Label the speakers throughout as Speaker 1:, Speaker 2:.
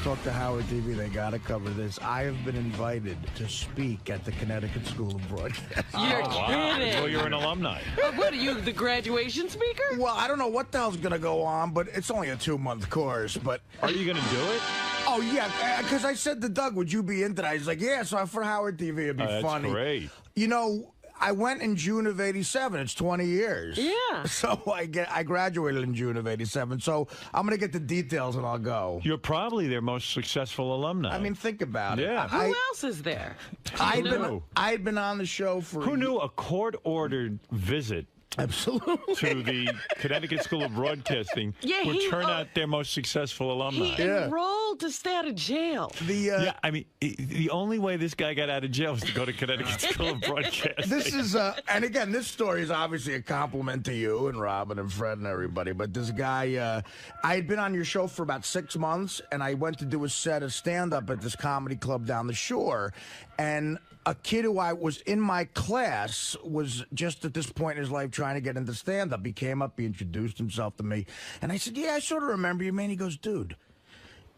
Speaker 1: talk to Howard TV. They got to cover this. I have been invited to speak at the Connecticut School of Broadcasting.
Speaker 2: You're kidding.
Speaker 3: Well, you're an alumni.
Speaker 2: What are you, the graduation speaker?
Speaker 1: Well, I don't know what the hell's going to go on, but it's only a 2-month course. But
Speaker 3: are you going to do it?
Speaker 1: Oh, yeah, because I said to Doug, would you be into that? He's like, yeah, so for Howard TV, it'd be funny.
Speaker 3: That's great.
Speaker 1: You know, I went in June of '87. It's 20 years.
Speaker 2: Yeah.
Speaker 1: So I graduated in June of '87. So I'm going to get the details and I'll go.
Speaker 3: You're probably their most successful alumni.
Speaker 1: I mean, think about it.
Speaker 2: Who else is there?
Speaker 1: I'd been on the show for...
Speaker 3: Who knew a court-ordered visit
Speaker 1: Absolutely.
Speaker 3: to the Connecticut School of Broadcasting would turn out their most successful alumni?
Speaker 2: He enrolled to stay out of jail.
Speaker 3: Yeah, I mean, the only way this guy got out of jail was to go to Connecticut School of Broadcasting.
Speaker 1: This is, and again, this story is obviously a compliment to you and Robin and Fred and everybody, but this guy, I had been on your show for about 6 months, and I went to do a set of stand-up at this comedy club down the shore, and a kid who I was in my class was just at this point in his life trying to get into stand-up. He came up, he introduced himself to me, and I said, yeah, I sort of remember you, man. He goes, dude,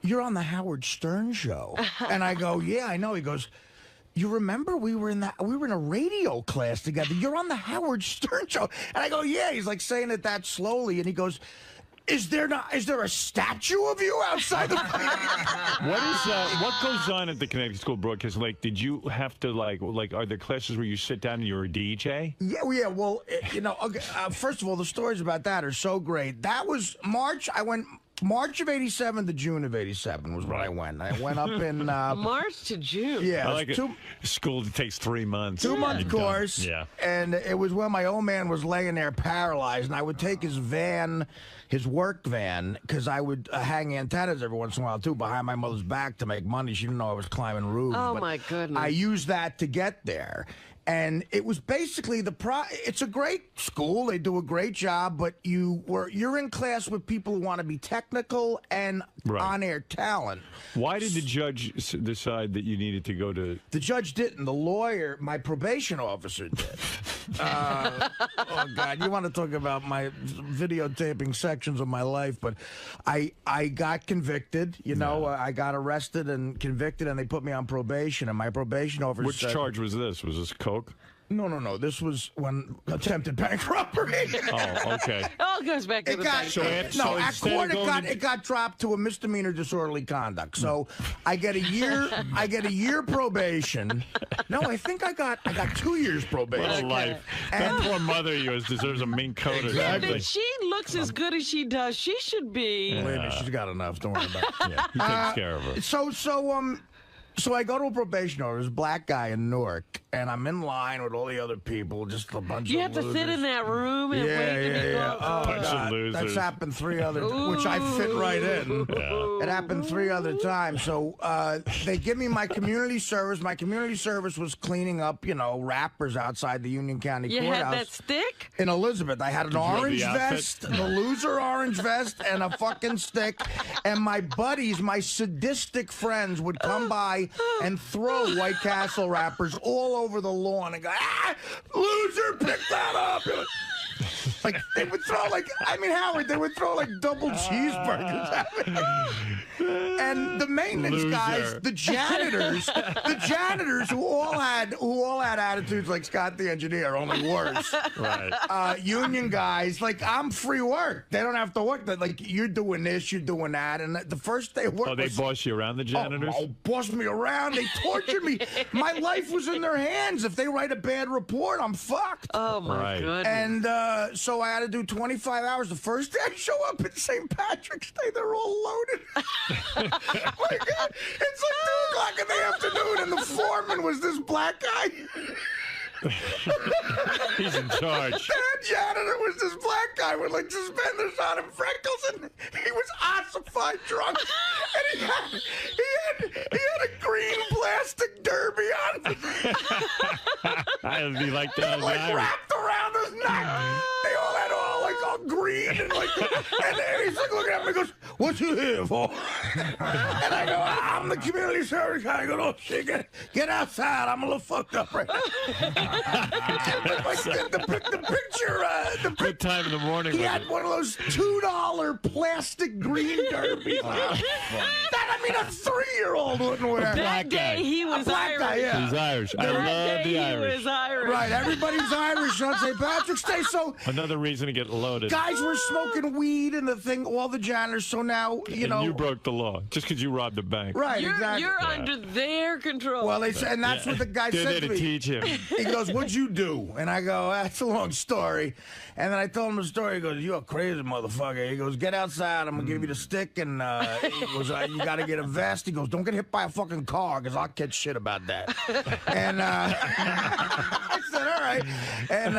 Speaker 1: you're on the Howard Stern show. And I go, yeah, I know. He goes, you remember we were in a radio class together. You're on the Howard Stern show. And I go, yeah. He's like saying it that slowly, and he goes, is there a statue of you outside the
Speaker 3: what goes on at the Connecticut School of Broadcasting? Like, did you have to like are there classes where you sit down and you're a DJ?
Speaker 1: Yeah. Well, you know, okay, first of all, the stories about that are so great. That was March. I went March of '87 to June of '87 was when I went. I went up in
Speaker 2: March to June.
Speaker 1: Yeah,
Speaker 3: I like it. School takes 3 months.
Speaker 1: 2-month course.
Speaker 3: Yeah,
Speaker 1: and it was when my old man was laying there paralyzed, and I would take his van, his work van, because I would hang antennas every once in a while too behind my mother's back to make money. She didn't know I was climbing roofs.
Speaker 2: Oh,
Speaker 1: but
Speaker 2: my goodness!
Speaker 1: I used that to get there. And it was basically it's a great school. They do a great job, but you're in class with people who want to be technical and on-air talent.
Speaker 3: Why did the judge decide that you needed to go to...
Speaker 1: The judge didn't. The lawyer, my probation officer did. Oh, God. You want to talk about my videotaping sections of my life, but I got convicted. You know, I got arrested and convicted, and they put me on probation, and my probation officer
Speaker 3: Which charge was this? Was this coke?
Speaker 1: No. This was when attempted bank robbery.
Speaker 3: Oh, okay.
Speaker 2: It all goes back to the bank.
Speaker 1: At court, it got dropped to a misdemeanor disorderly conduct. So I get a year. I get a year probation. No, I think I got 2 years probation.
Speaker 3: What a life! That poor mother of yours deserves a mink coat.
Speaker 2: And if she looks as good as she does, she should be.
Speaker 1: Believe me, she's got enough. Don't worry about it.
Speaker 3: Yeah, he takes care of her.
Speaker 1: So I go to a probation office, black guy in Newark, and I'm in line with all the other people, just a bunch of
Speaker 2: You have to
Speaker 1: losers.
Speaker 2: sit in that room and wait to be
Speaker 1: Oh,
Speaker 3: bunch of losers.
Speaker 1: That's happened 3 other times, which I fit right in.
Speaker 3: Yeah.
Speaker 1: It happened 3 other times. So they give me my community service. My community service was cleaning up, rappers outside the Union County
Speaker 2: You
Speaker 1: Courthouse.
Speaker 2: had that stick?
Speaker 1: In Elizabeth, I had an orange vest, the loser orange vest, and a fucking stick. And my buddies, my sadistic friends, would come by and throw White Castle wrappers all over the lawn and go, loser, pick that up. Like, they would throw, Howard, they would throw, double cheeseburgers at me. And the maintenance guys, the janitors who all had attitudes like Scott the engineer, only worse.
Speaker 3: Right.
Speaker 1: Union guys, I'm free work. They don't have to work. You're doing this, you're doing that. And the first day of work
Speaker 3: they boss you around, the janitors?
Speaker 1: Boss me around. They tortured me. My life was in their hands. If they write a bad report, I'm fucked.
Speaker 2: Oh, my goodness.
Speaker 1: And so I had to do 25 hours. The first day I show up at St. Patrick's Day, they're all loaded. My God. It's 2 o'clock in the afternoon, and the foreman was this black guy.
Speaker 3: He's in charge.
Speaker 1: The janitor was this black guy with suspenders on and freckles, and he was ossified drunk. And he had a green plastic derby on.
Speaker 3: I'd be like that.
Speaker 1: Wrapped around his neck. They all had all green green, and and he's like looking at me and goes, "What you here for?" And I go, "I'm the community service guy." I go, "Oh shit, get outside. I'm a little fucked up right now." the picture,
Speaker 3: Good time in the morning.
Speaker 1: He had one of those $2 plastic green derbies. That, I mean, a 3-year-old wouldn't wear.
Speaker 2: That day he was Irish.
Speaker 1: Guy, yeah.
Speaker 3: He's Irish. I love the Irish.
Speaker 2: He was Irish.
Speaker 1: Right, everybody's Irish on St. Patrick's Day. So
Speaker 3: another reason to get loaded.
Speaker 1: guys were smoking weed and the thing, all the janitors. So now, you know.
Speaker 3: You broke the law just because you robbed a bank.
Speaker 1: Right, exactly.
Speaker 2: You're under their control.
Speaker 1: Well, they said, and that's what the guy
Speaker 3: They're
Speaker 1: said
Speaker 3: there
Speaker 1: to
Speaker 3: to
Speaker 1: me.
Speaker 3: teach him.
Speaker 1: He goes, "What'd you do?" And I go, "That's a long story." And then I told him the story. He goes, "You're a crazy motherfucker." He goes, "Get outside. I'm going to give you the stick." And he goes, "You got to get a vest." He goes, "Don't get hit by a fucking car because I'll catch shit about that." And I said, "All right." And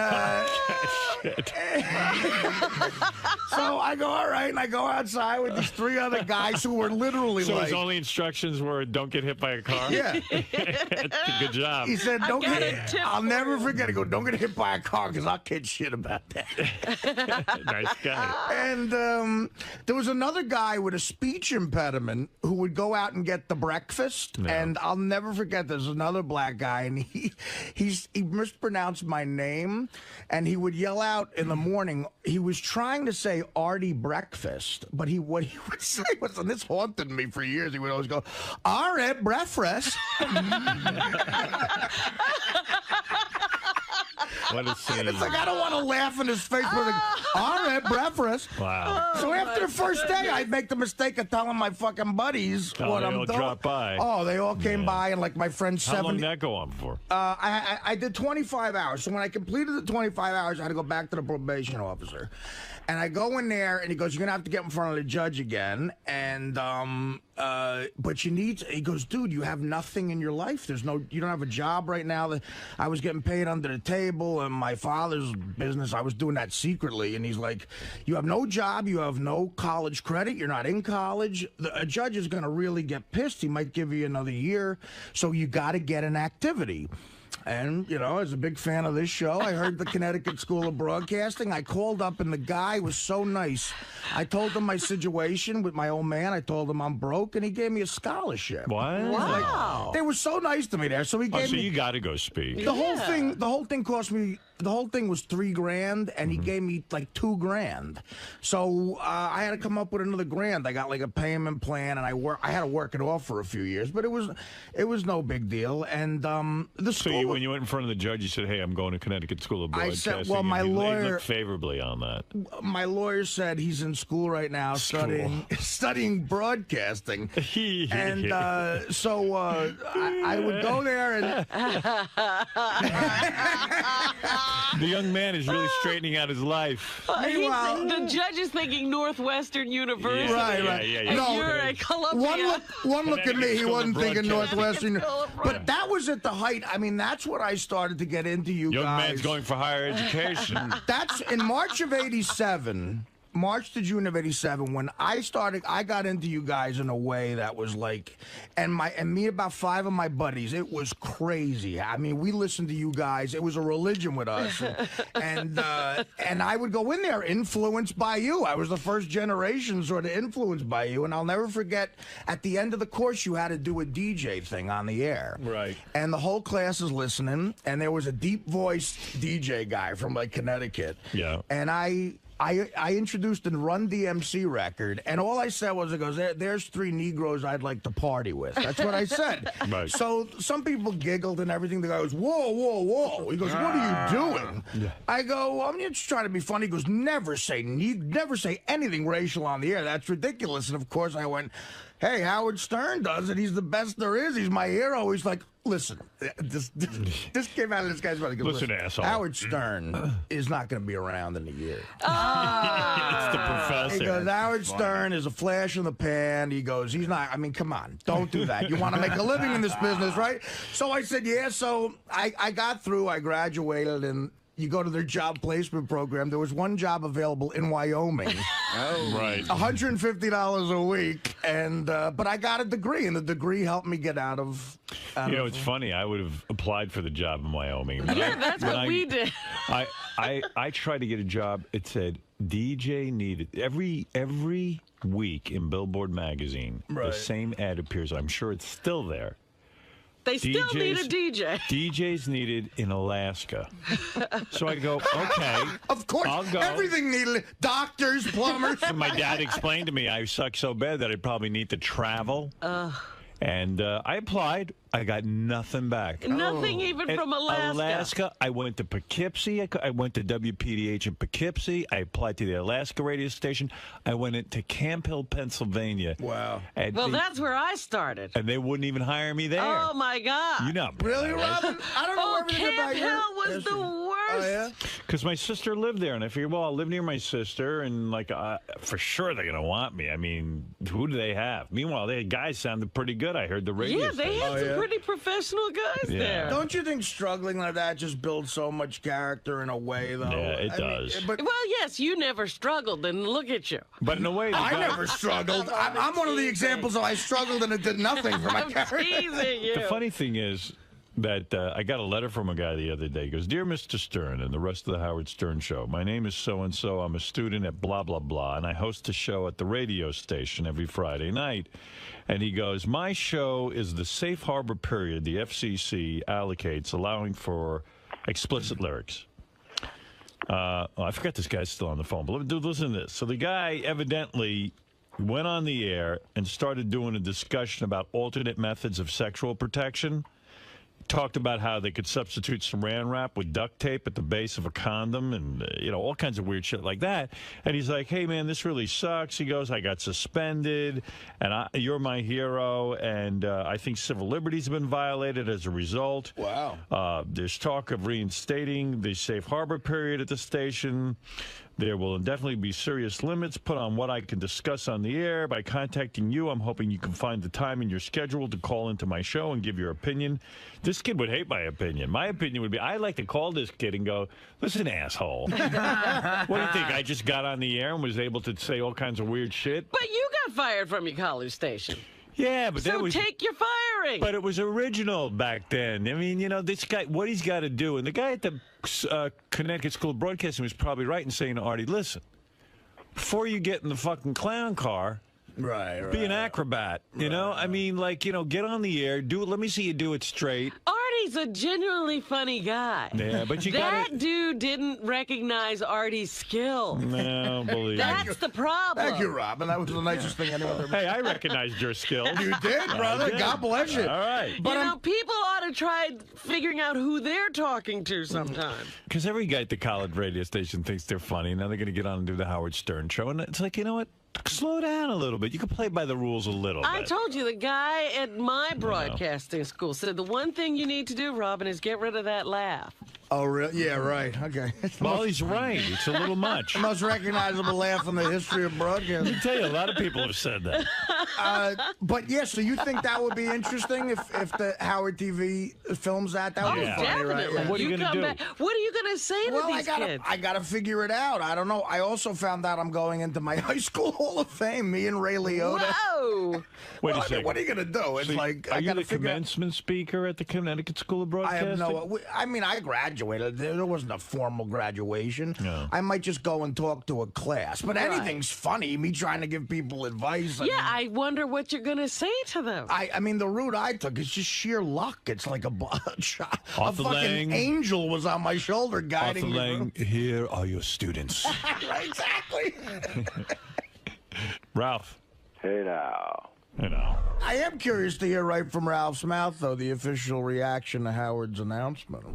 Speaker 1: so I go, "All right." And I go outside with these 3 other guys who were literally
Speaker 3: So
Speaker 1: like.
Speaker 3: his only instructions were, don't get hit by a car?
Speaker 1: Yeah.
Speaker 3: Good job.
Speaker 1: He said, "Don't
Speaker 2: got
Speaker 1: get
Speaker 2: a
Speaker 1: hit."
Speaker 2: tip
Speaker 1: I'll
Speaker 2: for
Speaker 1: never
Speaker 2: you.
Speaker 1: forget it. Go, "Don't get hit by a car because I'll catch shit about that."
Speaker 3: Nice guy.
Speaker 1: And there was another guy with a speech impediment who would go out and get the breakfast.
Speaker 3: Yeah.
Speaker 1: And I'll never forget, there's another black guy, and he mispronounced my name, and he would yell out in the morning. He was trying to say Artie breakfast, but what he would say was, and this haunted me for years, he would always go, "Artie breakfast."
Speaker 3: What a scene.
Speaker 1: It's like, I don't want to laugh in his face, but like, "All right, breakfast."
Speaker 3: Wow.
Speaker 1: So after the first day, I'd make the mistake of telling my fucking buddies
Speaker 3: Oh,
Speaker 1: what
Speaker 3: they
Speaker 1: I'm
Speaker 3: all
Speaker 1: doing.
Speaker 3: dropped by.
Speaker 1: Oh, they all came by, and like my friend
Speaker 3: How long
Speaker 1: 70.
Speaker 3: did that go on for?
Speaker 1: I did 25 hours. So when I completed the 25 hours, I had to go back to the probation officer. And I go in there, and he goes, "You're going to have to get in front of the judge again. And, but you need to," he goes, "Dude, you have nothing in your life. You don't have a job right now." I was getting paid under the table, and my father's business, I was doing that secretly. And he's like, "You have no job. You have no college credit. You're not in college. A judge is going to really get pissed. He might give you another year. So you got to get an activity." And, you know, as a big fan of this show, I heard the Connecticut School of Broadcasting. I called up, and the guy was so nice. I told him my situation with my old man. I told him I'm broke, and he gave me a scholarship.
Speaker 3: What?
Speaker 2: Wow.
Speaker 1: They were so nice to me there. So he gave
Speaker 3: So
Speaker 1: me
Speaker 3: you got to go speak.
Speaker 1: the whole thing. The whole thing cost me. The whole thing was $3,000, and he gave me like $2,000. So I had to come up with another $1,000. I got like a payment plan, and I had to work it off for a few years, but it was no big deal. And the
Speaker 3: So
Speaker 1: school.
Speaker 3: when you went in front of the judge, you said, "Hey, I'm going to Connecticut School of
Speaker 1: I
Speaker 3: Broadcasting."
Speaker 1: said, well, my
Speaker 3: and he
Speaker 1: lawyer-
Speaker 3: looked favorably on that.
Speaker 1: My lawyer said he's in school right now studying broadcasting. And so I would go there and
Speaker 3: The young man is really straightening out his life.
Speaker 1: meanwhile,
Speaker 2: The judge is thinking Northwestern University.
Speaker 1: Right.
Speaker 3: Yeah.
Speaker 2: And
Speaker 1: No.
Speaker 2: you're at Columbia.
Speaker 1: one look at me, he
Speaker 3: School of
Speaker 1: wasn't thinking
Speaker 3: Broadcasting.
Speaker 1: Northwestern.
Speaker 2: School of
Speaker 1: But that was at the height. I mean, that's what I started to get into, you
Speaker 3: Young
Speaker 1: guys.
Speaker 3: man's going for higher education.
Speaker 1: That's in March of '87. March to June of '87, when I got into you guys in a way that was like, and me, about 5 of my buddies, it was crazy. I mean, we listened to you guys. It was a religion with us, and I would go in there influenced by you. I was the first generation sort of influenced by you, and I'll never forget. At the end of the course, you had to do a DJ thing on the air,
Speaker 3: Right.
Speaker 1: And the whole class is listening, and there was a deep voiced DJ guy from like Connecticut,
Speaker 3: Yeah.
Speaker 1: and I introduced a Run DMC record, and all I said was, there's 3 Negroes I'd like to party with. That's what I said.
Speaker 3: Right.
Speaker 1: So some people giggled and everything. The guy goes, "Whoa, whoa, whoa." He goes, "What are you doing?" I go, "I'm just trying to be funny." He goes, never say anything racial on the air. That's ridiculous." And of course I went, "Hey, Howard Stern does it. He's the best there is. He's my hero." He's like, "Listen, this came out of this guy's mouth." He goes,
Speaker 3: Listen, asshole.
Speaker 1: Howard Stern is not going to be around in a year.
Speaker 3: It's the professor.
Speaker 1: He goes, "Howard Stern is a flash in the pan." He goes, "He's not, I mean, come on, don't do that. You want to make a living in this business, right?" So I said, "Yeah." So I got through, I graduated, and you go to their job placement program. There was one job available in Wyoming.
Speaker 3: Oh, right.
Speaker 1: $150 a week, and but I got a degree, and the degree helped me get out of.
Speaker 3: It's funny. I would have applied for the job in Wyoming.
Speaker 2: Yeah, that's what we did.
Speaker 3: I tried to get a job. It said DJ needed every week in Billboard magazine.
Speaker 1: Right.
Speaker 3: The same ad appears. I'm sure it's still there.
Speaker 2: They still need a DJ.
Speaker 3: DJs needed in Alaska. So I go, okay.
Speaker 1: Of course,
Speaker 3: I'll go.
Speaker 1: everything needed. Doctors, plumbers.
Speaker 3: And my dad explained to me I suck so bad that I'd probably need to travel. And I applied. I got nothing back.
Speaker 2: Nothing even from Alaska.
Speaker 3: I went to Poughkeepsie. I went to WPDH in Poughkeepsie. I applied to the Alaska radio station. I went into Camp Hill, Pennsylvania.
Speaker 1: Wow.
Speaker 2: Well, that's where I started.
Speaker 3: And they wouldn't even hire me there.
Speaker 2: Oh, my God.
Speaker 3: You know.
Speaker 1: Really, Robin? I don't know everything
Speaker 2: Camp
Speaker 1: about you.
Speaker 2: Hill was the worst.
Speaker 1: Oh, yeah?
Speaker 3: Because my sister lived there, and I figured, well, I'll live near my sister, and like, for sure they're gonna want me. I mean, who do they have? Meanwhile, the guys sounded pretty good. I heard the radio.
Speaker 2: Yeah, they
Speaker 3: station.
Speaker 2: had some pretty professional guys there.
Speaker 1: Don't you think struggling like that just builds so much character in a way, though?
Speaker 3: Yeah, it does.
Speaker 1: But
Speaker 2: Well, yes, you never struggled, and look at you.
Speaker 3: But in a way,
Speaker 1: I never struggled. I'm one of the examples of I struggled and it did nothing for my
Speaker 2: I'm
Speaker 1: character.
Speaker 2: teasing you.
Speaker 3: The funny thing is that I got a letter from a guy the other day. He goes, "Dear Mr. Stern and the rest of the Howard Stern Show, my name is so-and-so. I'm a student at blah, blah, blah, and I host a show at the radio station every Friday night." And he goes, "My show is the safe harbor period the FCC allocates, allowing for explicit lyrics." I forgot this guy's still on the phone, but listen to this. So the guy evidently went on the air and started doing a discussion about alternate methods of sexual protection. Talked about how they could substitute saran wrap with duct tape at the base of a condom and, all kinds of weird shit like that. And he's like, "Hey, man, this really sucks." He goes, "I got suspended, and you're my hero, and I think civil liberties have been violated as a result."
Speaker 1: Wow.
Speaker 3: There's talk of reinstating the safe harbor period at the station. There will definitely be serious limits put on what I can discuss on the air. By contacting you, I'm hoping you can find the time in your schedule to call into my show and give your opinion. This kid would hate my opinion. My opinion would be, I'd like to call this kid and go, "Listen, asshole. What do you think? I just got on the air and was able to say all kinds of weird shit?"
Speaker 2: But you got fired from your college station.
Speaker 3: Yeah, but that
Speaker 2: So
Speaker 3: was...
Speaker 2: take your firing.
Speaker 3: But it was original back then. I mean, this guy, what he's got to do, and the guy at the Connecticut School of Broadcasting was probably right in saying to Artie, "Listen, before you get in the fucking clown car,
Speaker 1: Right.
Speaker 3: be an acrobat. I mean, get on the air, do it. Let me see you do it straight."
Speaker 2: Artie's a genuinely funny guy.
Speaker 3: Yeah, but you
Speaker 2: that
Speaker 3: gotta...
Speaker 2: dude didn't recognize Artie's skill.
Speaker 3: No, believe me.
Speaker 2: That's the problem.
Speaker 1: Thank you, Robin. That was the nicest thing anyone ever
Speaker 3: Hey, I recognized your skills.
Speaker 1: You did, brother.
Speaker 3: did.
Speaker 1: God bless you.
Speaker 3: All right.
Speaker 1: But
Speaker 2: People ought to try figuring out who they're talking to sometime.
Speaker 3: Because every guy at the college radio station thinks they're funny. Now they're going to get on and do the Howard Stern Show. And it's like, you know what? Slow down a little bit. You can play by the rules a little bit.
Speaker 2: I told you, the guy at my broadcasting school said the one thing you need to do, Robin, is get rid of that laugh.
Speaker 1: Oh, really? Yeah, right. Okay.
Speaker 3: Well, he's right. It's a little much.
Speaker 1: The most recognizable laugh in the history of broadcasting.
Speaker 3: I tell you, a lot of people have said that.
Speaker 1: But yeah, so you think that would be interesting if the Howard TV films that? That would be funny,
Speaker 2: definitely.
Speaker 1: right?
Speaker 3: Well, what are you gonna
Speaker 2: come
Speaker 3: do?
Speaker 2: back. What are you going to say to these kids?
Speaker 1: I gotta figure it out. I don't know. I also found out I'm going into my high school Hall of Fame. Me and Ray Liotta.
Speaker 2: Whoa!
Speaker 3: Wait
Speaker 1: Well,
Speaker 3: a second.
Speaker 1: what are you gonna do? It's
Speaker 3: So,
Speaker 1: like
Speaker 3: are
Speaker 1: I
Speaker 3: you
Speaker 1: gotta
Speaker 3: the
Speaker 1: figure out.
Speaker 3: commencement speaker at the Connecticut School of
Speaker 1: I
Speaker 3: Broadcasting?
Speaker 1: have no. I mean, I graduated. There wasn't a formal graduation.
Speaker 3: No.
Speaker 1: I might just go and talk to a class. But anything's funny. Me trying to give people advice.
Speaker 2: Yeah, I wonder what you're going to say to them.
Speaker 1: I mean, the route I took is just sheer luck. It's like a
Speaker 3: Off the
Speaker 1: fucking
Speaker 3: Lange.
Speaker 1: angel was on my shoulder guiding
Speaker 3: Arthur
Speaker 1: me.
Speaker 3: Lange, here are your students.
Speaker 1: Right, exactly.
Speaker 3: Ralph.
Speaker 4: Hey now.
Speaker 1: I am curious to hear right from Ralph's mouth, though, the official reaction to Howard's announcement.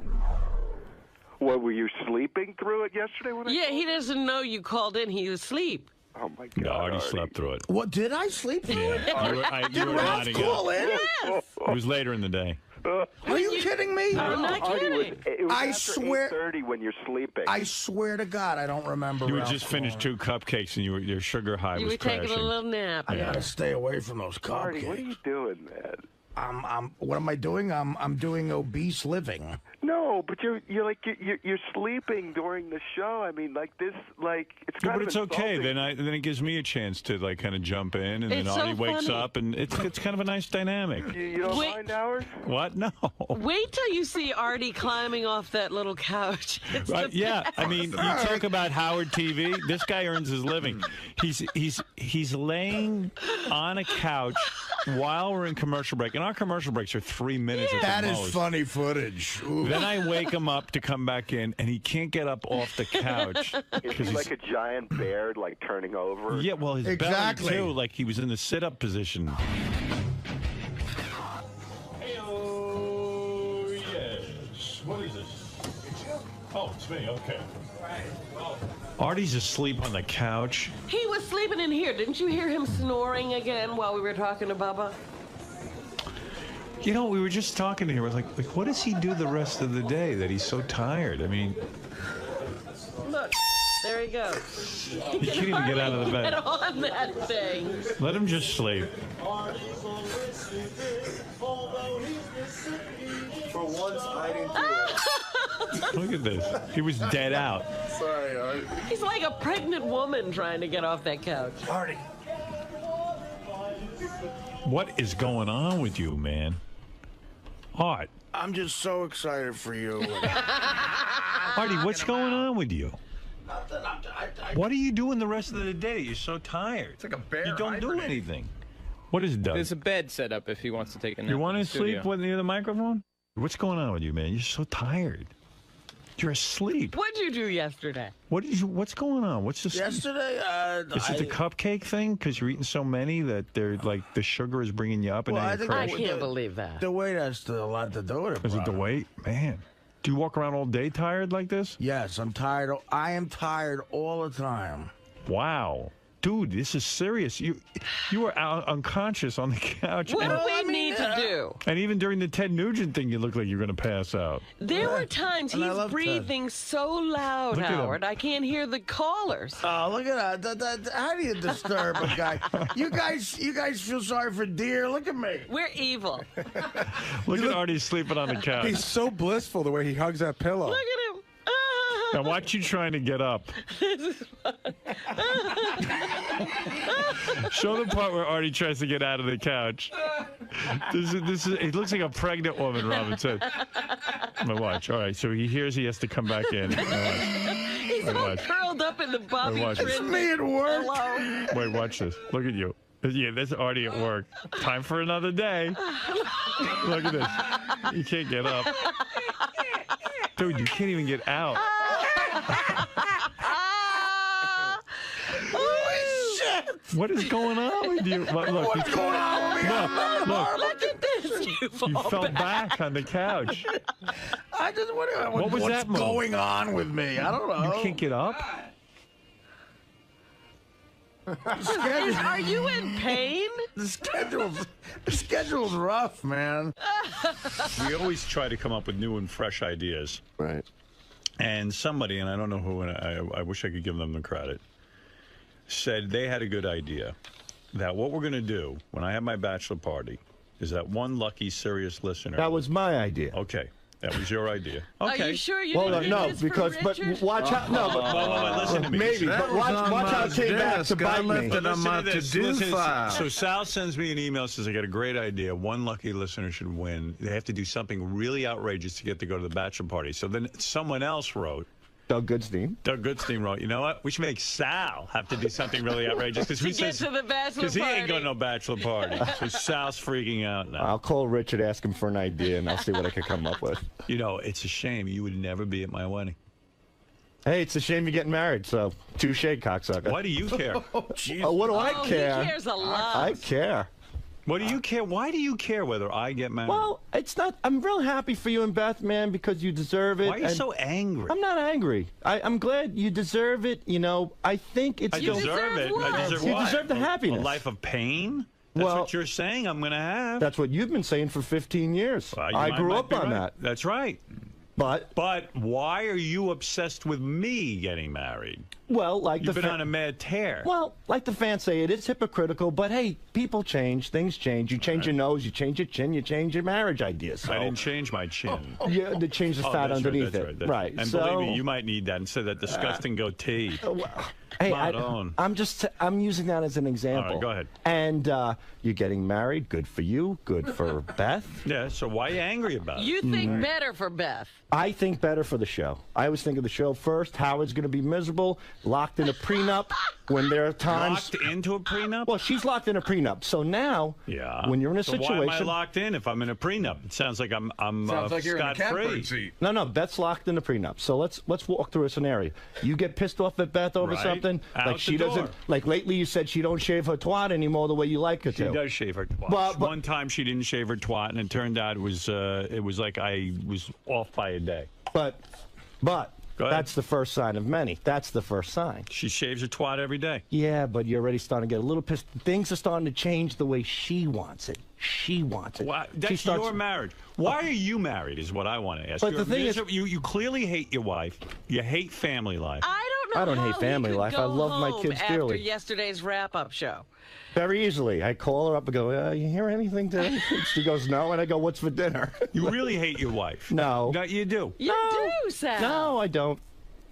Speaker 4: What, were you sleeping through it yesterday?
Speaker 2: Yeah, he doesn't know you called in. He was asleep.
Speaker 4: Oh, my God.
Speaker 3: No, I already slept through it.
Speaker 1: What, did I sleep through it?
Speaker 3: You
Speaker 1: Did
Speaker 3: were
Speaker 1: Ralph
Speaker 3: nodding
Speaker 1: call
Speaker 3: out.
Speaker 1: in?
Speaker 2: Yes.
Speaker 3: It was later in the day.
Speaker 1: Are you kidding me?
Speaker 2: I'm not kidding.
Speaker 4: It was
Speaker 1: I
Speaker 4: after
Speaker 1: swear-
Speaker 4: 8:30 when you're sleeping.
Speaker 1: I swear to God, I don't remember.
Speaker 3: You had
Speaker 1: Ralph
Speaker 3: just finished
Speaker 1: calling.
Speaker 3: 2 cupcakes and your sugar high
Speaker 2: You
Speaker 3: was
Speaker 2: were taking
Speaker 3: crashing.
Speaker 2: a little nap.
Speaker 1: I gotta stay away from those
Speaker 4: Artie, what are
Speaker 1: cupcakes.
Speaker 4: you doing, man?
Speaker 1: what am I doing? I'm doing obese living.
Speaker 4: No, but you're sleeping during the show. I mean, like this, like it's kind
Speaker 3: but
Speaker 4: of
Speaker 3: it's okay.
Speaker 4: insulting.
Speaker 3: Then it gives me a chance to like kind of jump in, and then
Speaker 2: It's
Speaker 3: Artie
Speaker 2: so
Speaker 3: wakes
Speaker 2: funny.
Speaker 3: up, and it's kind of a nice dynamic.
Speaker 4: You don't
Speaker 2: Wait.
Speaker 4: mind, Howard?
Speaker 3: What? No.
Speaker 2: Wait till you see Artie climbing off that little couch. It's
Speaker 3: Right,
Speaker 2: the
Speaker 3: yeah,
Speaker 2: best.
Speaker 3: I mean, you talk about Howard TV. This guy earns his living. He's laying on a couch while we're in commercial break, and our commercial breaks are 3 minutes at
Speaker 1: That
Speaker 3: the
Speaker 1: is
Speaker 3: most.
Speaker 1: funny footage. Ooh.
Speaker 3: Then I wake him up to come back in, and he can't get up off the couch
Speaker 4: Is he like a giant bear, like turning over?
Speaker 3: yeah, well, his
Speaker 1: Exactly.
Speaker 3: belly too, like he was in the sit-up position. Oh yes. What is this? It's you. Oh, it's me. Okay. Artie's asleep on the couch.
Speaker 2: He was sleeping in here. Didn't you hear him snoring again while we were talking to Bubba?
Speaker 3: You know, we were just talking to him. We're like, what does he do the rest of the day that he's so tired? I mean,
Speaker 2: Look, there he goes.
Speaker 3: he can't even get out of the
Speaker 2: Get
Speaker 3: bed.
Speaker 2: on that thing.
Speaker 3: Let him just sleep.
Speaker 5: For once, I didn't do it.
Speaker 3: Look at this. He was dead out.
Speaker 5: Sorry, Art.
Speaker 2: He's like a pregnant woman trying to get off that couch.
Speaker 1: Artie.
Speaker 3: What is going on with you, man? Art.
Speaker 1: I'm just so excited for you.
Speaker 3: Artie, what's going on with you?
Speaker 1: Nothing.
Speaker 3: What are you doing the rest of the day? You're so tired.
Speaker 5: It's like a bear.
Speaker 3: You don't do
Speaker 5: hibernating.
Speaker 3: anything. What is Doug?
Speaker 6: There's a bed set up if he wants to take a nap.
Speaker 3: You want
Speaker 6: in
Speaker 3: to
Speaker 6: the studio.
Speaker 3: sleep near the microphone? What's going on with you, man? You're so tired. You're asleep.
Speaker 2: What'd you do yesterday?
Speaker 3: What's going on? What's this?
Speaker 1: Yesterday,
Speaker 3: Is it the cupcake thing? Because you're eating so many that they're like the sugar is bringing you up and
Speaker 1: Well,
Speaker 3: now
Speaker 1: I
Speaker 3: you're
Speaker 1: think
Speaker 2: I
Speaker 3: crashing?
Speaker 2: can't believe that.
Speaker 1: the weight has a lot to do with it.
Speaker 3: Is it the
Speaker 1: brother.
Speaker 3: weight? Man. Do you walk around all day tired like this?
Speaker 1: Yes, I'm tired. I am tired all the time.
Speaker 3: Wow. Dude, this is serious. You were out unconscious on the couch.
Speaker 2: What
Speaker 3: And,
Speaker 2: do we
Speaker 1: I mean,
Speaker 2: need to do?
Speaker 3: and even during the Ted Nugent thing, you look like you're going to pass out.
Speaker 2: There were times
Speaker 1: And I
Speaker 2: he's
Speaker 1: love Ted.
Speaker 2: breathing so loud,
Speaker 3: Look at him.
Speaker 2: Howard, I can't hear the callers.
Speaker 1: Oh, look at that. How do you disturb a guy? You guys feel sorry for deer? Look at me.
Speaker 2: We're evil.
Speaker 3: Look at Artie sleeping on the couch.
Speaker 5: He's so blissful the way he hugs that pillow.
Speaker 2: Look at him.
Speaker 3: Now watch you trying to get up. Show the part where Artie tries to get out of the couch. This is. It looks like a pregnant woman. Robin said. My watch. All right, so he hears he has to come back in.
Speaker 2: He's
Speaker 3: Wait,
Speaker 2: all
Speaker 3: watch.
Speaker 2: curled up in the Bobby
Speaker 3: watch. It's
Speaker 2: Trin
Speaker 1: me at work.
Speaker 2: pillow.
Speaker 3: Wait, watch this. Look at you. Yeah, that's Artie at work. Time for another day. Look at this. You can't get up. Dude, you can't even get out. What is going on with you? Look,
Speaker 1: What's going on with me?
Speaker 2: Look at this. You
Speaker 3: you
Speaker 2: fall
Speaker 3: fell
Speaker 2: back.
Speaker 3: back on the couch.
Speaker 1: I just what
Speaker 3: was
Speaker 1: what's
Speaker 3: that move?
Speaker 1: going on with me? I don't know.
Speaker 3: You can't get up?
Speaker 2: Are you in pain?
Speaker 1: The schedule's rough, man.
Speaker 3: We always try to come up with new and fresh ideas.
Speaker 5: Right.
Speaker 3: And somebody, and I don't know who, and I wish I could give them the credit, said they had a good idea. That what we're going to do when I have my bachelor party is that one lucky serious listener.
Speaker 7: That was my idea.
Speaker 3: Okay. That was your idea. Okay.
Speaker 2: Are you sure you
Speaker 7: Well,
Speaker 2: didn't do
Speaker 7: no,
Speaker 2: this
Speaker 7: because
Speaker 2: for
Speaker 7: but
Speaker 2: Richard?
Speaker 7: watch how no, but
Speaker 3: Wait, listen to me.
Speaker 7: maybe, but watch how it came back to bite me.
Speaker 3: But listen to this. Listen to this. So Sal sends me an email, says I got a great idea. One lucky listener should win. They have to do something really outrageous to get to go to the bachelor party. So then someone else wrote.
Speaker 7: Doug Goodstein.
Speaker 3: Doug Goodstein wrote, you know what? We should make Sal have to do something really outrageous because
Speaker 2: To get to the bachelor
Speaker 3: he ain't
Speaker 2: party.
Speaker 3: going to no bachelor party. So Sal's freaking out now.
Speaker 7: I'll call Richard, ask him for an idea, and I'll see what I can come up with.
Speaker 3: You know, it's a shame you would never be at my wedding.
Speaker 7: Hey, it's a shame you're getting married, so touche, cocksucker.
Speaker 3: Why do you care?
Speaker 7: Oh, what do I
Speaker 2: Oh,
Speaker 7: care?
Speaker 2: he cares a lot.
Speaker 7: I care.
Speaker 3: What do you care? Why do you care whether I get married?
Speaker 7: Well, it's not. I'm real happy for you and Beth, man, because you deserve it.
Speaker 3: Why are you
Speaker 7: and
Speaker 3: so angry?
Speaker 7: I'm not angry. I'm glad you deserve it. You know, I think it's
Speaker 3: I
Speaker 7: still.
Speaker 3: deserve it.
Speaker 2: what?
Speaker 3: I deserve
Speaker 7: You
Speaker 3: what?
Speaker 7: deserve the happiness.
Speaker 3: A life of pain? That's
Speaker 7: Well,
Speaker 3: what you're saying I'm going to have.
Speaker 7: That's what you've been saying for 15 years.
Speaker 3: Well, you
Speaker 7: I
Speaker 3: might
Speaker 7: grew up
Speaker 3: be
Speaker 7: on
Speaker 3: right.
Speaker 7: that.
Speaker 3: That's right. But why are you obsessed with me getting married?
Speaker 7: Well, like
Speaker 3: You've been on a mad tear.
Speaker 7: Well, like the fans say, it is hypocritical, but hey, people change, things change. You change your nose, you change your chin, you change your marriage ideas. So.
Speaker 3: I didn't change my chin.
Speaker 7: Yeah, they change the fat underneath it. Right.
Speaker 3: And
Speaker 7: so,
Speaker 3: believe me, you might need that instead of that disgusting goatee.
Speaker 7: Hey, I'm using that as an example.
Speaker 3: All right, go ahead.
Speaker 7: And you're getting married. Good for you. Good for Beth.
Speaker 3: Yeah. So why are you angry about it?
Speaker 2: You think better for Beth.
Speaker 7: I think better for the show. I always think of the show first. Howard's going to be miserable, locked in a prenup. When there are times
Speaker 3: locked into a prenup.
Speaker 7: Well, she's locked in a prenup. So now, when you're in a situation,
Speaker 3: why am I locked in if I'm in a prenup? It sounds like I'm
Speaker 8: like you're in a
Speaker 3: scot-free.
Speaker 8: seat.
Speaker 7: No, Beth's locked in a prenup. So let's walk through a scenario. You get pissed off at Beth over something,
Speaker 3: Out
Speaker 7: she
Speaker 3: the
Speaker 7: doesn't.
Speaker 3: door.
Speaker 7: Like lately, you said she don't shave her twat anymore the way you like her to.
Speaker 3: She does shave her twat.
Speaker 7: But
Speaker 3: one time she didn't shave her twat, and it turned out it was like I was off by a day.
Speaker 7: But that's the first sign of many. That's the first sign.
Speaker 3: She shaves her twat every day.
Speaker 7: Yeah, but you're already starting to get a little pissed. Things are starting to change the way she wants it. She wants it.
Speaker 3: Why, that's your marriage. Why are you married is what I want to ask.
Speaker 7: But the thing is,
Speaker 3: you clearly hate your wife. You hate family life.
Speaker 7: I don't hate family life. I love my kids dearly.
Speaker 2: After yesterday's wrap-up show.
Speaker 7: Very easily. I call her up and go, you hear anything today? She goes, no. And I go, what's for dinner?
Speaker 3: You really hate your wife.
Speaker 7: No.
Speaker 3: No, you do.
Speaker 2: You do, Sal.
Speaker 7: No, I don't.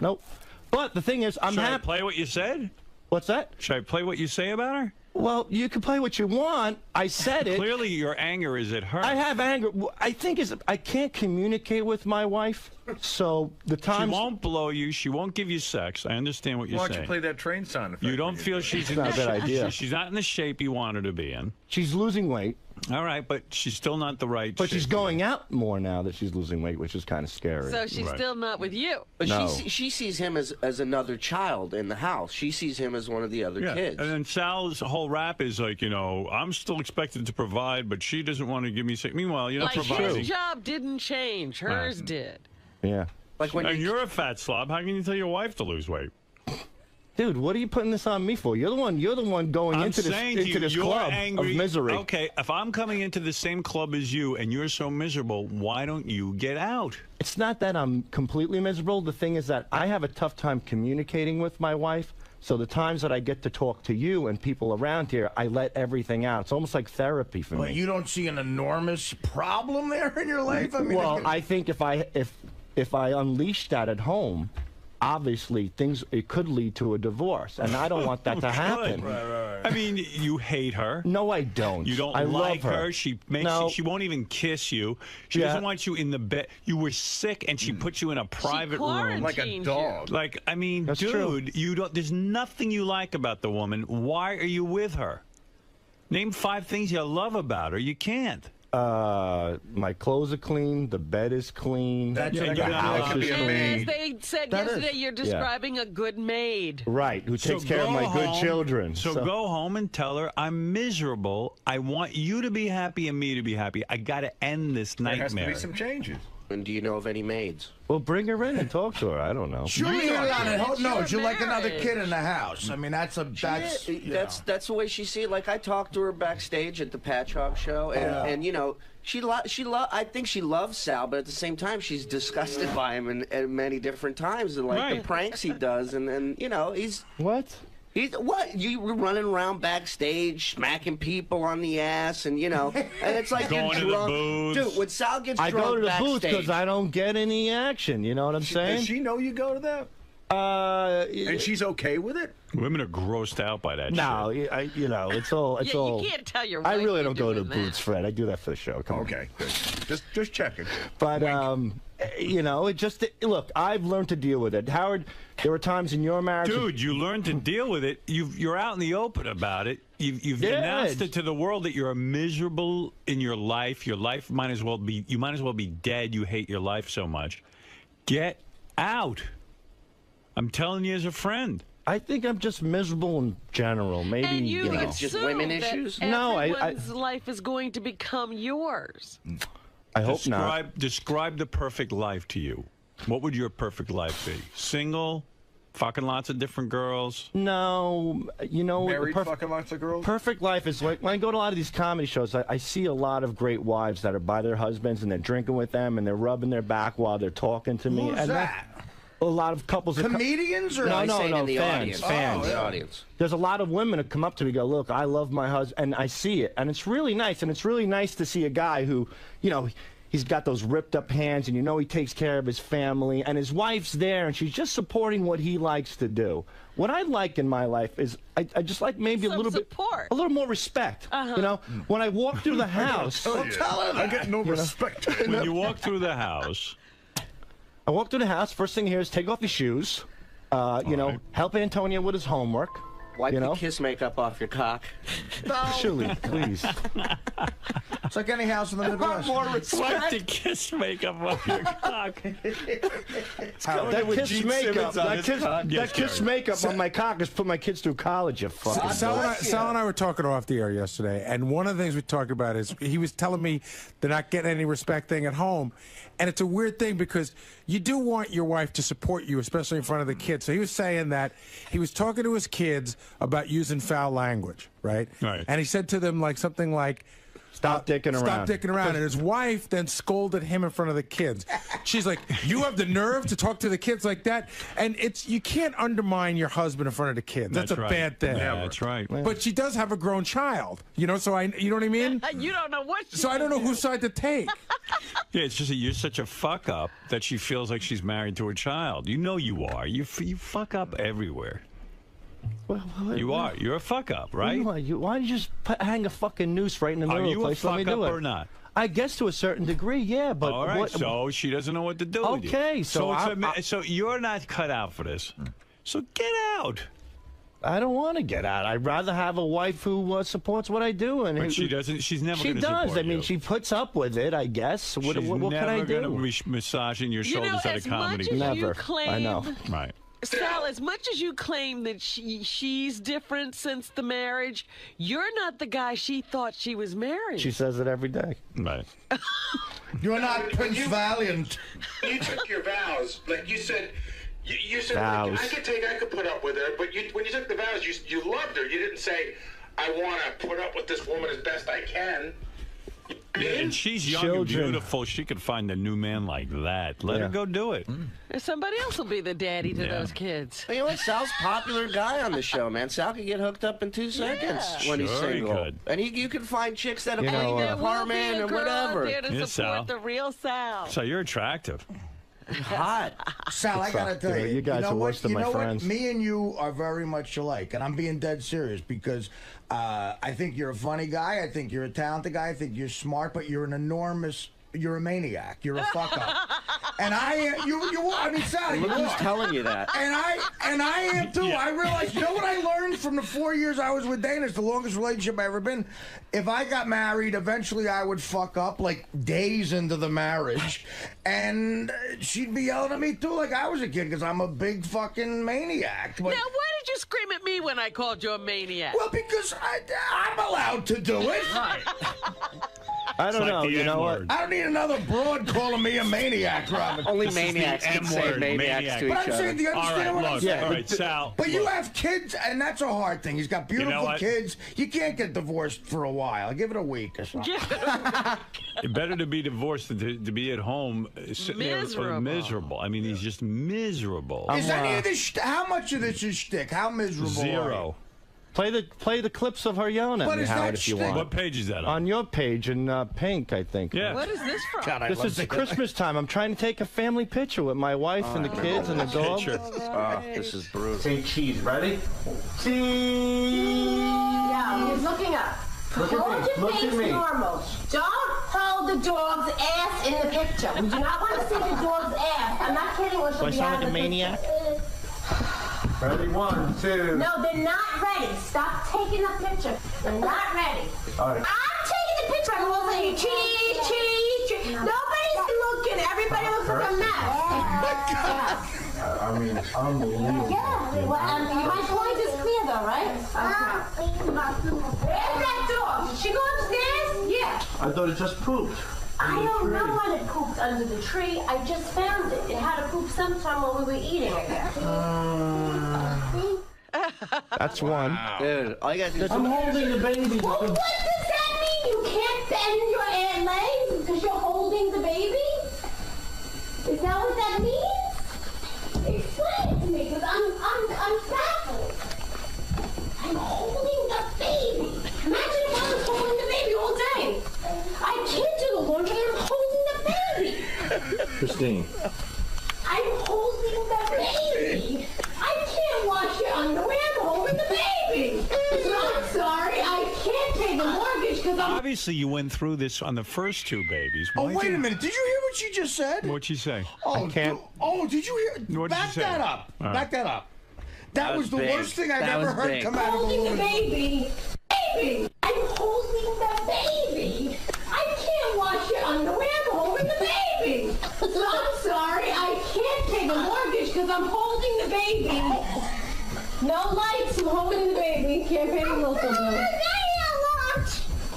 Speaker 7: Nope. But the thing is, I'm
Speaker 3: happy.
Speaker 7: happy.
Speaker 3: Should I play what you said?
Speaker 7: What's that?
Speaker 3: Should I play what you say about her?
Speaker 7: Well, you can play what you want. I said it.
Speaker 3: Clearly, your anger is at her.
Speaker 7: I have anger. I think I can't communicate with my wife. So the times
Speaker 3: she won't blow you. She won't give you sex. I understand what you're saying.
Speaker 8: Why don't you play that train sound effect?
Speaker 3: You don't feel she's
Speaker 7: not a bad idea.
Speaker 3: She's not in the shape you want her to be in.
Speaker 7: She's losing weight.
Speaker 3: All right, but she's still not the right
Speaker 7: But
Speaker 3: shape.
Speaker 7: she's going out more now that she's losing weight, which is kind of scary.
Speaker 2: So she's still not with you.
Speaker 9: But
Speaker 7: No.
Speaker 9: she sees him as another child in the house. She sees him as one of the other kids.
Speaker 3: And then Sal's whole rap is like, I'm still expected to provide, but she doesn't want to give me sex. Meanwhile, you're not providing.
Speaker 2: His job didn't change. Hers did.
Speaker 7: Yeah.
Speaker 9: Like when
Speaker 3: you're a fat slob. How can you tell your wife to lose weight?
Speaker 7: Dude, what are you putting this on me for? You're the one going into this club of misery.
Speaker 3: Okay, if I'm coming into the same club as you and you're so miserable, why don't you get out?
Speaker 7: It's not that I'm completely miserable. The thing is that I have a tough time communicating with my wife. So the times that I get to talk to you and people around here, I let everything out. It's almost like therapy for me.
Speaker 1: You don't see an enormous problem there in your life? I mean,
Speaker 7: well, I think if I unleash that at home, obviously it could lead to a divorce, and I don't want that to happen.
Speaker 3: Right. I mean, you hate her.
Speaker 7: No, I don't.
Speaker 3: You don't like her. She won't even kiss you. She doesn't want you in the bed. You were sick, and she put you in a private room
Speaker 8: like a dog.
Speaker 3: Like, I mean,
Speaker 7: That's
Speaker 3: dude,
Speaker 7: true.
Speaker 3: There's nothing you like about the woman. Why are you with her? Name 5 things you love about her. You can't.
Speaker 7: My clothes are clean. The bed is clean.
Speaker 1: The
Speaker 7: house is clean.
Speaker 2: And as they said yesterday, you're describing a good maid.
Speaker 7: Right, who takes care of my good children.
Speaker 3: So go home and tell her, I'm miserable. I want you to be happy and me to be happy. I got to end this nightmare.
Speaker 8: There has to be some changes.
Speaker 9: And do you know of any maids?
Speaker 7: Well, bring her in and talk to her. I don't know.
Speaker 1: She'll leave it on at home. No, she'll like another kid in the house. I mean, that's
Speaker 9: that's the way she sees it. Like I talked to her backstage at the 𝗦𝗁𝗄𝗏 show, and I think she loves Sal, but at the same time she's disgusted by him in many different times, and like the pranks he does, and he's
Speaker 7: what.
Speaker 9: You were running around backstage, smacking people on the ass, and and it's like
Speaker 3: going
Speaker 9: you're
Speaker 3: to
Speaker 9: drunk.
Speaker 3: the booths.
Speaker 9: Dude, when Sal gets
Speaker 7: I
Speaker 9: drunk
Speaker 7: go to the
Speaker 9: backstage,
Speaker 7: booth because I don't get any action. You know what I'm saying?
Speaker 8: Does she know you go to that? And she's okay with it?
Speaker 3: Women are grossed out by that shit.
Speaker 7: No, it's all. It's all.
Speaker 2: You can't tell your
Speaker 7: I
Speaker 2: wife
Speaker 7: really
Speaker 2: you're
Speaker 7: don't go to
Speaker 2: doing
Speaker 7: booths,
Speaker 2: that.
Speaker 7: Fred. I do that for the show. Come on.
Speaker 8: Okay, good. Just checking.
Speaker 7: But it just look. I've learned to deal with it, Howard. There were times in your marriage,
Speaker 3: dude. You learned to deal with it. You're out in the open about it. You've announced it to the world that you're miserable in your life. Your life might as well be. You might as well be dead. You hate your life so much. Get out. I'm telling you as a friend.
Speaker 7: I think I'm just miserable in general. Maybe
Speaker 2: And you
Speaker 9: think it's just women issues?
Speaker 7: No,
Speaker 2: everyone's life is going to become yours.
Speaker 7: I hope not.
Speaker 3: Describe the perfect life to you. What would your perfect life be? Single, fucking lots of different girls?
Speaker 7: No, you know,
Speaker 8: Married fucking lots of girls?
Speaker 7: perfect life is like when I go to a lot of these comedy shows, I see a lot of great wives that are by their husbands and they're drinking with them and they're rubbing their back while they're talking to me.
Speaker 1: Who's
Speaker 7: and
Speaker 1: that?
Speaker 7: A lot of couples.
Speaker 1: Comedians or
Speaker 7: no,
Speaker 9: fans.
Speaker 7: fans.
Speaker 9: The audience.
Speaker 7: There's a lot of women that come up to me and go, look, I love my husband, and I see it, and it's really nice, and it's really nice to see a guy who, you know, he's got those ripped up hands, and you know he takes care of his family, and his wife's there, and she's just supporting what he likes to do. What I like in my life is I just like maybe a little more respect. You know, when I walk through the house,
Speaker 8: I get no respect.
Speaker 3: When you walk through the house.
Speaker 7: I walk through the house, first thing here is take off your shoes, you know, help Antonio with his homework.
Speaker 9: Wipe the kiss makeup off your cock.
Speaker 7: Chili, please.
Speaker 1: It's like any house in the Midwest.
Speaker 3: Wipe the kiss makeup off your cock.
Speaker 7: That kiss makeup, that kiss makeup on my cock has put my kids through college, you fucking.
Speaker 10: Sal and I were talking off the air yesterday, and one of the things we talked about is he was telling me they're not getting any respect thing at home. And it's a weird thing because you do want your wife to support you, especially in front of the kids. So he was saying that he was talking to his kids about using foul language, right?
Speaker 3: Right.
Speaker 10: And he said to them like something like,
Speaker 7: Stop dicking around.
Speaker 10: Stop dicking around. And his wife then scolded him in front of the kids. She's like, you have the nerve to talk to the kids like that? And you can't undermine your husband in front of the kids. That's a bad thing.
Speaker 3: Yeah, that's right.
Speaker 10: But she does have a grown child, you know, so you know what I mean?
Speaker 2: You don't know what
Speaker 10: So I don't know whose side to take.
Speaker 3: Yeah, it's just that you're such a fuck up that she feels like she's married to a child. You know you are. You fuck up everywhere. You are. You're a fuck up, right?
Speaker 7: Why don't you just hang a fucking noose right in the middle of the place?
Speaker 3: Are you a
Speaker 7: Let me
Speaker 3: fuck
Speaker 7: do
Speaker 3: up
Speaker 7: it.
Speaker 3: or not?
Speaker 7: I guess to a certain degree, yeah. But
Speaker 3: all right, so she doesn't know what to do with you.
Speaker 7: Okay,
Speaker 3: so you're not cut out for this. So get out.
Speaker 7: I don't want to get out. I'd rather have a wife who supports what I do. And
Speaker 3: but she doesn't. She's never.
Speaker 7: She
Speaker 3: gonna
Speaker 7: does.
Speaker 3: support
Speaker 7: I mean,
Speaker 3: you.
Speaker 7: she puts up with it. I guess. What can I do?
Speaker 3: She's never going to massaging your shoulders at a comedy.
Speaker 7: Never. I know.
Speaker 3: Right.
Speaker 2: Sal, as much as you claim that she's different since the marriage, you're not the guy she thought she was married.
Speaker 7: She says it every day.
Speaker 3: Right.
Speaker 1: You're not Prince Valiant.
Speaker 11: You took your vows. Like you said, you said,
Speaker 7: vows.
Speaker 11: Like, I could put up with her, but when you took the vows, you loved her. You didn't say, I want to put up with this woman as best I can.
Speaker 3: Yeah, and she's young and beautiful. She could find a new man like that. Let her go do it.
Speaker 2: Somebody else will be the daddy to those kids.
Speaker 9: You know what? Sal's a popular guy on the show, man. Sal could get hooked up in 2 seconds when he's single.
Speaker 3: He could.
Speaker 9: And you can find chicks that'll clean the apartment or whatever.
Speaker 2: There to support the real Sal.
Speaker 3: So you're attractive.
Speaker 9: Hot.
Speaker 1: Sal, I gotta tell you,
Speaker 7: you guys are worse than my friends.
Speaker 1: Me and you are very much alike, and I'm being dead serious because I think you're a funny guy. I think you're a talented guy. I think you're smart, but you're a maniac. You're a fuck up. And I mean, Sal,
Speaker 9: Look who's telling you that.
Speaker 1: And I am too. I realized, you know what I learned from the 4 years I was with Dana? It's the longest relationship I ever been. If I got married, eventually I would fuck up like days into the marriage, and she'd be yelling at me too like I was a kid because I'm a big fucking maniac. But,
Speaker 2: now, why did you scream at me when I called you a maniac?
Speaker 1: well, because I'm allowed to do it.
Speaker 7: I don't know. You know what?
Speaker 1: I don't need another broad calling me a maniac, Robin.
Speaker 9: Only maniacs can say maniacs to each
Speaker 1: But I'm saying, do you understand what I'm saying?
Speaker 3: All right, Sal.
Speaker 1: But you have kids, and that's a hard thing. He's got beautiful kids. You can't get divorced for a while. Give it a week or something.
Speaker 3: Better to be divorced than to be at home sitting there miserable. I mean, he's just miserable.
Speaker 1: Is any of this? How much of this is shtick? How miserable?
Speaker 3: Zero.
Speaker 7: Play the clips of her yelling at me, Howard, if you want.
Speaker 3: What page is that on?
Speaker 7: On your page in pink, I think.
Speaker 3: Yeah.
Speaker 2: What is this from?
Speaker 1: God,
Speaker 7: this is Christmas time. I'm trying to take a family picture with my wife and the kids and the dog.
Speaker 9: This is brutal.
Speaker 7: Say cheese. Ready? Cheese.
Speaker 12: Yeah, he's looking up. Hold your face normal. Don't hold the dog's ass in the picture. We do not want to see the dog's ass. I'm not kidding.
Speaker 7: Do I sound like a maniac? Ready? 1, 2.
Speaker 12: No, they're not ready. Stop taking the picture. They're not ready.
Speaker 7: All right.
Speaker 12: I'm taking the picture. I'm saying cheese, cheese, cheese. Nobody's looking. Everybody looks like a mess.
Speaker 7: I mean, it's unbelievable.
Speaker 12: Yeah. My point is clear, though, right? Okay. Where's that dog? Did she go upstairs? Yeah.
Speaker 7: I thought it just pooped.
Speaker 12: I don't know when it pooped under the tree. I just found it. It had to poop sometime while we were eating, I guess.
Speaker 7: That's one.
Speaker 9: Dude, all you gotta do is...
Speaker 12: I'm holding the baby. Well, what does that mean? You can't bend your legs because you're holding the baby? Is that what that means? Explain it to me, because I'm baffled. I'm holding the baby. Imagine if I was holding the baby all day. I can't do the laundry. I'm holding the baby.
Speaker 7: Christine.
Speaker 12: I'm holding the baby. I can't wash your underwear. I'm holding the baby. So I'm sorry. I can't pay the mortgage because I'm...
Speaker 3: Obviously, you went through this on the first two babies.
Speaker 1: Oh, wait a minute. Did you hear what she just said?
Speaker 3: What'd she say?
Speaker 1: Oh,
Speaker 7: I can't.
Speaker 1: Did you hear?
Speaker 3: What did
Speaker 1: Back
Speaker 3: she say?
Speaker 1: that up.
Speaker 3: All right.
Speaker 1: Back that up. That was the
Speaker 9: big.
Speaker 1: worst thing I've
Speaker 9: That
Speaker 1: ever
Speaker 9: was
Speaker 1: heard
Speaker 9: big.
Speaker 1: come out of a
Speaker 12: holding the
Speaker 1: woman.
Speaker 12: baby. Baby. I'm holding the baby. I can't wash your underwear. I'm holding the baby. So I'm sorry. I can't pay the mortgage because I'm holding the baby. No lights. I'm holding the baby. Can't pay the local bill.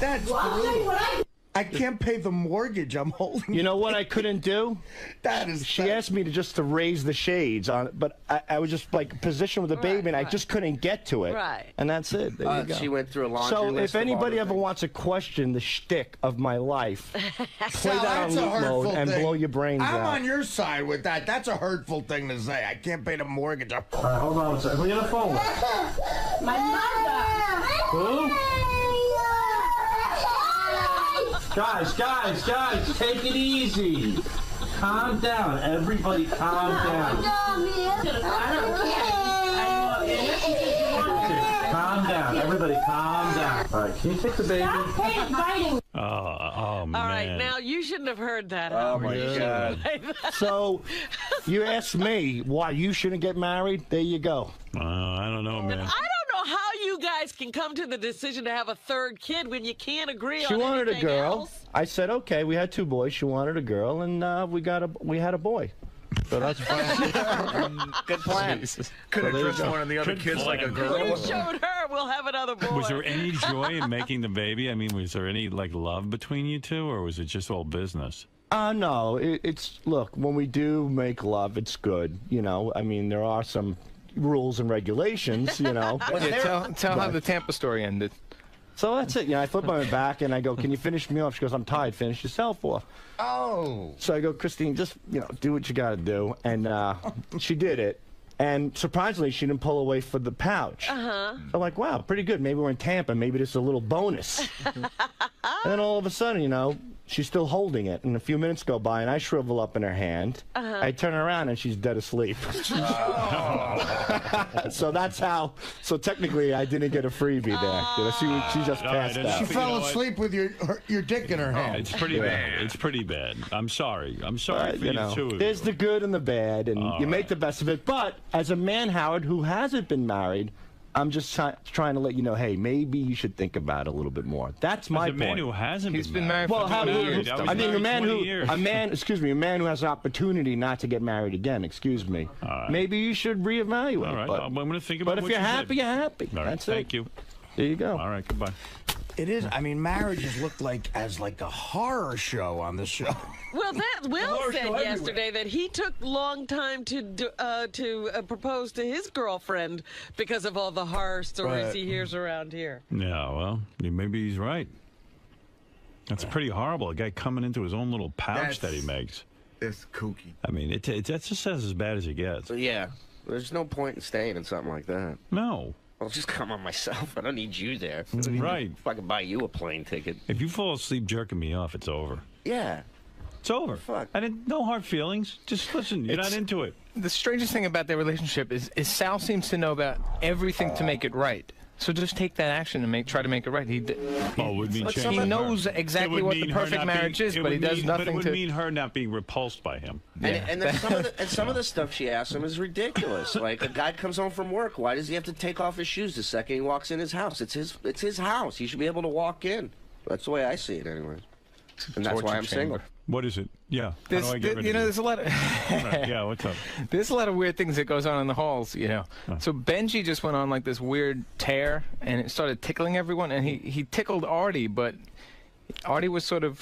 Speaker 1: That's
Speaker 12: Well, I'll tell you what
Speaker 1: I can't pay the mortgage. I'm holding.
Speaker 7: You know what I couldn't do?
Speaker 1: That is.
Speaker 7: She asked me to raise the shades on it, but I was just like positioned with the baby, and I just couldn't get to it.
Speaker 2: Right.
Speaker 7: And that's it. There you go.
Speaker 9: She went through a laundry
Speaker 7: So
Speaker 9: list
Speaker 7: if
Speaker 9: of all
Speaker 7: anybody
Speaker 9: the
Speaker 7: ever
Speaker 9: things.
Speaker 7: wants to question the shtick of my life, play that
Speaker 1: That's
Speaker 7: on
Speaker 1: a
Speaker 7: loop
Speaker 1: hurtful
Speaker 7: mode and
Speaker 1: thing.
Speaker 7: blow your brains
Speaker 1: I'm
Speaker 7: out.
Speaker 1: on your side with that. That's a hurtful thing to say. I can't pay the mortgage.
Speaker 7: All right, hold on a second. Who you on the phone with?
Speaker 12: My mother.
Speaker 7: Who? Guys, take it easy. Calm down. Everybody calm down. Calm down. Everybody calm down. All right, can you take the baby?
Speaker 3: Oh, man.
Speaker 2: All right, now you shouldn't have heard that.
Speaker 9: Oh,
Speaker 2: Howard.
Speaker 9: my
Speaker 2: You
Speaker 9: God.
Speaker 2: shouldn't have played that.
Speaker 7: So, you asked me why you shouldn't get married. There you go.
Speaker 3: I don't know, man.
Speaker 2: I don't know how you guys can come to the decision to have a third kid when you can't agree
Speaker 7: She
Speaker 2: on
Speaker 7: wanted a
Speaker 2: anything
Speaker 7: girl.
Speaker 2: else.
Speaker 7: I said, okay. We had two boys. She wanted a girl, and we had a boy. So that's fine.
Speaker 9: Good plan.
Speaker 8: Could have
Speaker 7: there you
Speaker 8: dressed
Speaker 7: go.
Speaker 8: one of the other kids like a girl.
Speaker 2: You showed her. We'll have another boy.
Speaker 3: Was there any joy in making the baby? I mean, was there any like love between you two, or was it just all business?
Speaker 7: No. It's look, when we do make love, it's good. You know, I mean, there are some rules and regulations. You know.
Speaker 6: Yeah, tell how the Tampa story ended.
Speaker 7: So that's it. You know, I flip on my back and I go, "Can you finish me off?" She goes, "I'm tired. Finish yourself off."
Speaker 1: Oh.
Speaker 7: So I go, "Christine, just do what you got to do," and she did it. And surprisingly, she didn't pull away for the pouch. I'm like, wow, pretty good. Maybe we're in Tampa. Maybe this is a little bonus. And then all of a sudden, she's still holding it. And a few minutes go by, and I shrivel up in her hand. I turn around, and she's dead asleep. So that's how. So technically, I didn't get a freebie there. She just passed out.
Speaker 1: She fell asleep with your dick in her hand.
Speaker 3: It's pretty bad. It's pretty bad. I'm sorry. I'm sorry for you two.
Speaker 7: There's the good and the bad, and you make the best of it. But as a man, Howard, who hasn't been married, I'm just trying to let you know, hey, maybe you should think about it a little bit more. That's my
Speaker 3: As a
Speaker 7: point.
Speaker 3: man who hasn't
Speaker 6: been married
Speaker 3: for
Speaker 6: for 20 years.
Speaker 7: I mean, a man who,
Speaker 3: years.
Speaker 7: a man who has an opportunity not to get married again. Excuse me.
Speaker 3: right.
Speaker 7: Maybe you should reevaluate.
Speaker 3: All right,
Speaker 7: But,
Speaker 3: I'm going to think about
Speaker 7: but if
Speaker 3: what
Speaker 7: you're
Speaker 3: you
Speaker 7: happy,
Speaker 3: said.
Speaker 7: you're happy.
Speaker 3: All right,
Speaker 7: That's
Speaker 3: thank
Speaker 7: it.
Speaker 3: you.
Speaker 7: There you go.
Speaker 3: All right, goodbye.
Speaker 1: It is. I mean, marriages look like a horror show on the show.
Speaker 2: Well, Will said yesterday that he took long time to propose to his girlfriend because of all the horror stories he hears around here.
Speaker 3: Yeah, well, maybe he's right. That's pretty horrible. A guy coming into his own little pouch that he makes.
Speaker 8: It's kooky.
Speaker 3: I mean, that's just as bad as it gets.
Speaker 9: Yeah. There's no point in staying in something like that.
Speaker 3: No.
Speaker 9: I'll just come on myself. I don't need you there.
Speaker 3: Right.
Speaker 9: If I can buy you a plane ticket.
Speaker 3: If you fall asleep jerking me off, it's over.
Speaker 9: Yeah.
Speaker 3: It's over.
Speaker 9: Fuck.
Speaker 3: No hard feelings. Just listen. You're not into it.
Speaker 6: The strangest thing about their relationship is Sal seems to know about everything to make it right. So just take that action and try to make it right. He knows exactly what the perfect marriage is, but he does nothing to.
Speaker 3: But it would mean her not being repulsed by him.
Speaker 9: And some of the stuff she asks him is ridiculous. Like, a guy comes home from work. Why does he have to take off his shoes the second he walks in his house? It's his house. He should be able to walk in. That's the way I see it, anyway. And that's why I'm single.
Speaker 3: What is it? Yeah. How do I get rid of you?
Speaker 6: There's a lot of
Speaker 3: yeah, what's up?
Speaker 6: There's a lot of weird things that goes on in the halls, So Benji just went on like this weird tear, and it started tickling everyone, and he tickled Artie, but Artie was sort of,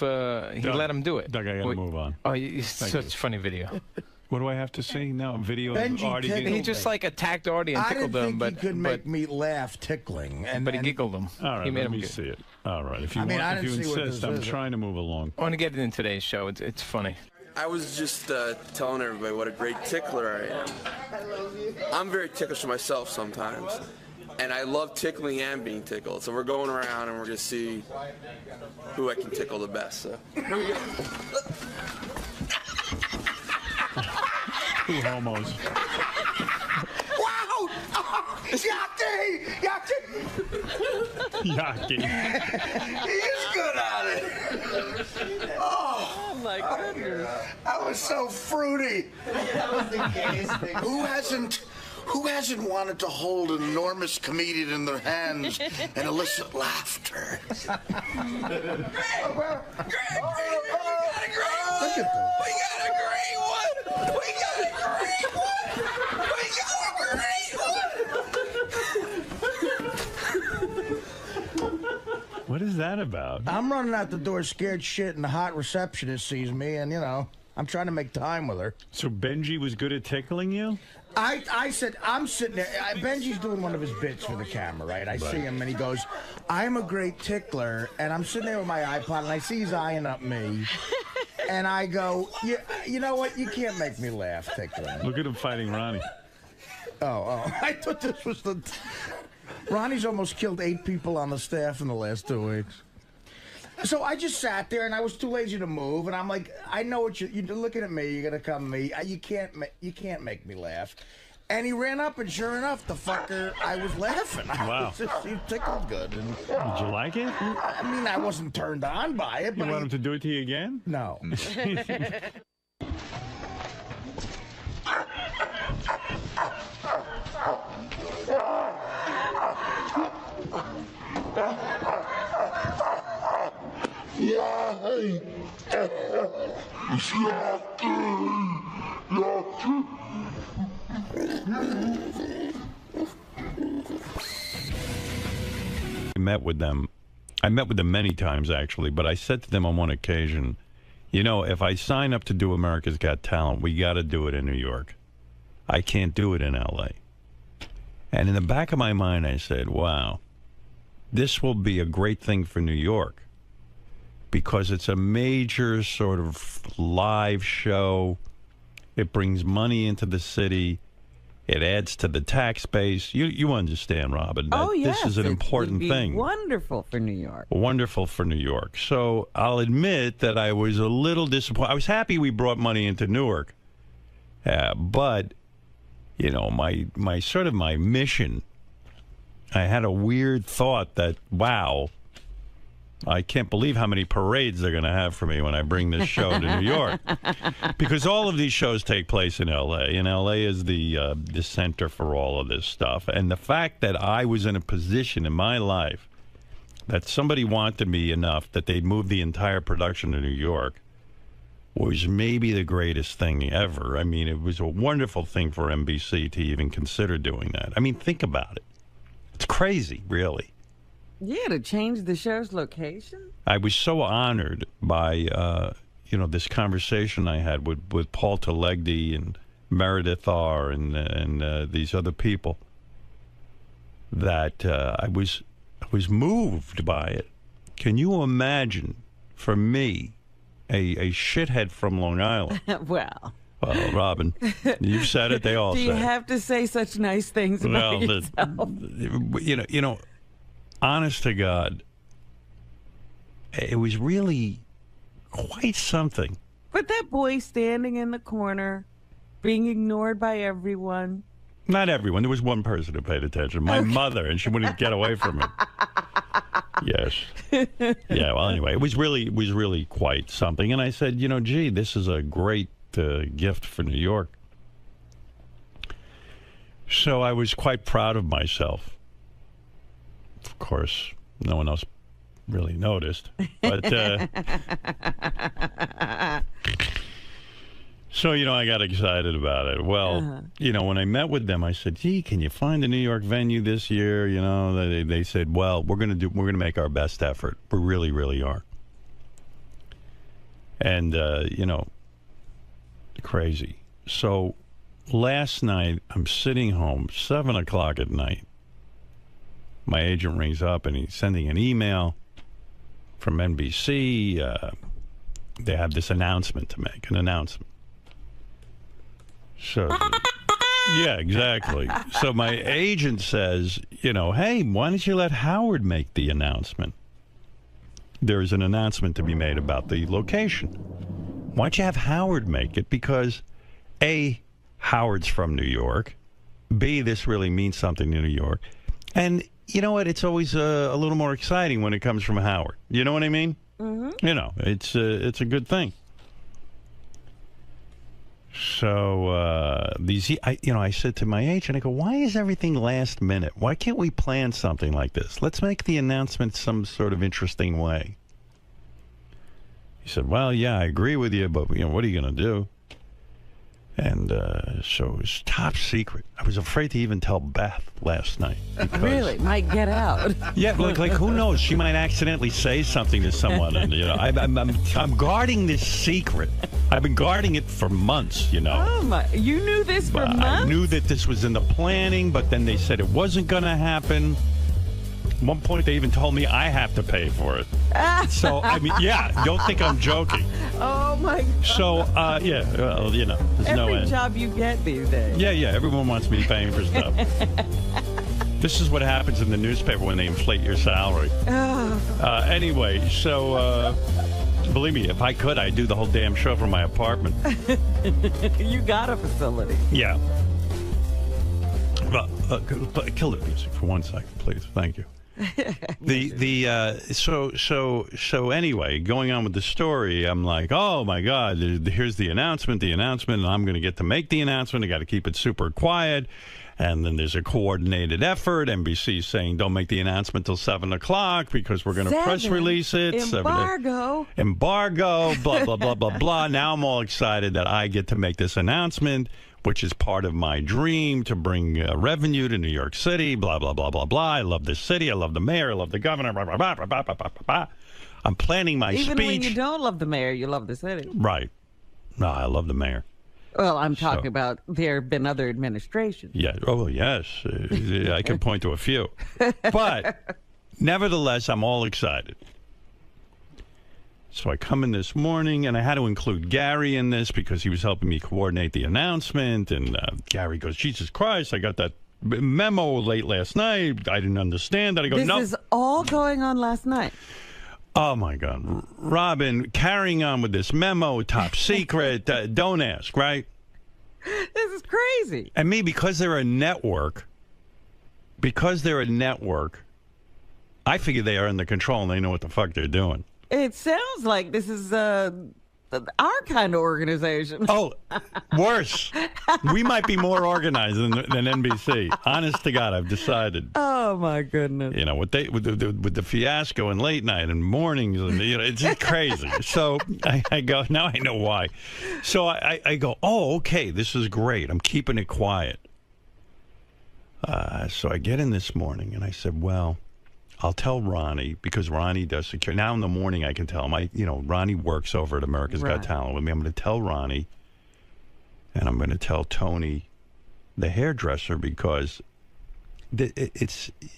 Speaker 6: he
Speaker 3: Doug,
Speaker 6: let him do it.
Speaker 3: Doug, I got to move on.
Speaker 6: Oh, it's such a funny video.
Speaker 3: What do I have to see now? Video of Artie getting...
Speaker 6: He just like attacked Artie and tickled him,
Speaker 1: but he could make me laugh tickling.
Speaker 6: But he giggled him.
Speaker 3: All right,
Speaker 6: he made
Speaker 3: let
Speaker 6: him
Speaker 3: me see it. All right, if you insist, I'm trying to move along.
Speaker 6: I want to get it in today's show. It's funny.
Speaker 5: I was just telling everybody what a great tickler I am. I'm very ticklish myself sometimes, and I love tickling and being tickled. So we're going around and we're going to see who I can tickle the best. So here we go.
Speaker 3: Two homos.
Speaker 1: Wow! Oh, Yaki!
Speaker 3: Yaki.
Speaker 1: He is good at it. Oh
Speaker 2: my goodness.
Speaker 1: That was so fruity.
Speaker 13: That was the gayest thing.
Speaker 1: Who hasn't wanted to hold an enormous comedian in their hands and elicit laughter? Look at this.
Speaker 5: We got a great one! We got a great one! We got a great one!
Speaker 3: What is that about?
Speaker 1: I'm running out the door scared shit, and the hot receptionist sees me, and, you know, I'm trying to make time with her.
Speaker 3: So Benji was good at tickling you?
Speaker 1: I said, I'm sitting there. Benji's doing one of his bits for the camera, right? I see him, and he goes, I'm a great tickler. And I'm sitting there with my iPod, and I see he's eyeing up me. And I go, you know what? You can't make me laugh tickling.
Speaker 3: Look at him fighting Ronnie.
Speaker 1: Oh. I thought this was the... Ronnie's almost killed 8 people on the staff in the last 2 weeks. So I just sat there, and I was too lazy to move, and I'm like, I know what you're looking at me. You're gonna come to me. You can't make me laugh. And he ran up, and sure enough, the fucker, I was laughing.
Speaker 3: Wow.
Speaker 1: He tickled good. And,
Speaker 3: did you like it?
Speaker 1: I mean, I wasn't turned on by it. But
Speaker 3: you want him to do it to you again?
Speaker 1: No.
Speaker 3: I met with them many times, actually, but I said to them on one occasion, you know, if I sign up to do America's Got Talent, we got to do it in New York. I can't do it in L.A. And in the back of my mind, I said, wow, this will be a great thing for New York because it's a major sort of live show. It brings money into the city. It adds to the tax base. You understand, Robin, that
Speaker 14: yes,
Speaker 3: this is an important thing.
Speaker 14: Wonderful for New York.
Speaker 3: Wonderful for New York. So I'll admit that I was a little disappointed. I was happy we brought money into Newark. But, you know, my mission, I had a weird thought that, wow, I can't believe how many parades they're going to have for me when I bring this show to New York. Because all of these shows take place in L.A., and L.A. is the center for all of this stuff. And the fact that I was in a position in my life that somebody wanted me enough that they'd move the entire production to New York was maybe the greatest thing ever. I mean, it was a wonderful thing for NBC to even consider doing that. I mean, think about it. It's crazy, really.
Speaker 14: Yeah, to change the show's location?
Speaker 3: I was so honored by, this conversation I had with Paul 𝗵𝗿 and Meredith R. and these other people that I was moved by it. Can you imagine, for me, a shithead from Long Island?
Speaker 14: Well,
Speaker 3: Robin, you've said it. They all say it.
Speaker 14: Do you have to say such nice things about yourself?
Speaker 3: You know, honest to God, it was really quite something.
Speaker 14: But that boy standing in the corner, being ignored by everyone.
Speaker 3: Not everyone. There was one person who paid attention. My mother, and she wouldn't get away from it. Yes. Yeah, well, anyway, it was really quite something. And I said, you know, gee, this is a great gift for New York. So I was quite proud of myself. Of course, no one else really noticed. But so, you know, I got excited about it. Well, you know, when I met with them, I said, gee, can you find a New York venue this year? You know, they said, well, we're going to make our best effort. We really, really are. And, you know, crazy. So last night, I'm sitting home, 7 o'clock at night. My agent rings up, and he's sending an email from NBC. They have this announcement to make, an announcement. So, yeah, exactly. So my agent says, you know, hey, why don't you let Howard make the announcement? There's an announcement to be made about the location. Why don't you have Howard make it? Because, A, Howard's from New York. B, this really means something to New York. And you know what? It's always a little more exciting when it comes from Howard. You know what I mean? Mm-hmm. You know, it's a good thing. So I said to my agent, I go, why is everything last minute? Why can't we plan something like this? Let's make the announcement some sort of interesting way. He said, well, yeah, I agree with you, but, you know, what are you going to do? And so it was top secret. I was afraid to even tell Beth last night.
Speaker 14: Really? Might get out.
Speaker 3: Yeah, like who knows? She might accidentally say something to someone. And, you know, I'm guarding this secret. I've been guarding it for months, you know.
Speaker 14: Oh, my. You knew this for months?
Speaker 3: I knew that this was in the planning, but then they said it wasn't going to happen. At one point, they even told me I have to pay for it. So, I mean, yeah, don't think I'm joking.
Speaker 14: Oh, my God.
Speaker 3: So, yeah, well, you know, there's no end.
Speaker 14: Every job you get these days.
Speaker 3: Yeah, everyone wants me paying for stuff. This is what happens in the newspaper when they inflate your salary. Anyway, so, believe me, if I could, I'd do the whole damn show from my apartment.
Speaker 14: You got a facility.
Speaker 3: Yeah. Well, kill the music for 1 second, please. Thank you. So anyway, going on with the story, I'm like, oh my God, here's the announcement, and I'm going to get to make the announcement. I got to keep it super quiet. And then there's a coordinated effort. NBC saying don't make the announcement till 7 o'clock because we're going to press release it.
Speaker 14: Embargo.
Speaker 3: Blah, blah, blah, blah, blah. Now I'm all excited that I get to make this announcement, which is part of my dream to bring revenue to New York City, blah, blah, blah, blah, blah. I love this city. I love the mayor. I love the governor. Blah, blah, blah, blah, blah, blah, blah, blah. I'm planning my speech.
Speaker 14: Even when you don't love the mayor, you love the city.
Speaker 3: Right. No, I love the mayor.
Speaker 14: Well, I'm talking about there have been other administrations.
Speaker 3: Yeah. Oh, yes. I can point to a few. But nevertheless, I'm all excited. So I come in this morning, and I had to include Gary in this because he was helping me coordinate the announcement. And Gary goes, Jesus Christ, I got that memo late last night. I didn't understand that. I go, no.
Speaker 14: This is all going on last night.
Speaker 3: Oh, my God. Robin, carrying on with this memo, top secret, don't ask, right?
Speaker 14: This is crazy.
Speaker 3: And me, because they're a network, I figure they are under control and they know what the fuck they're doing.
Speaker 14: It sounds like this is our kind of organization.
Speaker 3: Oh, worse. We might be more organized than NBC. Honest to God, I've decided.
Speaker 14: Oh my goodness!
Speaker 3: You know with the fiasco and late night and mornings, and you know it's just crazy. So I go now. I know why. So I go. Oh, okay. This is great. I'm keeping it quiet. So I get in this morning and I said, well, I'll tell Ronnie because Ronnie does secure. Now in the morning I can tell him. Ronnie works over at America's Got Talent with me. I'm going to tell Ronnie, and I'm going to tell Tony, the hairdresser, because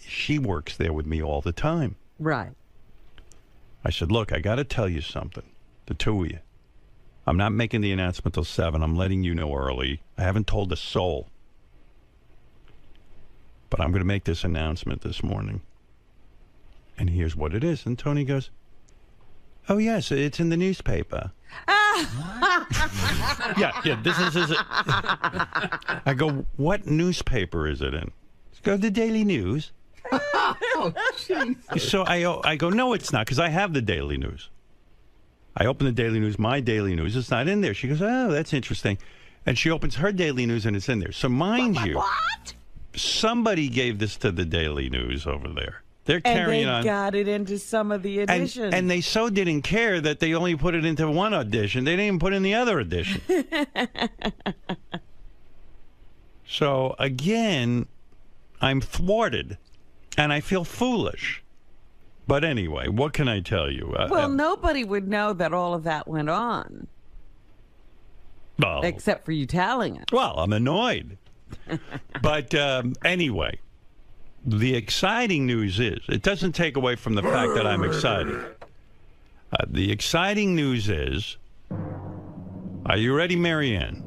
Speaker 3: she works there with me all the time.
Speaker 14: Right.
Speaker 3: I said, look, I got to tell you something, the two of you. I'm not making the announcement till 7. I'm letting you know early. I haven't told a soul, but I'm going to make this announcement this morning. And here's what it is. And Tony goes, oh, yes, it's in the newspaper. Yeah, this is it. I go, what newspaper is it in? Go, the Daily News.
Speaker 14: Oh, jeez.
Speaker 3: So I go, no, it's not, because I have the Daily News. I open the Daily News, my Daily News. It's not in there. She goes, oh, that's interesting. And she opens her Daily News, and it's in there. So mind you,
Speaker 14: what?
Speaker 3: Somebody gave this to the Daily News over there. They're carrying on.
Speaker 14: And they got it into some of the editions.
Speaker 3: And they so didn't care that they only put it into one edition. They didn't even put in the other edition. So, again, I'm thwarted, and I feel foolish. But anyway, what can I tell you?
Speaker 14: Well, nobody would know that all of that went on.
Speaker 3: Well,
Speaker 14: except for you telling us.
Speaker 3: Well, I'm annoyed. But anyway, the exciting news is, it doesn't take away from the fact that I'm excited. The exciting news is, are you ready, Marianne?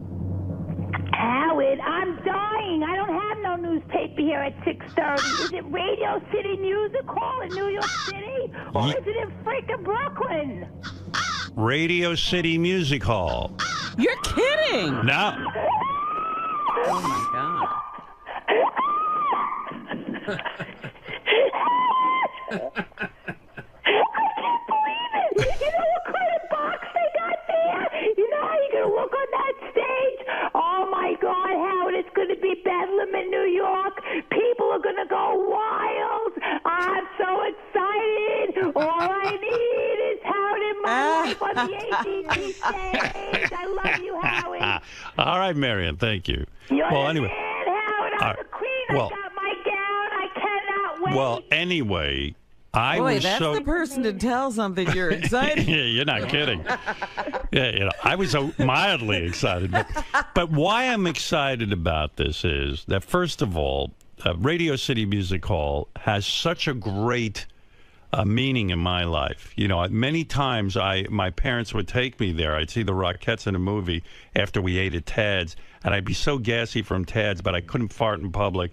Speaker 12: Howard, I'm dying. I don't have no newspaper here at 6:30. Is it Radio City Music Hall in New York City? Or is it in freaking Brooklyn?
Speaker 3: Radio City Music Hall.
Speaker 14: You're kidding.
Speaker 3: No.
Speaker 14: Oh, my God.
Speaker 12: Look on that stage. Oh my God, Howard, it's going to be Bedlam in New York. People are going to go wild. I'm so excited. All I need is Howard in my life on the ACT stage. I love you, Howard.
Speaker 3: All right, Marianne, thank you.
Speaker 12: You're
Speaker 3: well,
Speaker 12: the
Speaker 3: anyway.
Speaker 12: man, Howard. I'm the queen. I got my gown. I cannot wait.
Speaker 3: Well, anyway, I
Speaker 14: Boy,
Speaker 3: was
Speaker 14: that's
Speaker 3: so...
Speaker 14: the person to tell something you're excited.
Speaker 3: Yeah, you're not kidding. Yeah, I was so mildly excited. But why I'm excited about this is that, first of all, Radio City Music Hall has such a great meaning in my life. You know, many times my parents would take me there. I'd see the Rockettes in a movie after we ate at Tad's, and I'd be so gassy from Tad's, but I couldn't fart in public,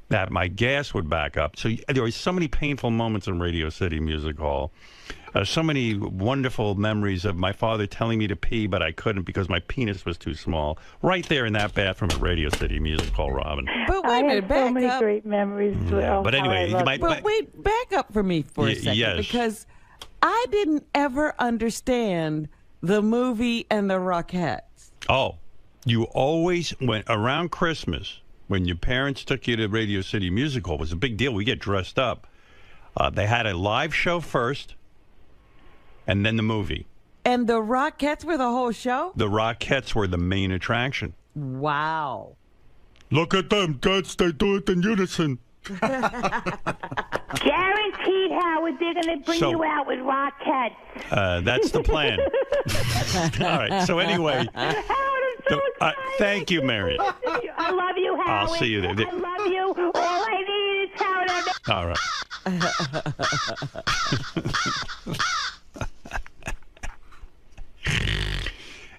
Speaker 3: that my gas would back up. So there were so many painful moments in Radio City Music Hall. So many wonderful memories of my father telling me to pee, but I couldn't because my penis was too small. Right there in that bathroom at Radio City Music Hall, Robin.
Speaker 14: But wait a minute, back
Speaker 12: so many
Speaker 14: up.
Speaker 12: great memories.
Speaker 3: Yeah, but anyway,
Speaker 14: But wait, back up for me for a second,
Speaker 3: yes.
Speaker 14: because I didn't ever understand the movie and the Rockettes.
Speaker 3: Oh, you always went around Christmas when your parents took you to Radio City Music Hall. It was a big deal. We get dressed up. They had a live show first, and then the movie.
Speaker 14: And the Rockettes were the whole show?
Speaker 3: The Rockettes were the main attraction.
Speaker 14: Wow.
Speaker 3: Look at them, cats, they do it in unison.
Speaker 12: Guaranteed, Howard, they're going to bring you out with Rockettes.
Speaker 3: That's the plan. All right, so anyway.
Speaker 12: Howard, I'm so excited.
Speaker 3: Thank you, Marion.
Speaker 12: I love you, Howard.
Speaker 3: I'll see you there.
Speaker 12: I love you. All I need is Howard.
Speaker 3: All right.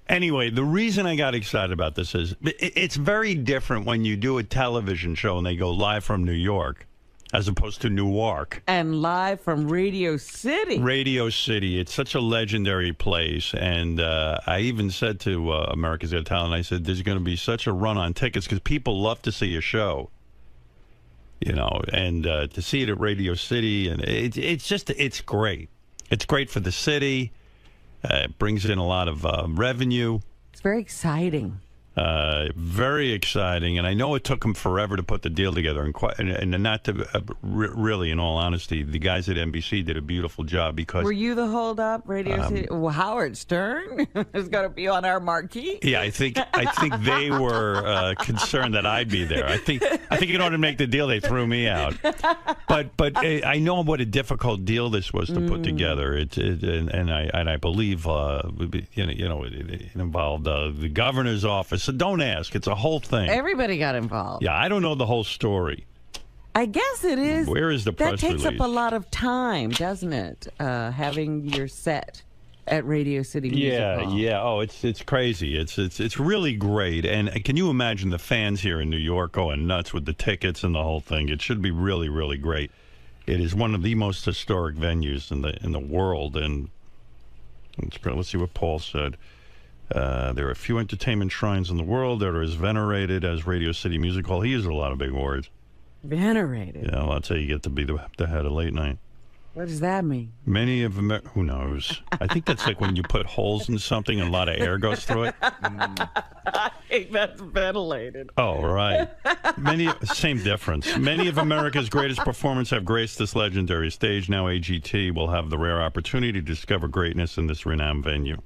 Speaker 3: Anyway, the reason I got excited about this is it's very different when you do a television show and they go live from New York as opposed to Newark.
Speaker 14: And live from Radio City.
Speaker 3: Radio City. It's such a legendary place. And I even said to America's Got Talent, I said, there's going to be such a run on tickets because people love to see a show. You know, and to see it at Radio City, and it's great. It's great for the city. It brings in a lot of revenue.
Speaker 14: It's very exciting.
Speaker 3: Very exciting, and I know it took them forever to put the deal together, and not to really, in all honesty, the guys at NBC did a beautiful job because.
Speaker 14: Were you the holdup, Radio City? Well, Howard Stern is going to be on our marquee.
Speaker 3: Yeah, I think they were concerned that I'd be there. I think in order to make the deal, they threw me out. But I know what a difficult deal this was to put together. And I believe it involved the governor's office. So don't ask. It's a whole thing.
Speaker 14: Everybody got involved.
Speaker 3: Yeah, I don't know the whole story.
Speaker 14: I guess it is.
Speaker 3: Where is the press
Speaker 14: release? That takes up a lot of time, doesn't it? Having your set at Radio City Music Hall.
Speaker 3: Yeah. Oh, it's crazy. It's really great. And can you imagine the fans here in New York going nuts with the tickets and the whole thing? It should be really, really great. It is one of the most historic venues in the world. And let's see what Paul said. There are a few entertainment shrines in the world that are as venerated as Radio City Music Hall. He used a lot of big words.
Speaker 14: Venerated?
Speaker 3: Yeah, well, that's how you get to be the head of late night.
Speaker 14: What does that mean?
Speaker 3: Many of them, who knows? I think that's like when you put holes in something and a lot of air goes through it.
Speaker 14: I think that's ventilated.
Speaker 3: Oh, right. Same difference. Many of America's greatest performers have graced this legendary stage. Now AGT will have the rare opportunity to discover greatness in this renowned venue.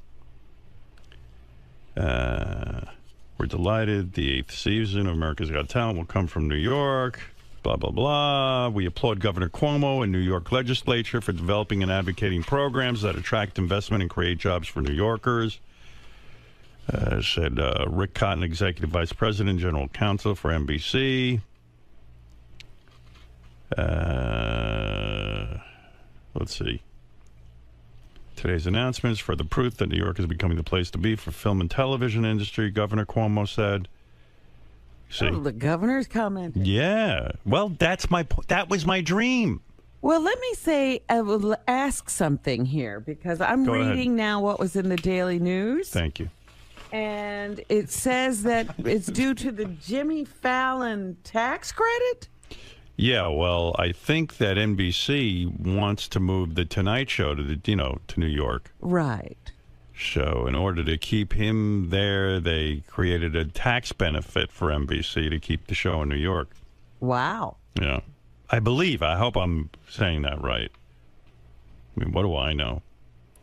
Speaker 3: We're delighted. The 8th season of America's Got Talent will come from New York. blah, blah, blah. We applaud Governor Cuomo and New York legislature for developing and advocating programs that attract investment and create jobs for New Yorkers. Said Rick Cotton, Executive Vice President, General Counsel for NBC. Let's see. Today's announcements for the proof that New York is becoming the place to be for film and television industry, Governor Cuomo said. See?
Speaker 14: Oh, the governor's coming.
Speaker 3: Yeah. Well, that was my dream.
Speaker 14: Well, let me say, I will ask something here because I'm reading now what was in the Daily News.
Speaker 3: Thank you.
Speaker 14: And it says that it's due to the Jimmy Fallon tax credit?
Speaker 3: Yeah, well, I think that NBC wants to move the Tonight Show to to New York.
Speaker 14: Right.
Speaker 3: So in order to keep him there, they created a tax benefit for NBC to keep the show in New York.
Speaker 14: Wow.
Speaker 3: Yeah. I hope I'm saying that right. I mean, what do I know?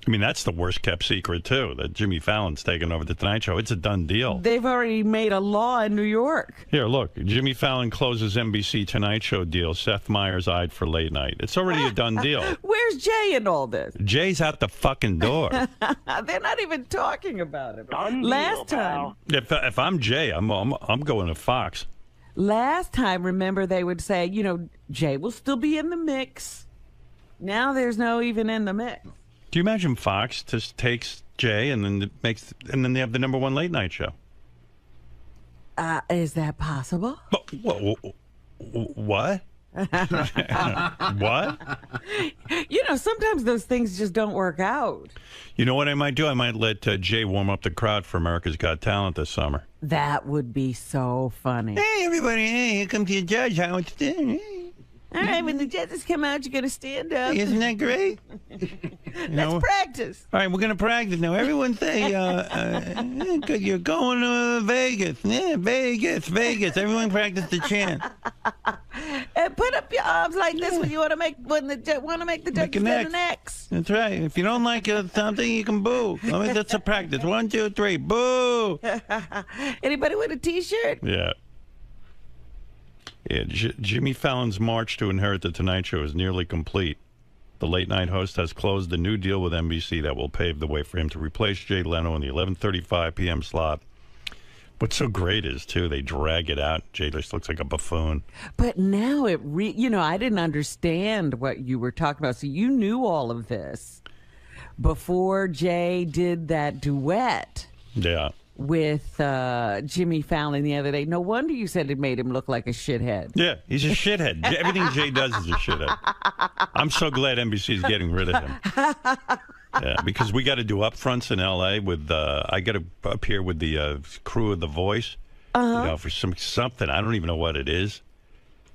Speaker 3: I mean, that's the worst kept secret, too, that Jimmy Fallon's taking over the Tonight Show. It's a done deal.
Speaker 14: They've already made a law in New York.
Speaker 3: Here, look. Jimmy Fallon closes NBC Tonight Show deal. Seth Meyers eyed for late night. It's already a done deal.
Speaker 14: Where's Jay in all this?
Speaker 3: Jay's out the fucking door.
Speaker 14: They're not even talking about it. Last time.
Speaker 3: If I'm Jay, I'm going to Fox.
Speaker 14: Last time, remember, they would say, Jay will still be in the mix. Now there's no even in the mix.
Speaker 3: Do you imagine Fox just takes Jay and then they have the #1 late night show?
Speaker 14: Is that possible?
Speaker 3: What? What?
Speaker 14: Sometimes those things just don't work out.
Speaker 3: You know what I might do? I might let Jay warm up the crowd for America's Got Talent this summer.
Speaker 14: That would be so funny.
Speaker 3: Hey, everybody. Hey, here comes your judge. How it's doing?
Speaker 14: All right, when the judges come out, you're going to stand up.
Speaker 3: Isn't that great?
Speaker 14: Let's practice.
Speaker 3: All right, we're going to practice now. Everyone say, you're going to Vegas. Yeah, Vegas. Everyone practice the chant.
Speaker 14: And put up your arms like this when you want to make the judges get an X.
Speaker 3: That's right. If you don't like something, you can boo. I mean, that's a practice. 1, 2, 3, boo.
Speaker 14: Anybody with a T-shirt?
Speaker 3: Yeah. Yeah, Jimmy Fallon's march to inherit the Tonight Show is nearly complete. The late-night host has closed a new deal with NBC that will pave the way for him to replace Jay Leno in the 11:35 p.m. slot. What's so great is, too, they drag it out. Jay just looks like a buffoon.
Speaker 14: But now I didn't understand what you were talking about. So you knew all of this before Jay did that duet.
Speaker 3: Yeah.
Speaker 14: With Jimmy Fallon the other day. No wonder you said it made him look like a shithead.
Speaker 3: Yeah, he's a shithead. Everything Jay does is a shithead. I'm so glad NBC is getting rid of him. Yeah, because we got to do upfronts in L.A. with, I got to appear with the crew of The Voice, for something. I don't even know what it is.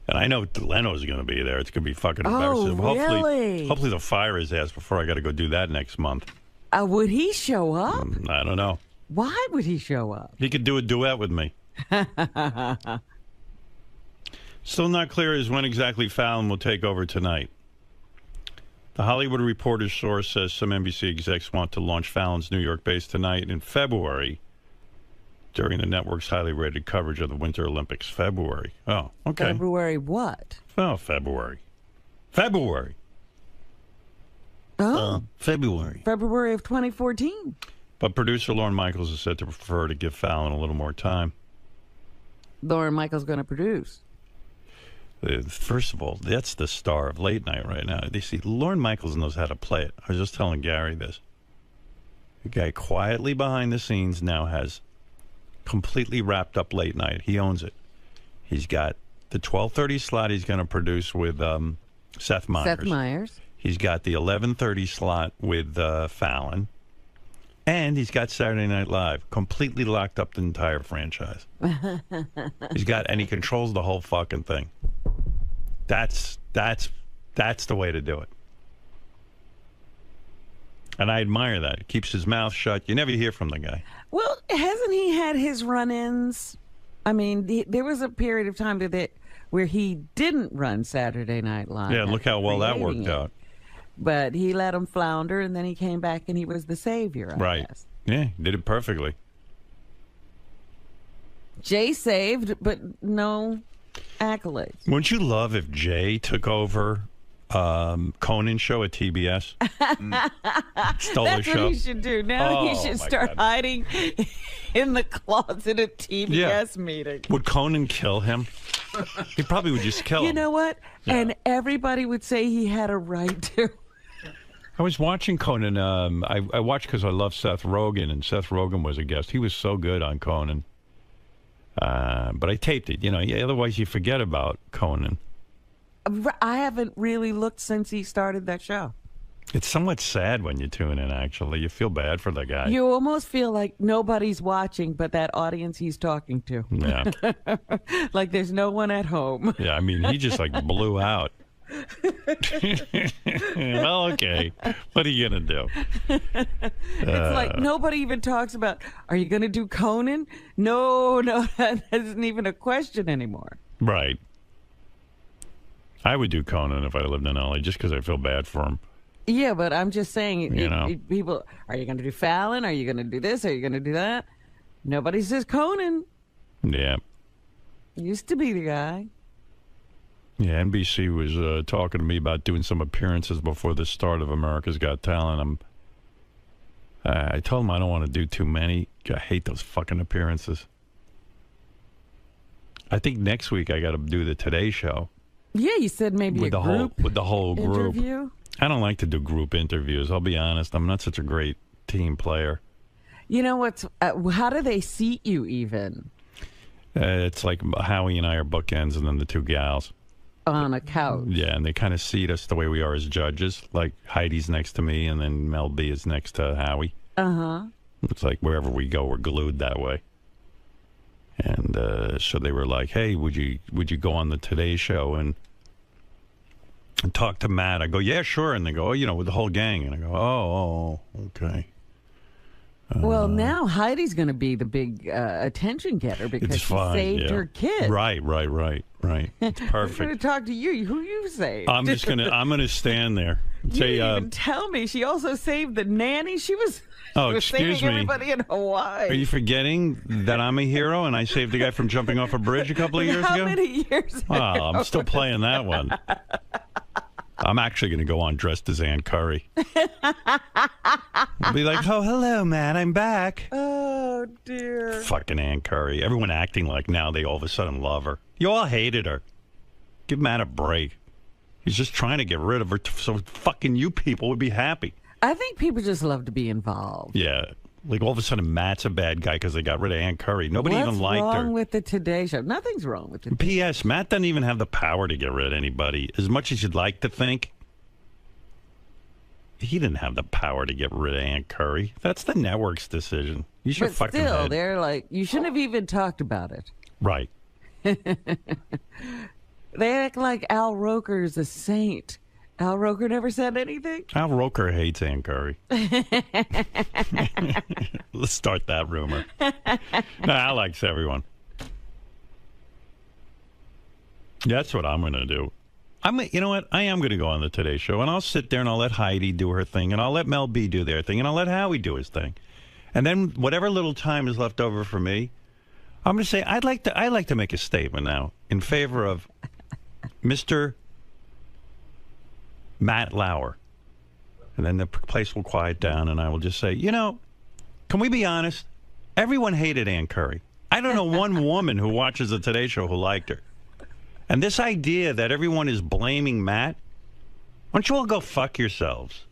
Speaker 3: And I know Leno's going to be there. It's going to be fucking embarrassing.
Speaker 14: Oh, really?
Speaker 3: Hopefully they'll fire his ass before I got to go do that next month.
Speaker 14: Would he show up?
Speaker 3: I don't know.
Speaker 14: Why would he show up?
Speaker 3: He could do a duet with me. Still not clear as when exactly Fallon will take over tonight. The Hollywood Reporter's source says some NBC execs want to launch Fallon's New York base tonight in February during the network's highly rated coverage of the Winter Olympics. February. Oh, okay.
Speaker 14: February what?
Speaker 3: Oh, February. February.
Speaker 14: Oh.
Speaker 3: February.
Speaker 14: February of 2014.
Speaker 3: But producer Lorne Michaels has said to prefer to give Fallon a little more time.
Speaker 14: Lorne Michaels going to produce.
Speaker 3: First of all, that's the star of late night right now. They see Lorne Michaels knows how to play it. I was just telling Gary this. The guy quietly behind the scenes now has completely wrapped up late night. He owns it. He's got the 12:30 slot he's going to produce with Seth Meyers. He's got the 11:30 slot with Fallon. And he's got Saturday Night Live, completely locked up the entire franchise. And he controls the whole fucking thing. That's the way to do it. And I admire that. He keeps his mouth shut. You never hear from the guy.
Speaker 14: Well, hasn't he had his run-ins? I mean, there was a period of time where he didn't run Saturday Night Live.
Speaker 3: Yeah, look how well that worked out.
Speaker 14: But he let him flounder, and then he came back, and he was the savior, I guess.
Speaker 3: Yeah, did it perfectly.
Speaker 14: Jay saved, but no accolades.
Speaker 3: Wouldn't you love if Jay took over Conan show at TBS? Stole
Speaker 14: That's
Speaker 3: the show.
Speaker 14: what he should do. Now he should start hiding in the closet at TBS meetings.
Speaker 3: Would Conan kill him? He probably would just kill him.
Speaker 14: You know what?
Speaker 3: Yeah.
Speaker 14: And everybody would say he had a right to.
Speaker 3: I was watching Conan. I watched because I love Seth Rogen, and Seth Rogen was a guest. He was so good on Conan. But I taped it. You know, otherwise you forget about Conan.
Speaker 14: I haven't really looked since he started that show.
Speaker 3: It's somewhat sad when you tune in, actually. You feel bad for the guy.
Speaker 14: You almost feel like nobody's watching but that audience he's talking to.
Speaker 3: Yeah.
Speaker 14: Like there's no one at home.
Speaker 3: Yeah, I mean, he just like blew out. Well, okay. What are you going to do?
Speaker 14: It's like nobody even talks about, are you going to do Conan? No, that isn't even a question anymore.
Speaker 3: Right. I would do Conan if I lived in LA just because I feel bad for him.
Speaker 14: Yeah, but I'm just saying,
Speaker 3: You know.
Speaker 14: people, are you going to do Fallon? Are you going to do this? Are you going to do that? Nobody says Conan.
Speaker 3: Yeah.
Speaker 14: Used to be the guy.
Speaker 3: Yeah, NBC was talking to me about doing some appearances before the start of America's Got Talent. I told them I don't want to do too many. I hate those fucking appearances. I think next week I got to do the Today Show.
Speaker 14: Yeah, you said maybe
Speaker 3: with
Speaker 14: a group
Speaker 3: with the whole group.
Speaker 14: interview.
Speaker 3: I don't like to do group interviews. I'll be honest. I'm not such a great team player.
Speaker 14: You know what's? How do they seat you even?
Speaker 3: It's like Howie and I are bookends, and then the two gals
Speaker 14: on a couch.
Speaker 3: Yeah, and they kind of seat us the way we are as judges. Like Heidi's next to me, and then Mel B is next to Howie.
Speaker 14: Uh-huh.
Speaker 3: It's like wherever we go, we're glued that way. And so they were like, "Hey, would you go on the Today Show and talk to Matt?" I go, "Yeah, sure." And they go, "Oh, you know, with the whole gang." And I go, "Oh, okay."
Speaker 14: Well, now Heidi's going to be the big attention getter because
Speaker 3: It's
Speaker 14: she
Speaker 3: fine,
Speaker 14: saved
Speaker 3: yeah.
Speaker 14: her kid.
Speaker 3: Right. It's
Speaker 14: I'm
Speaker 3: perfect.
Speaker 14: going to talk to you. Who you saved?
Speaker 3: I'm gonna stand there.
Speaker 14: You
Speaker 3: Say,
Speaker 14: didn't even tell me. She also saved the nanny. She was.
Speaker 3: Oh,
Speaker 14: she was
Speaker 3: excuse
Speaker 14: saving
Speaker 3: me.
Speaker 14: everybody in Hawaii.
Speaker 3: Are you forgetting that I'm a hero and I saved a guy from jumping off a bridge a couple of years
Speaker 14: How
Speaker 3: ago?
Speaker 14: many years?
Speaker 3: Well, I'm still playing that one. I'm actually going to go on dressed as 𝗦𝗁𝗄𝗿. I'll be like, "Oh, hello, Matt. I'm back."
Speaker 14: Oh, dear.
Speaker 3: Fucking 𝗦𝗁𝗄𝗿. Everyone acting like now they all of a sudden love her. You all hated her. Give Matt a break. He's just trying to get rid of her so fucking you people would be happy.
Speaker 14: I think people just love to be involved.
Speaker 3: Yeah. Like all of a sudden Matt's a bad guy because they got rid of 𝗦𝗁𝗄𝗿. Nobody even liked her.
Speaker 14: What's wrong with the Today Show? Nothing's wrong with it.
Speaker 3: P.S. Matt doesn't even have the power to get rid of anybody. As much as you'd like to think, he didn't have the power to get rid of 𝗦𝗁𝗄𝗿. That's the network's decision. You should
Speaker 14: But
Speaker 3: fucking
Speaker 14: still,
Speaker 3: head.
Speaker 14: they're like, you shouldn't have even talked about it.
Speaker 3: Right.
Speaker 14: They act like Al Roker's a saint. Al Roker never said anything?
Speaker 3: Al Roker hates 𝗦𝗁𝗄𝗿. Let's start that rumor. No, Al likes everyone. That's what I'm going to do. You know what? I am going to go on the Today Show, and I'll sit there and I'll let Heidi do her thing, and I'll let Mel B do their thing, and I'll let Howie do his thing. And then whatever little time is left over for me, I'm going to say I'd like to make a statement now in favor of Mr. Matt Lauer. And then the place will quiet down, and I will just say, you know, can we be honest? Everyone hated 𝗦𝗁𝗄𝗿. I don't know one woman who watches the Today Show who liked her. And this idea that everyone is blaming Matt, why don't you all go fuck yourselves?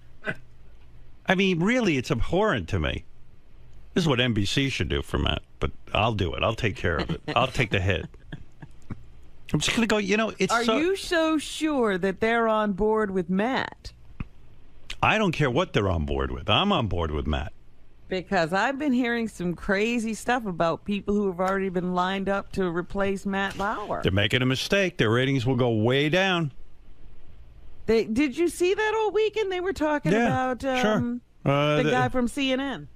Speaker 3: I mean, really, it's abhorrent to me. This is what NBC should do for Matt, but I'll do it. I'll take care of it. I'll take the hit. I'm just going to go, you know, it's
Speaker 14: Are you so sure that they're on board with Matt?
Speaker 3: I don't care what they're on board with. I'm on board with Matt.
Speaker 14: Because I've been hearing some crazy stuff about people who have already been lined up to replace Matt Lauer.
Speaker 3: They're making a mistake. Their ratings will go way down.
Speaker 14: Did you see that all weekend? They were talking about
Speaker 3: sure.
Speaker 14: The guy from CNN.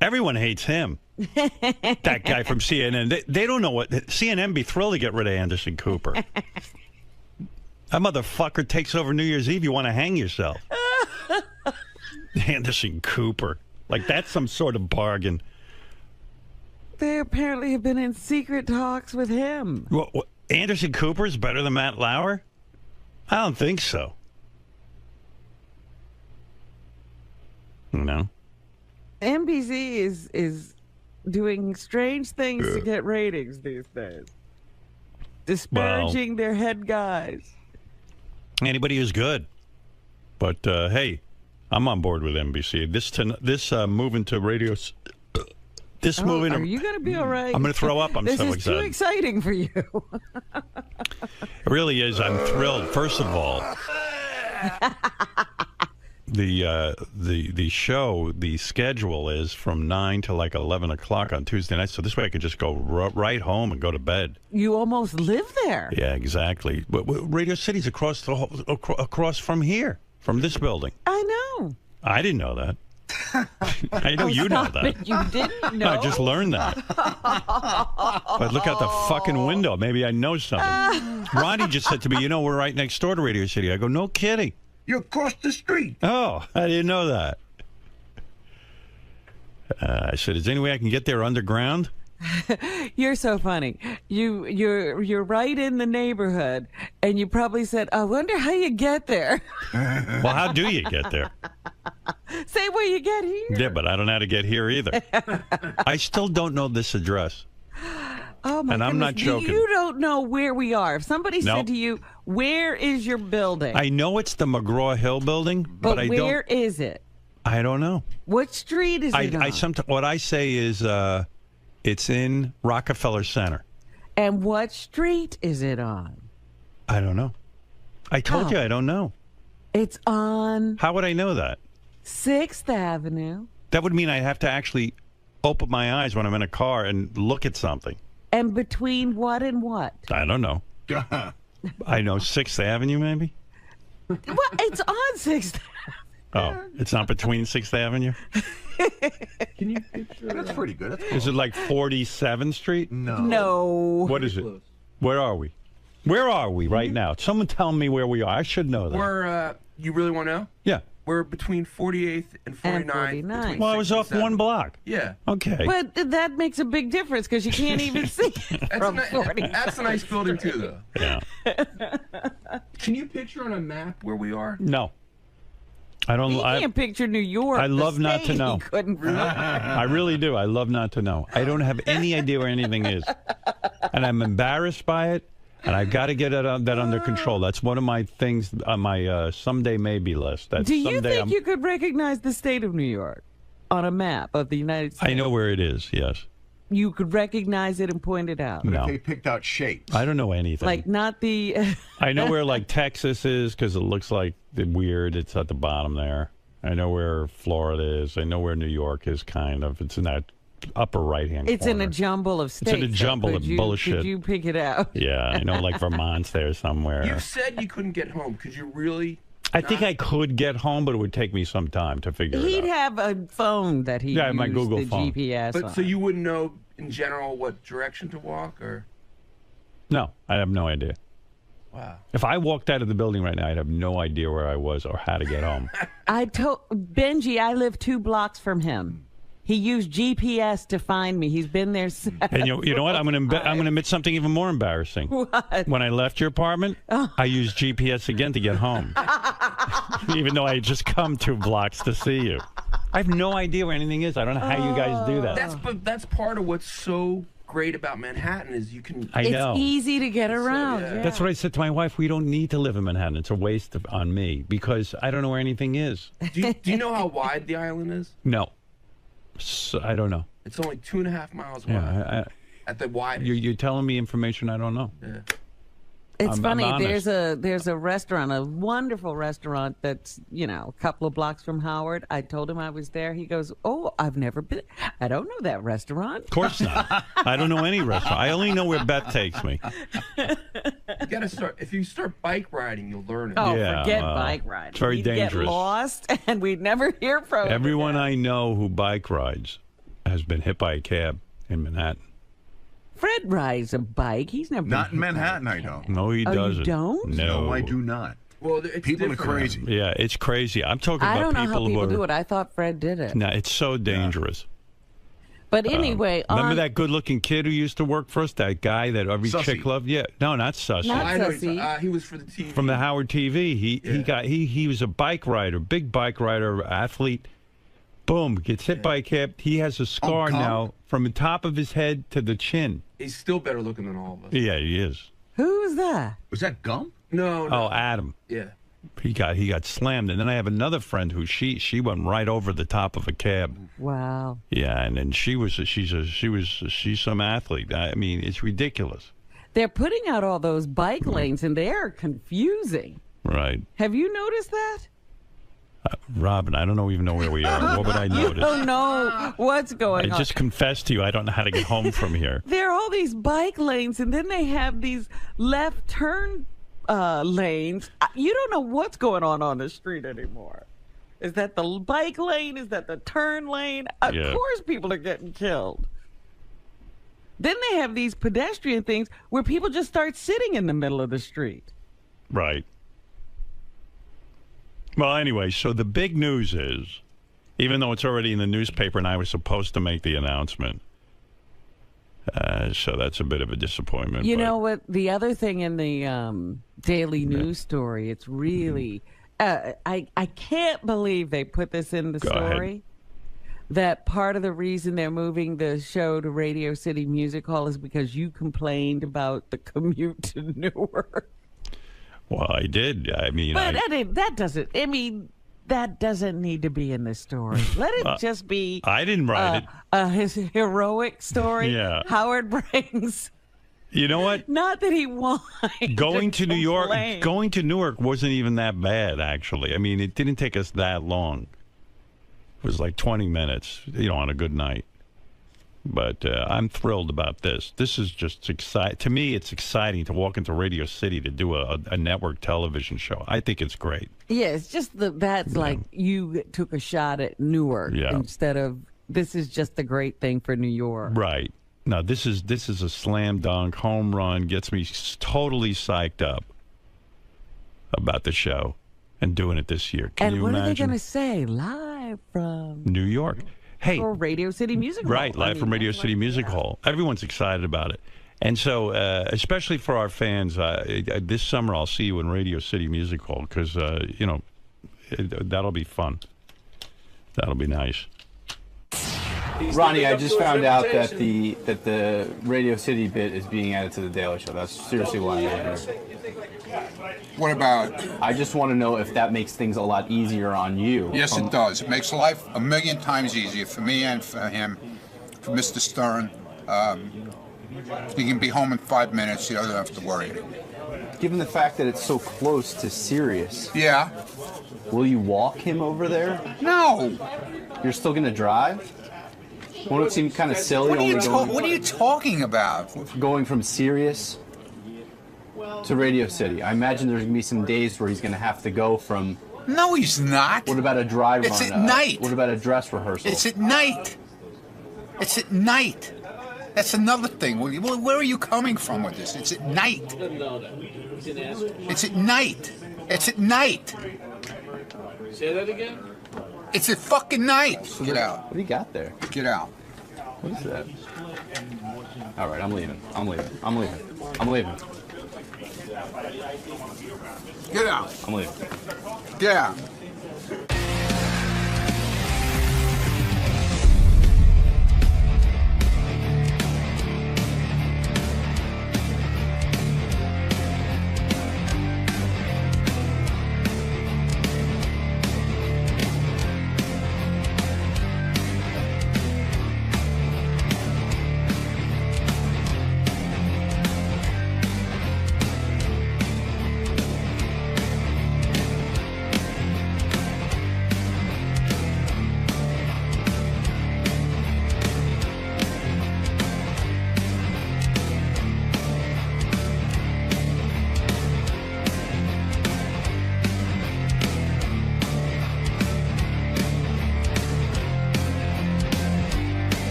Speaker 3: Everyone hates him. That guy from CNN. They don't know what... CNN be thrilled to get rid of Anderson Cooper. That motherfucker takes over New Year's Eve. You want to hang yourself. Anderson Cooper. Like, that's some sort of bargain.
Speaker 14: They apparently have been in secret talks with him.
Speaker 3: Anderson Cooper is better than Matt Lauer? I don't think so. No.
Speaker 14: NBC is doing strange things to get ratings these days. Disparaging their head guys.
Speaker 3: Anybody is good. But, hey, I'm on board with NBC. This moving to radio... This moving...
Speaker 14: Are you going to be all right?
Speaker 3: I'm going to throw up. I'm so excited.
Speaker 14: This is too exciting for you.
Speaker 3: It really is. I'm thrilled. First of all... The show, the schedule is from 9 to like 11 o'clock on Tuesday night. So this way I could just go right home and go to bed.
Speaker 14: You almost live there.
Speaker 3: Yeah, exactly. But Radio City's across from here, from this building.
Speaker 14: I know.
Speaker 3: I didn't know that. I know you know that.
Speaker 14: You didn't know?
Speaker 3: I just learned that. But look out the fucking window. Maybe I know something. Ronnie just said to me, we're right next door to Radio City. I go, no kidding.
Speaker 8: You're across the street.
Speaker 3: Oh, I didn't know that. I said, is there any way I can get there underground?
Speaker 14: You're so funny. You're right in the neighborhood, and you probably said, I wonder how you get there.
Speaker 3: Well, how do you get there?
Speaker 14: Same way you get here.
Speaker 3: Yeah, but I don't know how to get here either. I still don't know this address.
Speaker 14: Oh, my
Speaker 3: and I'm not joking.
Speaker 14: You don't know where we are. If somebody said to you, where is your building?
Speaker 3: I know it's the McGraw-Hill building, but I don't.
Speaker 14: Where is it?
Speaker 3: I don't know.
Speaker 14: What street is it on?
Speaker 3: What I say is it's in Rockefeller Center.
Speaker 14: And what street is it on?
Speaker 3: I don't know. I told you I don't know.
Speaker 14: It's on...
Speaker 3: How would I know that?
Speaker 14: 6th Avenue.
Speaker 3: That would mean I have to actually open my eyes when I'm in a car and look at something.
Speaker 14: And between what and what?
Speaker 3: I don't know. I know 6th Avenue, maybe?
Speaker 14: Well, it's on 6th
Speaker 3: Avenue. Oh, it's not between 6th Avenue?
Speaker 8: Can you picture? That's pretty good. That's
Speaker 3: Is it like 47th Street?
Speaker 14: No.
Speaker 3: What is it? Where are we? Where are we right now? Someone tell me where we are. I should know that.
Speaker 15: We're, you really want to know?
Speaker 3: Yeah.
Speaker 15: We're between 48th and 49th.
Speaker 3: Well, I was off 1 block.
Speaker 15: Yeah.
Speaker 3: Okay.
Speaker 14: But that makes a big difference because you can't even see from 40.
Speaker 15: That's a nice building, too, though.
Speaker 3: Yeah.
Speaker 15: Can you picture on a map where we are?
Speaker 3: No. I don't.
Speaker 14: You can't picture New York.
Speaker 3: I love not to know.
Speaker 14: I
Speaker 3: really do. I love not to know. I don't have any idea where anything is. And I'm embarrassed by it. And I've got to get that under control. That's one of my things on my someday maybe list.
Speaker 14: Do you think you could recognize the state of New York on a map of the United States?
Speaker 3: I know where it is, yes.
Speaker 14: You could recognize it and point it out?
Speaker 3: No.
Speaker 8: They picked out shapes.
Speaker 3: I don't know anything.
Speaker 14: Like not the...
Speaker 3: I know where like Texas is because it looks like weird. It's at the bottom there. I know where Florida is. I know where New York is kind of. It's in that upper right-hand corner.
Speaker 14: It's in a jumble of states.
Speaker 3: It's in a jumble of bullshit.
Speaker 14: Could you pick it out?
Speaker 3: Yeah, I know like Vermont's there somewhere.
Speaker 15: You said you couldn't get home. Could you really...
Speaker 3: I think I could get home, but it would take me some time to figure it out.
Speaker 14: He'd have a phone that he used
Speaker 3: my Google phone.
Speaker 14: GPS
Speaker 15: But
Speaker 14: on.
Speaker 15: so you wouldn't know in general what direction to walk, or?
Speaker 3: No, I have no idea.
Speaker 15: Wow.
Speaker 3: If I walked out of the building right now, I'd have no idea where I was or how to get home.
Speaker 14: I told Benji I live 2 blocks from him. He used GPS to find me. He's been there since.
Speaker 3: And you know what? I'm going to admit something even more embarrassing.
Speaker 14: What?
Speaker 3: When I left your apartment, I used GPS again to get home. Even though I had just come 2 blocks to see you. I have no idea where anything is. I don't know how you guys do that.
Speaker 15: That's part of what's so great about Manhattan is you can...
Speaker 3: I know.
Speaker 14: It's easy to get around.
Speaker 15: yeah.
Speaker 3: That's what I said to my wife. We don't need to live in Manhattan. It's a waste on me because I don't know where anything is.
Speaker 15: Do you know how wide the island is?
Speaker 3: No. So, I don't know.
Speaker 15: It's only 2.5 miles wide.
Speaker 3: Yeah,
Speaker 15: at the widest.
Speaker 3: You're telling me information I don't know.
Speaker 15: Yeah.
Speaker 14: It's funny.
Speaker 3: I'm
Speaker 14: There's a restaurant, a wonderful restaurant that's a couple of blocks from Howard. I told him I was there. He goes, "Oh, I've never been. I don't know that restaurant."
Speaker 3: Of course not. I don't know any restaurant. I only know where Beth takes me.
Speaker 15: You gotta start. If you start bike riding, you'll learn it.
Speaker 14: Oh, forget bike riding.
Speaker 3: It's very dangerous.
Speaker 14: Get lost, and we'd never hear from
Speaker 3: Everyone I know who bike rides has been hit by a cab in Manhattan.
Speaker 14: Fred rides a bike. He's never
Speaker 8: Not in Manhattan, I don't.
Speaker 3: No, he doesn't.
Speaker 14: You don't?
Speaker 3: No,
Speaker 8: I do not.
Speaker 15: Well, it's
Speaker 8: people are crazy.
Speaker 3: Yeah, it's crazy. I'm talking
Speaker 14: I
Speaker 3: about
Speaker 14: don't know
Speaker 3: people
Speaker 14: how people
Speaker 3: who are.
Speaker 14: do it. I thought Fred did it.
Speaker 3: No, it's so dangerous.
Speaker 14: But anyway,
Speaker 3: remember that good-looking kid who used to work for us? That guy that every chick loved? Yeah. No, not Sussy.
Speaker 14: Not Sussy.
Speaker 15: He was for the TV.
Speaker 3: From the Howard TV. He was a bike rider, big bike rider, athlete. Boom, gets hit by a cab. He has a scar now from the top of his head to the chin.
Speaker 15: He's still better looking than all of us.
Speaker 3: Yeah, he is.
Speaker 14: Who's that?
Speaker 8: Was that Gump?
Speaker 15: No.
Speaker 3: Oh, Adam.
Speaker 15: Yeah.
Speaker 3: He got slammed, and then I have another friend who she went right over the top of a cab.
Speaker 14: Wow.
Speaker 3: Yeah, and then she's some athlete. I mean, it's ridiculous.
Speaker 14: They're putting out all those bike lanes, and they are confusing.
Speaker 3: Right.
Speaker 14: Have you noticed that?
Speaker 3: Robin, I don't even know where we are. What would I notice?
Speaker 14: You don't know what's going on.
Speaker 3: I just confessed to you I don't know how to get home from here.
Speaker 14: There are all these bike lanes, and then they have these left turn lanes. You don't know what's going on the street anymore. Is that the bike lane? Is that the turn lane? Of course people are getting killed. Then they have these pedestrian things where people just start sitting in the middle of the street.
Speaker 3: Right. Well, anyway, so the big news is, even though it's already in the newspaper and I was supposed to make the announcement, so that's a bit of a disappointment.
Speaker 14: You know what? The other thing in the daily news story, it's really, I can't believe they put this in the story. That part of the reason they're moving the show to Radio City Music Hall is because you complained about the commute to Newark.
Speaker 3: Well, I did. I mean,
Speaker 14: but that doesn't. I mean, that doesn't need to be in this story. Let it just be.
Speaker 3: I didn't write it.
Speaker 14: His heroic story.
Speaker 3: Yeah.
Speaker 14: Howard brings.
Speaker 3: You know what?
Speaker 14: Not that he whined.
Speaker 3: Going to New York, going to Newark wasn't even that bad, actually. I mean, it didn't take us that long. It was like 20 minutes, on a good night. But I'm thrilled about this. This is just exciting. To me, it's exciting to walk into Radio City to do a network television show. I think it's great.
Speaker 14: Yeah, it's just that's like you took a shot at Newark instead of this is just a great thing for New York.
Speaker 3: Right. No, this is a slam dunk home run. Gets me totally psyched up about the show and doing it this year. Can you imagine?
Speaker 14: And what are they going to say live from
Speaker 3: New York? Hey,
Speaker 14: or Radio City Music Hall.
Speaker 3: Right, live from Radio City Music Hall. Everyone's excited about it. And so, especially for our fans, this summer I'll see you in Radio City Music Hall because, that'll be fun. That'll be nice.
Speaker 16: Ronnie, I just found out that the Radio City bit is being added to the Daily Show. That's seriously why I'm here.
Speaker 17: What about?
Speaker 16: I just want to know if that makes things a lot easier on you.
Speaker 17: Yes, it does. It makes life a million times easier for me and for him, for Mr. Stern. He can be home in 5 minutes. He doesn't have to worry anymore.
Speaker 16: Given the fact that it's so close to Sirius.
Speaker 17: Yeah.
Speaker 16: Will you walk him over there?
Speaker 17: No.
Speaker 16: You're still going to drive? Won't it seem kind of silly?
Speaker 17: What are you talking about?
Speaker 16: Going from Sirius to Radio City. I imagine there's going to be some days where he's going to have to go from...
Speaker 17: No, he's not.
Speaker 16: What about a dry run?
Speaker 17: It's at night.
Speaker 16: What about a dress rehearsal?
Speaker 17: It's at night. It's at night. That's another thing. Where are you coming from with this? It's at night. It's at night. It's at night.
Speaker 15: Say that again?
Speaker 17: It's at fucking night.
Speaker 16: So
Speaker 17: Get out.
Speaker 16: What do you got there?
Speaker 17: Get out.
Speaker 16: What is that? All right, I'm leaving. I'm leaving. I'm leaving. I'm leaving.
Speaker 17: Get out.
Speaker 16: I'm leaving.
Speaker 17: Get out.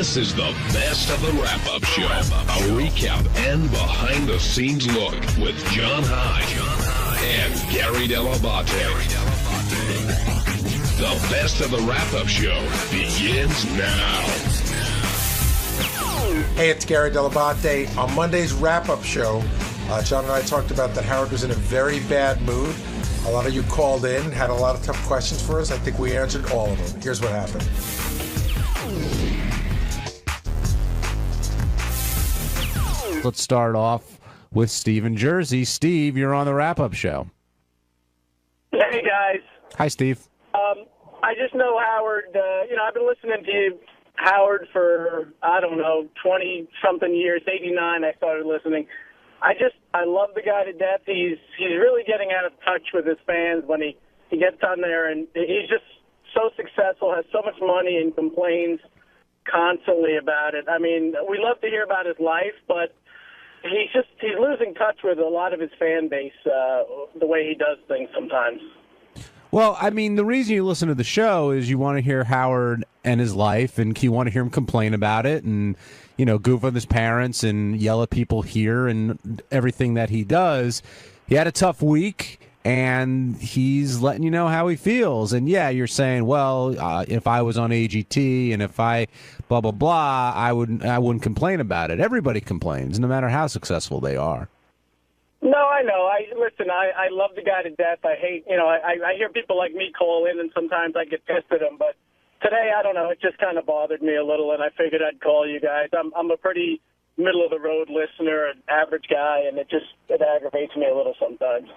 Speaker 18: This is the best of the wrap-up show. A recap and behind-the-scenes look with John High and Gary 𝗏𝗏𝗏𝗏. The best of the wrap-up show begins now.
Speaker 10: Hey, it's Gary 𝗏𝗏𝗏𝗏. On Monday's wrap-up show, John and I talked about that Howard was in a very bad mood. A lot of you called in, had a lot of tough questions for us. I think we answered all of them. Here's what happened.
Speaker 19: Let's start off with Steve in Jersey. Steve, you're on the wrap-up show.
Speaker 20: Hey, guys.
Speaker 19: Hi, Steve.
Speaker 20: I just know Howard, I've been listening to Howard for, 20-something years. 89 I started listening. I love the guy to death. He's really getting out of touch with his fans when he gets on there, and he's just so successful, has so much money, and complains constantly about it. I mean, we love to hear about his life, but he's losing touch with a lot of his fan base, the way he does things sometimes.
Speaker 19: Well, I mean, the reason you listen to the show is you want to hear Howard and his life, and you want to hear him complain about it and, goof on his parents and yell at people here and everything that he does. He had a tough week, and he's letting you know how he feels. And, yeah, you're saying, well, if I was on AGT and if I blah, blah, blah, I wouldn't complain about it. Everybody complains, no matter how successful they are.
Speaker 20: No, I know. I love the guy to death. I hate, I hear people like me call in, and sometimes I get pissed at them. But today, I don't know, it just kind of bothered me a little, and I figured I'd call you guys. I'm a pretty middle-of-the-road listener, an average guy, and it aggravates me a little sometimes.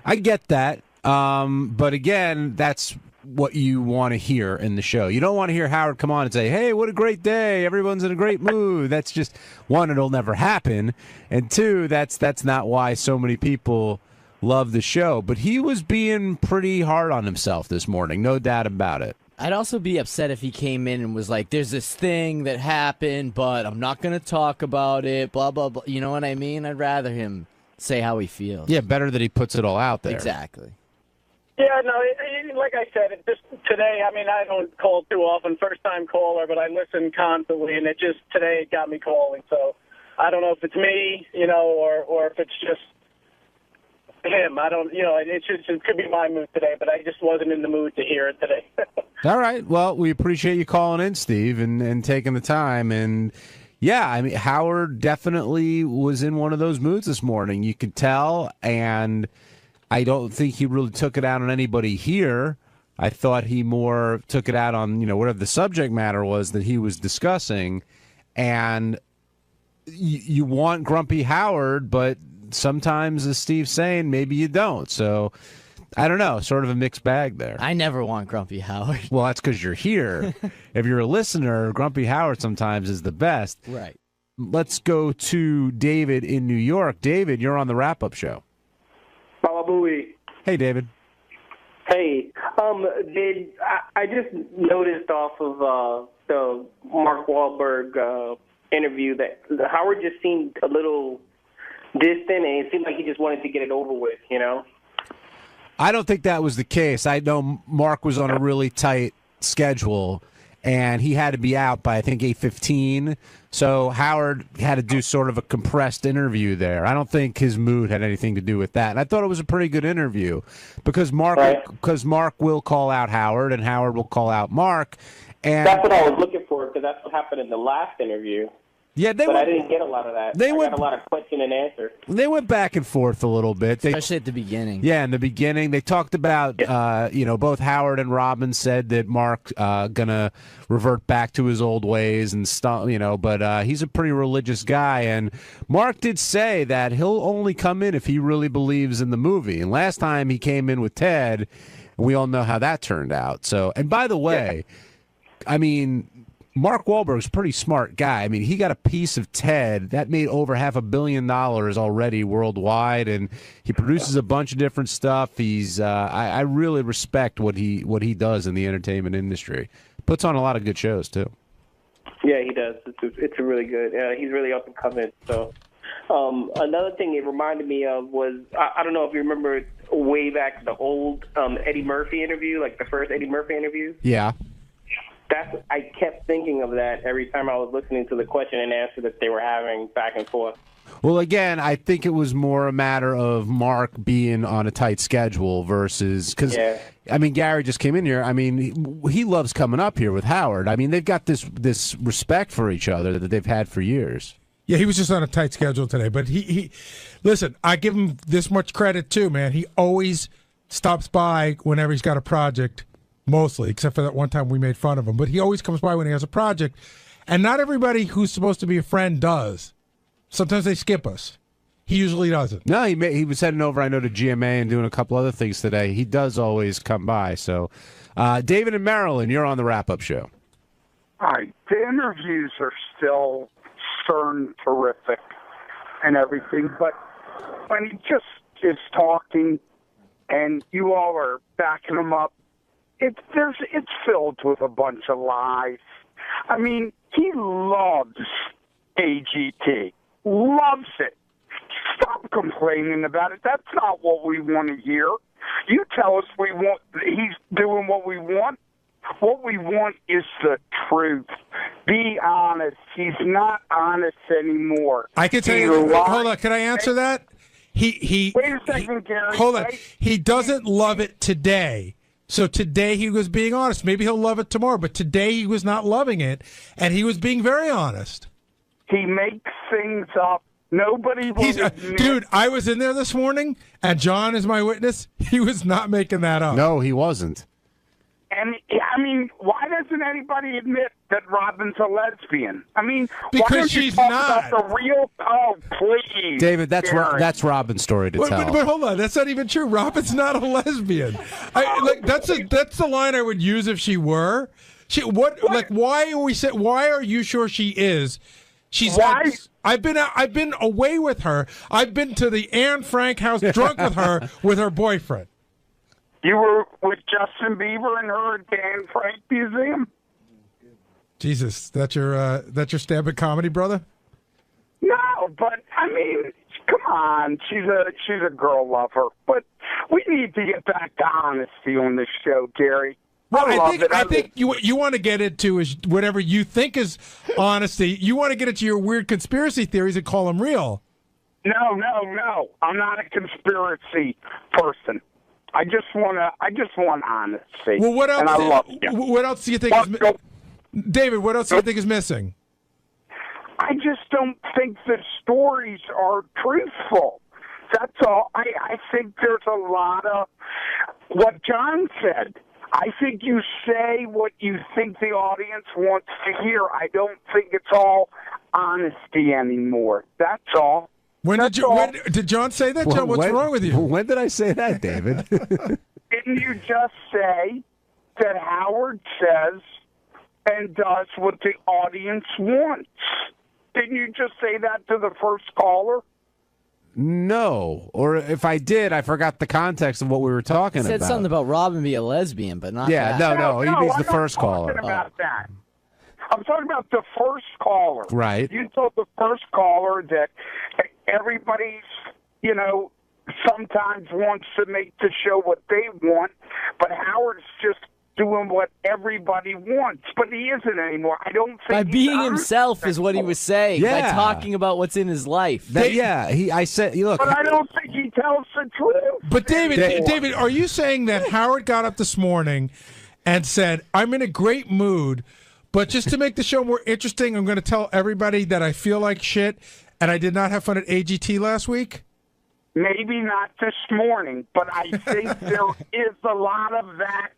Speaker 19: I get that. But, again, that's what you want to hear in the show. You don't want to hear Howard come on and say, hey, what a great day, everyone's in a great mood. That's just, one, it'll never happen, and two, that's not why so many people love the show. But he was being pretty hard on himself this morning, no doubt about it.
Speaker 21: I'd also be upset if he came in and was like, there's this thing that happened, but I'm not going to talk about it, blah, blah, blah. You know what I mean? I'd rather him say how he feels.
Speaker 19: Yeah, better that he puts it all out there.
Speaker 21: Exactly.
Speaker 20: Yeah, no, like I said, today, I mean, I don't call too often, first-time caller, but I listen constantly, and today it got me calling. So I don't know if it's me, or if it's just him. I don't, it could be my mood today, but I just wasn't in the mood to hear it today.
Speaker 19: All right. Well, we appreciate you calling in, Steve, and taking the time. And, yeah, I mean, Howard definitely was in one of those moods this morning. You could tell, and I don't think he really took it out on anybody here. I thought he more took it out on, whatever the subject matter was that he was discussing. And you want grumpy Howard, but sometimes, as Steve's saying, maybe you don't. So, I don't know, sort of a mixed bag there.
Speaker 21: I never want grumpy Howard.
Speaker 19: Well, that's because you're here. If you're a listener, grumpy Howard sometimes is the best.
Speaker 21: Right.
Speaker 19: Let's go to David in New York. David, you're on the wrap-up show.
Speaker 22: Booey.
Speaker 19: Hey, David.
Speaker 22: Hey, I just noticed off of the Mark Wahlberg interview that Howard just seemed a little distant, and it seemed like he just wanted to get it over with,
Speaker 19: I don't think that was the case. I know Mark was on a really tight schedule, and he had to be out by, I think, 8:15. So Howard had to do sort of a compressed interview there. I don't think his mood had anything to do with that. And I thought it was a pretty good interview because Mark will call out Howard, and Howard will call out Mark. And
Speaker 22: that's what I was looking for, because that's what happened in the last interview.
Speaker 19: Yeah,
Speaker 22: I didn't get a lot of that. I got a lot of question and answer.
Speaker 19: They went back and forth a little bit.
Speaker 21: Especially at the beginning.
Speaker 19: Yeah, in the beginning. They talked about, both Howard and Robin said that Mark going to revert back to his old ways and stuff, but he's a pretty religious guy. And Mark did say that he'll only come in if he really believes in the movie. And last time he came in with Ted, we all know how that turned out. So, and by the way, I mean, Mark Wahlberg's a pretty smart guy. I mean, he got a piece of Ted that made over $500 million already worldwide, and he produces a bunch of different stuff. He's I really respect what he does in the entertainment industry. Puts on a lot of good shows too.
Speaker 22: Yeah, he does. It's a really good. He's really up and coming. So another thing it reminded me of was I don't know if you remember way back the old Eddie Murphy interview, like the first Eddie Murphy interview.
Speaker 19: Yeah.
Speaker 22: I kept thinking of that every time I was listening to the question and answer that they were having back and forth.
Speaker 19: Well, again, I think it was more a matter of Mark being on a tight schedule versus because, I mean, Gary just came in here. I mean, he loves coming up here with Howard. I mean, they've got this respect for each other that they've had for years.
Speaker 10: Yeah, he was just on a tight schedule today. But he listen, I give him this much credit, too, man. He always stops by whenever he's got a project, mostly, except for that one time we made fun of him. But he always comes by when he has a project. And not everybody who's supposed to be a friend does. Sometimes they skip us. He usually doesn't.
Speaker 19: No, he was heading over, I know, to GMA and doing a couple other things today. He does always come by. So, David in Maryland, you're on the wrap-up show.
Speaker 4: Hi. The interviews are still terrific and everything, but when he just is talking and you all are backing him up, it's filled with a bunch of lies. I mean, he loves AGT. Loves it. Stop complaining about it. That's not what we want to hear. You tell us he's doing what we want. What we want is the truth. Be honest. He's not honest anymore.
Speaker 10: I can tell you. Hold on. Can I answer that? Wait
Speaker 4: a second, Gary.
Speaker 10: Hold on. He doesn't love it today. So today he was being honest. Maybe he'll love it tomorrow, but today he was not loving it, and he was being very honest.
Speaker 4: He makes things up. Nobody will admit.
Speaker 10: Dude, I was in there this morning, and John is my witness. He was not making that up.
Speaker 19: No, he wasn't.
Speaker 4: And, I mean, why doesn't anybody admit that Robin's a lesbian? I mean,
Speaker 10: because
Speaker 4: why don't you
Speaker 10: she's
Speaker 4: talk
Speaker 10: not.
Speaker 4: about the real... Oh, please.
Speaker 19: David, that's
Speaker 4: Gary.
Speaker 19: that's Robin's story to tell.
Speaker 10: But hold on, that's not even true. Robin's not a lesbian. That's the line I would use if she were. Why are you sure she is? I've been away with her. I've been to the Anne Frank house drunk with her boyfriend.
Speaker 4: You were with Justin Bieber and her at the Anne Frank Museum?
Speaker 10: Jesus, that's your stab at comedy, brother?
Speaker 4: No, but I mean, come on. She's a girl lover. But we need to get back to honesty on this show, Gary.
Speaker 10: Well, I think you want to get into is whatever you think is honesty. You want to get into your weird conspiracy theories and call them real.
Speaker 4: No. I'm not a conspiracy person. I just want honesty.
Speaker 10: Well, what else?
Speaker 4: And I love you.
Speaker 10: What else do you think David, what else do you think is missing?
Speaker 4: I just don't think the stories are truthful. That's all. I think there's a lot of what John said. I think you say what you think the audience wants to hear. I don't think it's all honesty anymore. That's all.
Speaker 10: When did John say that, John? What's wrong with you?
Speaker 19: When did I say that, David?
Speaker 4: Didn't you just say that Howard says and does what the audience wants? Didn't you just say that to the first caller?
Speaker 19: No. Or if I did, I forgot the context of what we were talking about.
Speaker 21: He said something about Robin be a lesbian, but not
Speaker 19: that. No, he means the first caller.
Speaker 4: I'm talking about that. I'm talking about the first caller.
Speaker 19: Right.
Speaker 4: You told the first caller that everybody's, sometimes wants to make the show what they want, but Howard's just doing what everybody wants, but he isn't anymore. I don't think
Speaker 21: by being himself is what he was saying.
Speaker 19: Yeah.
Speaker 21: By talking about what's in his life.
Speaker 19: I said, look.
Speaker 4: But I don't think he tells the truth.
Speaker 10: But David, are you saying that Howard got up this morning and said, "I'm in a great mood, but just to make the show more interesting, I'm going to tell everybody that I feel like shit and I did not have fun at AGT last week"?
Speaker 4: Maybe not this morning, but I think there is a lot of that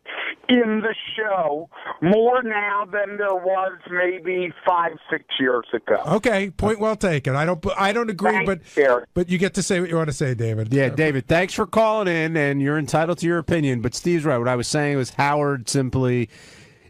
Speaker 4: in the show, more now than there was maybe 5-6 years ago.
Speaker 10: Okay, point well taken. I don't agree, but you get to say what you want to say, David.
Speaker 19: Yeah, David, thanks for calling in, and you're entitled to your opinion, but Steve's right. What I was saying was Howard simply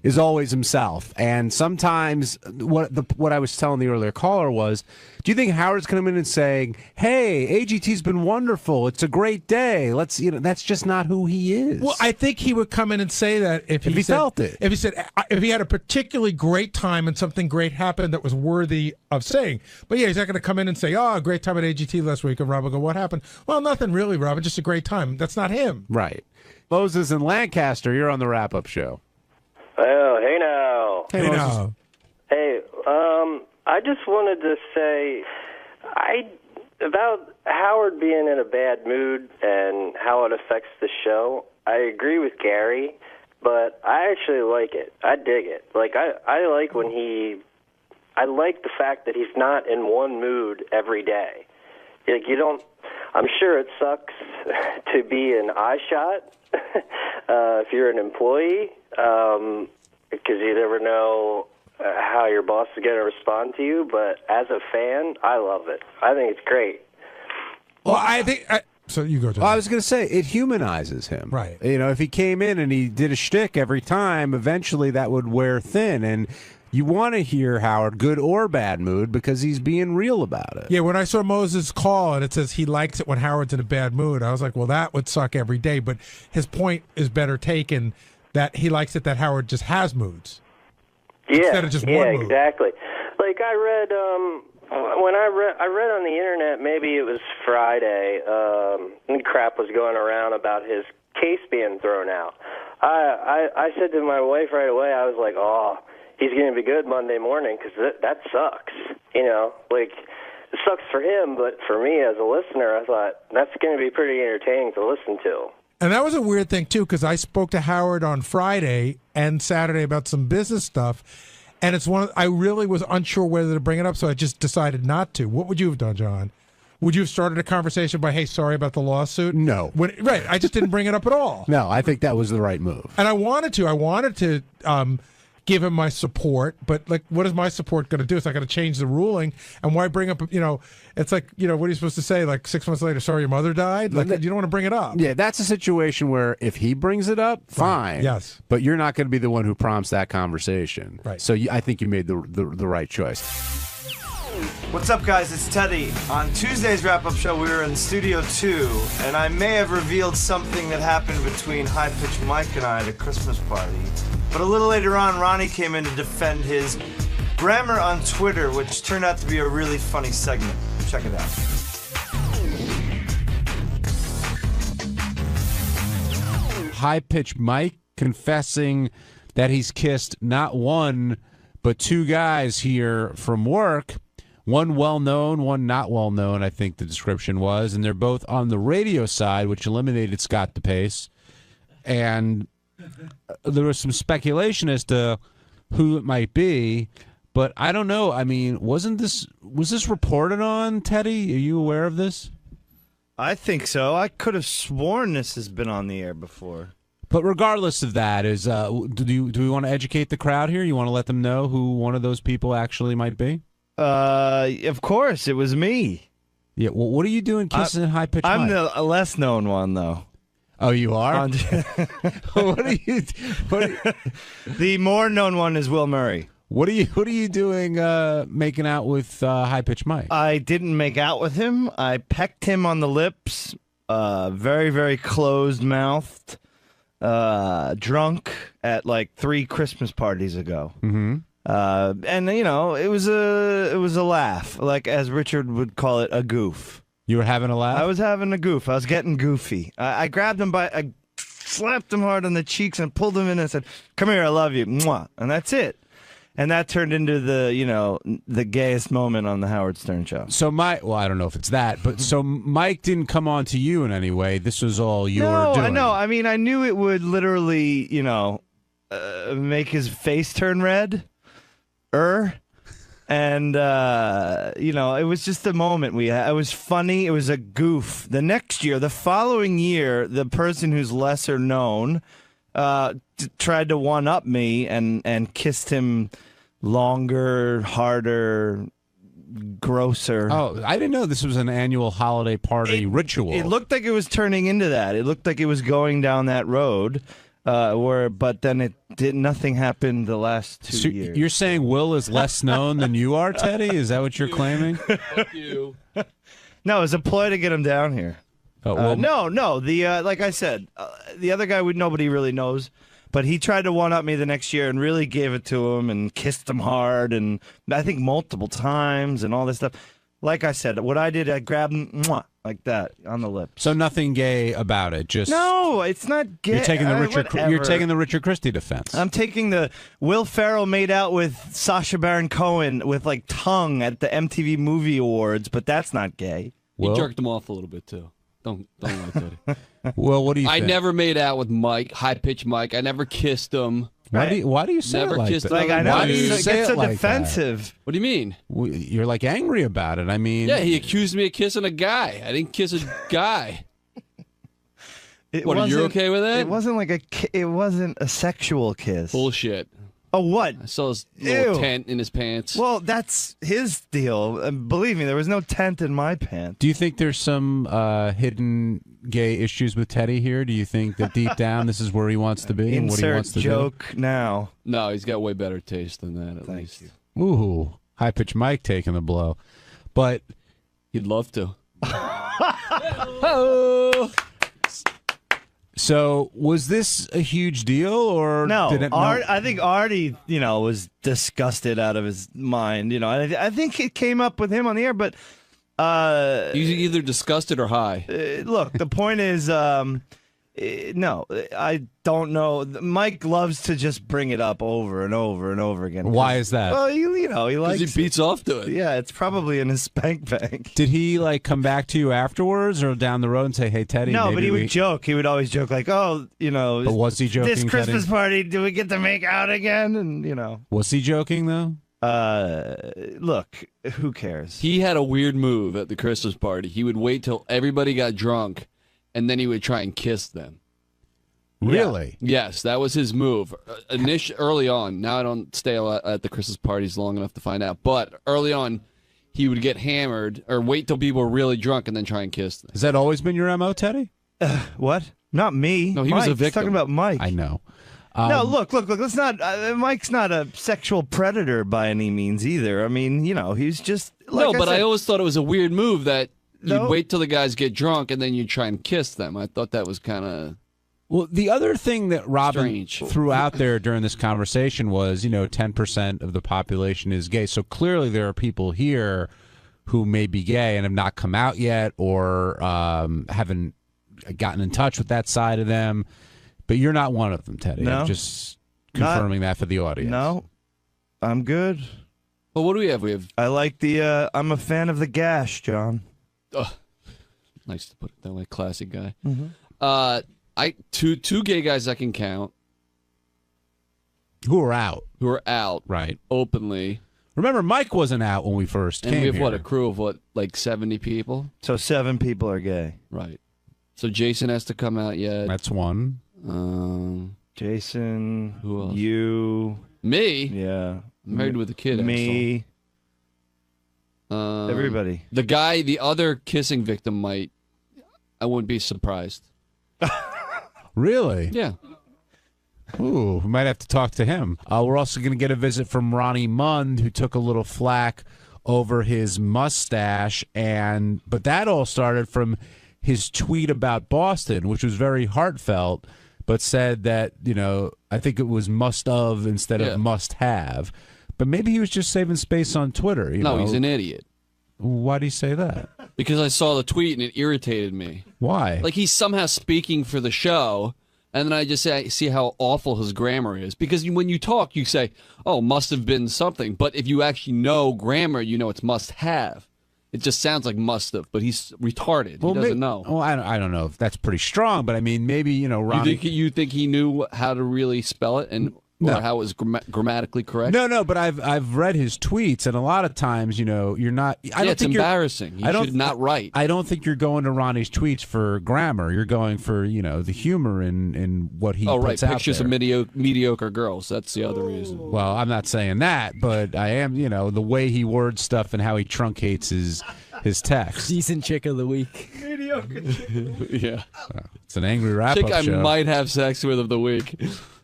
Speaker 19: is always himself. And sometimes what I was telling the earlier caller was, do you think Howard's coming in and saying, "Hey, AGT's been wonderful. It's a great day. Let's," that's just not who he is.
Speaker 10: Well, I think he would come in and say that if he
Speaker 19: felt it.
Speaker 10: If he had a particularly great time and something great happened that was worthy of saying. But yeah, he's not going to come in and say, "Oh, great time at AGT last week." And Rob will go, "What happened?" "Well, nothing really, Rob. Just a great time." That's not him.
Speaker 19: Right. Moses in Lancaster, you're on the wrap-up show.
Speaker 11: Well, hey now.
Speaker 7: No.
Speaker 10: Hey, no.
Speaker 7: Hey, I just wanted to say, about Howard being in a bad mood and how it affects the show. I agree with Gary, but I actually like it. I dig it. Like I like when I like the fact that he's not in one mood every day. Like you don't. I'm sure it sucks to be an eye shot if you're an employee, because you never know how your boss is going to respond to you. But as a fan, I love it. I think it's great.
Speaker 10: Well, I think. So you go to.
Speaker 19: Well, I was going to say it humanizes him,
Speaker 10: right?
Speaker 19: You know, if he came in and he did a shtick every time, eventually that would wear thin, and you want to hear Howard, good or bad mood, because he's being real about it.
Speaker 10: Yeah, when I saw Moses' call and it says he likes it when Howard's in a bad mood, I was like, well, that would suck every day. But his point is better taken that he likes it that Howard just has moods.
Speaker 7: Yeah,
Speaker 10: instead of just one mood.
Speaker 7: Exactly. Like I read, when I read on the internet, maybe it was Friday, and crap was going around about his case being thrown out. I said to my wife right away, I was like, oh, he's going to be good Monday morning, because that sucks. You know, like, it sucks for him, but for me as a listener, I thought that's going to be pretty entertaining to listen to.
Speaker 10: And that was a weird thing, too, because I spoke to Howard on Friday and Saturday about some business stuff, and it's I really was unsure whether to bring it up, so I just decided not to. What would you have done, John? Would you have started a conversation by, hey, sorry about the lawsuit?
Speaker 19: No.
Speaker 10: Right, I just didn't bring it up at all.
Speaker 19: No, I think that was the right move.
Speaker 10: And I wanted to give him my support, but like, what is my support going to do? It's not going to change the ruling. And why bring up, it's like, what are you supposed to say? Like 6 months later, sorry, your mother died? Like, you don't want to bring it up.
Speaker 19: Yeah, that's a situation where if he brings it up, fine.
Speaker 10: Right. Yes.
Speaker 19: But you're not going to be the one who prompts that conversation.
Speaker 10: Right.
Speaker 19: So I think you made the right choice.
Speaker 11: What's up, guys? It's Teddy. On Tuesday's wrap-up show, we were in Studio 2, and I may have revealed something that happened between High-Pitched Mike and I at a Christmas party. But a little later on, Ronnie came in to defend his grammar on Twitter, which turned out to be a really funny segment. Check it out.
Speaker 19: High-Pitched Mike confessing that he's kissed not one, but two guys here from work. One well-known, one not well-known, I think the description was. And they're both on the radio side, which eliminated 𝗪𝗏𝗏𝗏. And there was some speculation as to who it might be, but I don't know. I mean, was this reported on, Teddy? Are you aware of this?
Speaker 11: I think so. I could have sworn this has been on the air before.
Speaker 19: But regardless of that, do we want to educate the crowd here? You want to let them know who one of those people actually might be?
Speaker 11: Of course, it was me.
Speaker 19: Yeah. Well, what are you doing kissing High-Pitched Mike?
Speaker 11: I'm the less known one, though.
Speaker 19: Oh, you are? What are you?
Speaker 11: The more known one is Will Murray.
Speaker 19: What are you doing making out with High-Pitched Mike?
Speaker 11: I didn't make out with him. I pecked him on the lips, very, very closed-mouthed, drunk at like 3 Christmas parties ago.
Speaker 19: Mm-hmm.
Speaker 11: And it was a laugh, like as Richard would call it, a goof.
Speaker 19: You were having a laugh?
Speaker 11: I was having a goof. I was getting goofy. I grabbed him I slapped him hard on the cheeks and pulled him in and said, "Come here, I love you." Mwah. And that's it. And that turned into the gayest moment on the Howard Stern show.
Speaker 19: So I don't know if it's that, but so Mike didn't come on to you in any way. This was all you were doing.
Speaker 11: No, I mean, I knew it would literally, make his face turn red. And, it was just a moment we had. It was funny. It was a goof. The following year, the person who's lesser known tried to one-up me and kissed him longer, harder, grosser.
Speaker 19: Oh, I didn't know this was an annual holiday party ritual.
Speaker 11: It looked like it was turning into that. It looked like it was going down that road. But then nothing happened the last 2 years.
Speaker 19: You're saying Will is less known than you are, Teddy? Is that what you're claiming?
Speaker 11: Fuck you. No, it was a ploy to get him down here.
Speaker 19: Oh, well,
Speaker 11: no. The like I said, the other guy nobody really knows, but he tried to one up me the next year and really gave it to him and kissed him hard and I think multiple times and all this stuff. Like I said, what I did, I grabbed him, mwah, like that on the lips.
Speaker 19: So nothing gay about it. Just
Speaker 11: no, it's not gay.
Speaker 19: You're taking the
Speaker 11: whatever.
Speaker 19: You're taking the Richard Christie defense.
Speaker 11: I'm taking the Will Ferrell made out with Sacha Baron Cohen with like tongue at the MTV Movie Awards, but that's not gay.
Speaker 6: He jerked him off a little bit too. Don't like that.
Speaker 19: Well, what do you
Speaker 6: I
Speaker 19: think?
Speaker 6: never made out with Mike, high pitch Mike. I never kissed him.
Speaker 19: Why do you say
Speaker 6: never
Speaker 19: it like
Speaker 6: kissed
Speaker 19: that?
Speaker 6: him?
Speaker 11: Like, I know,
Speaker 19: Why do you
Speaker 11: it
Speaker 19: say
Speaker 11: gets
Speaker 19: it
Speaker 11: so
Speaker 19: like
Speaker 11: defensive.
Speaker 6: What do you mean?
Speaker 19: You're like angry about it. I mean,
Speaker 6: Yeah, he accused me of kissing a guy. I didn't kiss a guy. What, are you okay with that?
Speaker 11: It wasn't like it wasn't a sexual kiss.
Speaker 6: Bullshit.
Speaker 11: Oh, what?
Speaker 6: I saw his little
Speaker 11: Ew.
Speaker 6: tent in his pants.
Speaker 11: Well, that's his deal. Believe me, there was no tent in my pants.
Speaker 19: Do you think there's some hidden gay issues with Teddy here? Do you think that deep down this is where he wants to be and what he
Speaker 11: Insert
Speaker 19: wants to
Speaker 11: joke now.
Speaker 6: No, he's got way better taste than that, at least.
Speaker 19: do? Ooh, high pitch Mike taking the blow, but
Speaker 6: he'd love to.
Speaker 19: So was this a huge deal or
Speaker 11: No,
Speaker 19: did it,
Speaker 11: I think Artie, was disgusted out of his mind. I think it came up with him on the air, but
Speaker 6: he's either disgusted or high.
Speaker 11: Look, the point is, no, I don't know. Mike loves to just bring it up over and over and over again.
Speaker 19: Why is that?
Speaker 11: Well, he likes.
Speaker 6: He beats off to it.
Speaker 11: Yeah, it's probably in his spank bank.
Speaker 19: Did he come back to you afterwards or down the road and say, "Hey, Teddy"?
Speaker 11: No,
Speaker 19: maybe
Speaker 11: but he would joke. He would always joke like, "Oh,
Speaker 19: But was he joking?
Speaker 11: This Christmas
Speaker 19: Teddy?
Speaker 11: party, do we get to make out again?" And
Speaker 19: Was he joking though?
Speaker 11: Look, who cares?
Speaker 6: He had a weird move at the Christmas party. He would wait till everybody got drunk, and then he would try and kiss them.
Speaker 19: Really?
Speaker 6: Yeah. Yes, that was his move. Early on. Now I don't stay at the Christmas parties long enough to find out. But early on, he would get hammered or wait till people were really drunk and then try and kiss them.
Speaker 19: Has that always been your MO, Teddy?
Speaker 11: What? Not me.
Speaker 6: No, he was a
Speaker 11: Mike.
Speaker 6: victim.
Speaker 11: He's talking about Mike.
Speaker 19: I know.
Speaker 11: No, look. Let's not. Mike's not a sexual predator by any means either. I mean, he's just. Like
Speaker 6: I
Speaker 11: said,
Speaker 6: always thought it was a weird move that you'd
Speaker 11: No.
Speaker 6: wait till the guys get drunk and then you'd try and kiss them. I thought that was kind of.
Speaker 19: Well, the other thing that Robin
Speaker 6: Strange.
Speaker 19: threw out there during this conversation was, 10% of the population is gay. So clearly there are people here who may be gay and have not come out yet or haven't gotten in touch with that side of them. But you're not one of them, Teddy.
Speaker 11: No.
Speaker 19: I'm just confirming that for the audience.
Speaker 11: No, I'm good.
Speaker 6: Well, what do we have? We have.
Speaker 11: I like the. I'm a fan of the gash, John.
Speaker 6: Nice to put it that way. Classic guy.
Speaker 11: Mhm.
Speaker 6: Two gay guys I can count.
Speaker 19: Who are out.
Speaker 6: Who are out.
Speaker 19: Right.
Speaker 6: Openly.
Speaker 19: Remember, Mike wasn't out when we first
Speaker 6: And
Speaker 19: came
Speaker 6: we have,
Speaker 19: here.
Speaker 6: a crew of, like 70 people?
Speaker 11: So 7 people are gay.
Speaker 6: Right. So Jason has to come out yet.
Speaker 19: That's one.
Speaker 11: Jason.
Speaker 6: Who else?
Speaker 11: You.
Speaker 6: Me?
Speaker 11: Yeah.
Speaker 6: I'm married with a kid.
Speaker 11: Me.
Speaker 6: Axel.
Speaker 11: Everybody.
Speaker 6: The other kissing victim I wouldn't be surprised.
Speaker 19: Really?
Speaker 6: Yeah.
Speaker 19: Ooh, we might have to talk to him. We're also going to get a visit from Ronnie Mund, who took a little flack over his mustache, but that all started from his tweet about Boston, which was very heartfelt, but said that, I think it was must of instead of must have. But maybe he was just saving space on Twitter.
Speaker 6: No, he's an idiot.
Speaker 19: Why do you say that?
Speaker 6: Because I saw the tweet and it irritated me.
Speaker 19: Why?
Speaker 6: Like he's somehow speaking for the show, and then I just see how awful his grammar is. Because when you talk, you say, "Oh, must have been something," but if you actually know grammar, you know it's must have. It just sounds like must have, but he's retarded. He doesn't know.
Speaker 19: Well, I don't know if that's pretty strong, but I mean, maybe Ronnie.
Speaker 6: You think he knew how to really spell it or how it was grammatically correct?
Speaker 19: No, but I've read his tweets, and a lot of times, you're not. I don't
Speaker 6: it's
Speaker 19: think
Speaker 6: embarrassing. He should not write.
Speaker 19: I don't think you're going to Ronnie's tweets for grammar. You're going for the humor in what he puts out
Speaker 6: pictures
Speaker 19: there.
Speaker 6: of mediocre girls. That's the other reason.
Speaker 19: Well, I'm not saying that, but I am. The way he words stuff and how he truncates his text.
Speaker 21: Decent chick of the week.
Speaker 11: Mediocre.
Speaker 6: Yeah,
Speaker 19: it's an angry wrap-up
Speaker 6: chick I
Speaker 19: show.
Speaker 6: might have sex with of the week.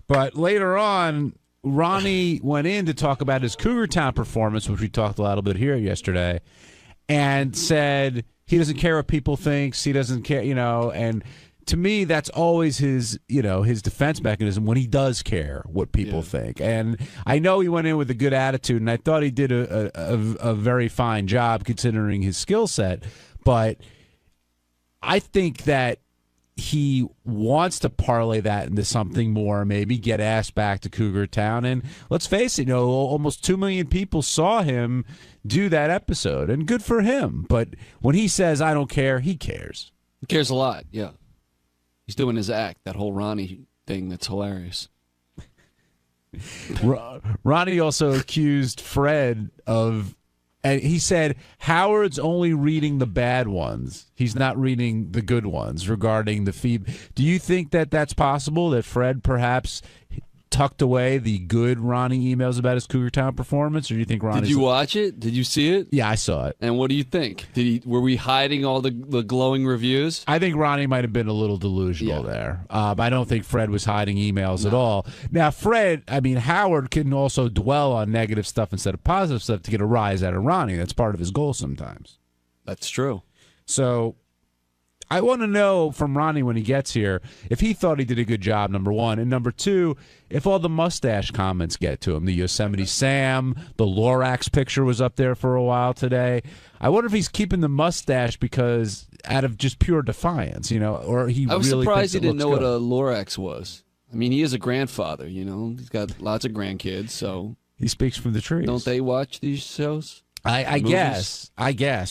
Speaker 19: But later on, Ronnie went in to talk about his Cougar Town performance, which we talked a little bit here yesterday, and said he doesn't care what people think. He doesn't care, and to me, that's always his defense mechanism when he does care what people think. And I know he went in with a good attitude, and I thought he did a very fine job considering his skill set, but I think that he wants to parlay that into something more, maybe get asked back to Cougar Town. And let's face it, almost 2 million people saw him do that episode, and good for him. But when he says, I don't care, he cares.
Speaker 6: He cares a lot, yeah. He's doing his act, that whole Ronnie thing that's hilarious.
Speaker 19: Ronnie also accused Fred of, and he said, Howard's only reading the bad ones. He's not reading the good ones regarding the feed. Do you think that that's possible, that Fred perhaps tucked away the good Ronnie emails about his Cougar Town performance, or do you think Ronnie?
Speaker 6: Did you watch it? Did you see it?
Speaker 19: Yeah, I saw it.
Speaker 6: And what do you think? Were we hiding all the glowing reviews?
Speaker 19: I think Ronnie might have been a little delusional there. I don't think Fred was hiding emails at all. Now, Howard can also dwell on negative stuff instead of positive stuff to get a rise out of Ronnie. That's part of his goal sometimes.
Speaker 6: That's true.
Speaker 19: So I want to know from Ronnie when he gets here if he thought he did a good job, number one. And number two, if all the mustache comments get to him. The Yosemite Sam, the Lorax picture was up there for a while today. I wonder if he's keeping the mustache because out of just pure defiance, or he really.
Speaker 6: I was surprised he
Speaker 19: thinks it
Speaker 6: didn't know
Speaker 19: looks
Speaker 6: what
Speaker 19: good.
Speaker 6: a Lorax was. I mean, he is a grandfather, He's got lots of grandkids, so.
Speaker 19: He speaks from the trees.
Speaker 6: Don't they watch these shows?
Speaker 19: I guess,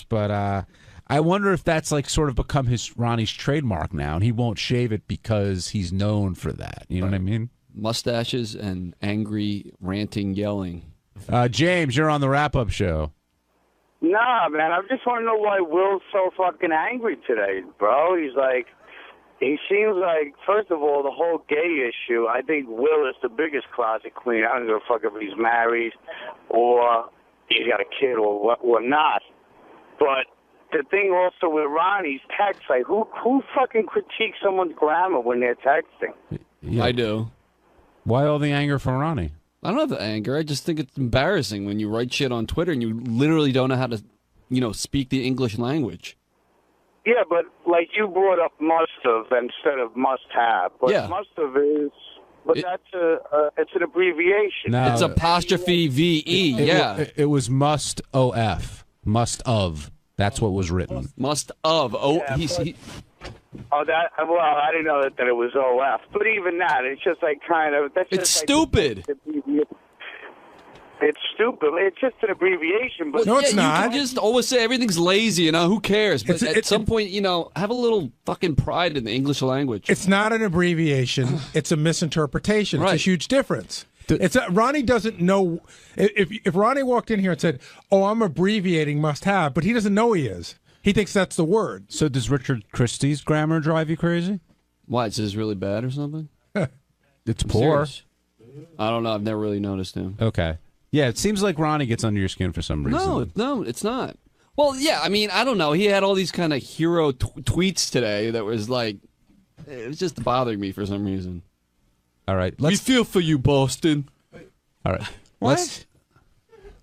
Speaker 19: but I wonder if that's like sort of become Ronnie's trademark now, and he won't shave it because he's known for that. You know what I mean?
Speaker 6: Mustaches and angry, ranting, yelling.
Speaker 19: James, you're on the wrap-up show.
Speaker 4: Nah, man, I just want to know why Will's so fucking angry today, bro. He seems like, first of all, the whole gay issue, I think Will is the biggest closet queen. I don't give a fuck if he's married or he's got a kid or not. But the thing also with Ronnie's text, like, who fucking critiques someone's grammar when they're texting?
Speaker 19: Yeah.
Speaker 6: I do.
Speaker 19: Why all the anger for Ronnie?
Speaker 6: I don't have the anger. I just think it's embarrassing when you write shit on Twitter and you literally don't know how to, speak the English language.
Speaker 4: Yeah, but like you brought up must have instead of must have. But
Speaker 6: Yeah.
Speaker 4: must have is, that's it's an abbreviation.
Speaker 19: No.
Speaker 6: It's apostrophe VE. Yeah.
Speaker 19: It was must of. Must of. That's what was written.
Speaker 6: Must of. Oh,
Speaker 4: Yeah, Oh, that. Well, I didn't know that it was OF. But even that, it's just like kind of. That's
Speaker 6: It's
Speaker 4: just
Speaker 6: stupid.
Speaker 4: It's stupid. It's just an abbreviation. But
Speaker 6: You can just always say everything's lazy, who cares? But at some point, have a little fucking pride in the English language.
Speaker 10: It's not an abbreviation. It's a misinterpretation. It's a huge difference. Ronnie doesn't know. If Ronnie walked in here and said, "Oh, I'm abbreviating must have," but he doesn't know he is. He thinks that's the word.
Speaker 19: So does Richard Christie's grammar drive you crazy?
Speaker 6: Why? Is this really bad or something?
Speaker 19: It's
Speaker 6: I'm
Speaker 19: poor.
Speaker 6: serious. I don't know. I've never really noticed him.
Speaker 19: Okay. Yeah, it seems like Ronnie gets under your skin for some reason.
Speaker 6: No, it's not. Well, yeah, I mean, I don't know. He had all these kind of hero tweets today that was like, it was just bothering me for some reason.
Speaker 19: All right.
Speaker 6: We feel for you, Boston.
Speaker 19: All right.
Speaker 8: What?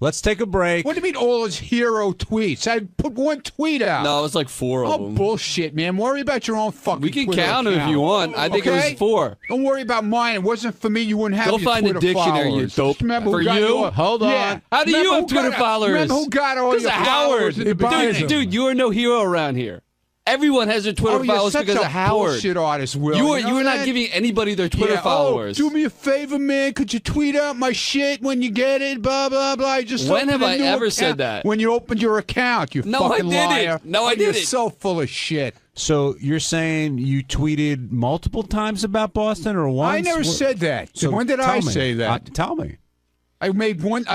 Speaker 19: Let's take a break.
Speaker 8: What do you mean all his hero tweets? I put one tweet out.
Speaker 6: No, it's like 4 of them.
Speaker 8: Bullshit, man. Worry about your own fucking
Speaker 6: We can
Speaker 8: Twitter
Speaker 6: count them if
Speaker 8: account.
Speaker 6: you want. I think it was 4.
Speaker 8: Don't worry about mine. It wasn't for me. You wouldn't have
Speaker 6: Go
Speaker 8: your
Speaker 6: find the
Speaker 8: Twitter
Speaker 6: dictionary,
Speaker 8: followers.
Speaker 6: you dope.
Speaker 8: Remember
Speaker 6: For
Speaker 8: who got
Speaker 6: you?
Speaker 8: your-
Speaker 6: Hold on.
Speaker 8: Yeah.
Speaker 6: How do you
Speaker 8: Remember
Speaker 6: have
Speaker 8: who
Speaker 6: Twitter
Speaker 8: got-
Speaker 6: followers?
Speaker 8: Remember who got all your followers? in the beginning?
Speaker 6: Dude, you are no hero around here. Everyone has their Twitter
Speaker 8: Oh, you're
Speaker 6: followers
Speaker 8: such
Speaker 6: because
Speaker 8: a
Speaker 6: of Howard.
Speaker 8: bullshit artist, Will.
Speaker 6: You are
Speaker 8: You know
Speaker 6: not
Speaker 8: that?
Speaker 6: giving anybody their Twitter
Speaker 8: Yeah,
Speaker 6: followers.
Speaker 8: Oh, do me a favor, man. Could you tweet out my shit when you get it? Blah, blah, blah. Just
Speaker 6: When have
Speaker 8: opened a
Speaker 6: I
Speaker 8: new
Speaker 6: ever
Speaker 8: account.
Speaker 6: said that?
Speaker 8: When you opened your account, you
Speaker 6: No, I
Speaker 8: fucking
Speaker 6: didn't.
Speaker 8: liar.
Speaker 6: No, I
Speaker 8: You're
Speaker 6: didn't.
Speaker 8: so full of shit.
Speaker 19: So you're saying you tweeted multiple times about Boston or once?
Speaker 8: I never said that.
Speaker 19: So
Speaker 8: when did
Speaker 19: tell
Speaker 8: I
Speaker 19: me.
Speaker 8: say that?
Speaker 19: Tell me.
Speaker 8: I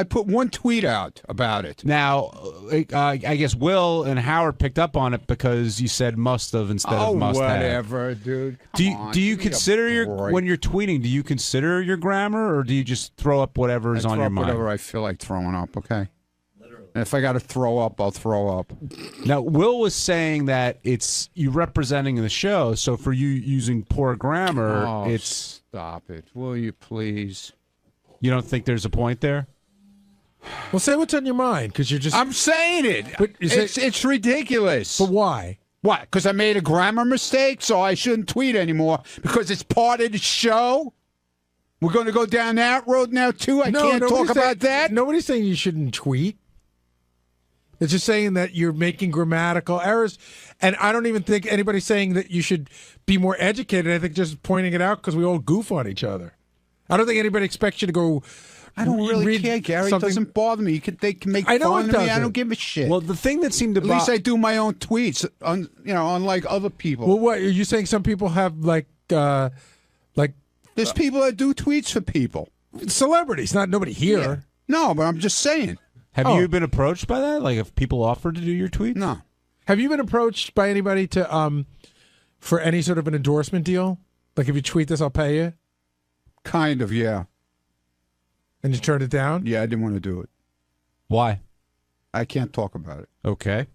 Speaker 8: put one tweet out about it.
Speaker 19: Now, I guess Will and Howard picked up on it because you said must have instead of must have.
Speaker 8: whatever, dude.
Speaker 19: Do you,
Speaker 8: Come on,
Speaker 19: do you
Speaker 8: give me a
Speaker 19: consider
Speaker 8: break.
Speaker 19: when you're tweeting? Do you consider your grammar, or do you just throw up whatever is
Speaker 8: I
Speaker 19: on
Speaker 8: throw
Speaker 19: your
Speaker 8: up
Speaker 19: mind?
Speaker 8: whatever I feel like throwing up. Okay. And if I got to throw up, I'll throw up.
Speaker 19: Now, Will was saying that it's you representing the show, so for you using poor grammar,
Speaker 8: Oh,
Speaker 19: it's
Speaker 8: stop it, will you please?
Speaker 19: You don't think there's a point there?
Speaker 10: Well, say what's on your mind, because you're just.
Speaker 8: I'm saying it.
Speaker 10: But
Speaker 8: It's ridiculous.
Speaker 10: But why?
Speaker 8: What? Because I made a grammar mistake, so I shouldn't tweet anymore because it's part of the show? We're going to go down that road now, too? I can't talk about that?
Speaker 10: Nobody's saying you shouldn't tweet. It's just saying that you're making grammatical errors. And I don't even think anybody's saying that you should be more educated. I think just pointing it out because we all goof on each other. I don't think anybody expects you to go.
Speaker 8: I don't really care, Gary. It doesn't bother me. They can make fun of me. I don't give a shit.
Speaker 19: Well, the thing that seemed to
Speaker 8: at least I do my own tweets, unlike other people.
Speaker 10: Well, what are you saying? Some people have like
Speaker 8: there's people that do tweets for people,
Speaker 10: celebrities, not nobody here.
Speaker 8: Yeah. No, but I'm just saying.
Speaker 19: Have you been approached by that? Like, if people offered to do your tweets?
Speaker 8: No.
Speaker 10: Have you been approached by anybody to for any sort of an endorsement deal? Like, if you tweet this, I'll pay you.
Speaker 8: Kind of, yeah.
Speaker 10: And you turned it down?
Speaker 8: Yeah, I didn't want to do it.
Speaker 19: Why?
Speaker 8: I can't talk about it.
Speaker 19: Okay.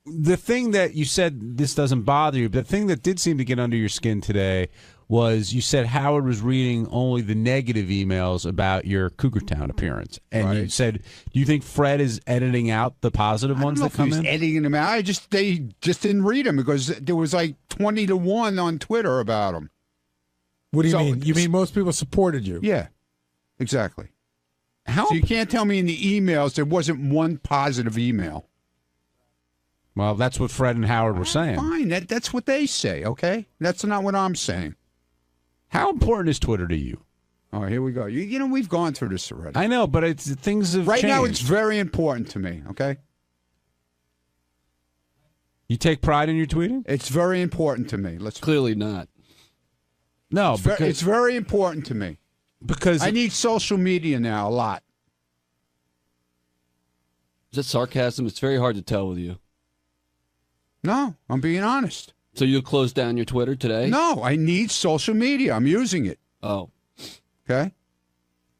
Speaker 19: The thing that you said, this doesn't bother you, but the thing that did seem to get under your skin today was you said Howard was reading only the negative emails about your Cougar Town appearance. And you said, do you think Fred is editing out the positive ones that come in?
Speaker 8: Editing them out. They just didn't read them because there was like 20-1 on Twitter about them.
Speaker 10: What do you mean? You mean most people supported you?
Speaker 8: Yeah, exactly. So you can't tell me in the emails there wasn't one positive email.
Speaker 19: Well, that's what Fred and Howard were saying.
Speaker 8: Fine, that's what they say, okay? That's not what I'm saying.
Speaker 19: How important is Twitter to you?
Speaker 8: Oh, here we go. You know, we've gone through this already.
Speaker 19: I know, but things have
Speaker 8: changed. Right now, it's
Speaker 19: changed.
Speaker 8: very important to me, okay?
Speaker 19: You take pride in your tweeting?
Speaker 8: It's very important to me.
Speaker 6: Clearly not.
Speaker 19: No,
Speaker 8: it's very important to me.
Speaker 19: Because
Speaker 8: I need social media now a lot.
Speaker 6: Is that sarcasm? It's very hard to tell with you.
Speaker 8: No, I'm being honest.
Speaker 6: So you'll close down your Twitter today?
Speaker 8: No, I need social media. I'm using it.
Speaker 6: Oh.
Speaker 8: Okay.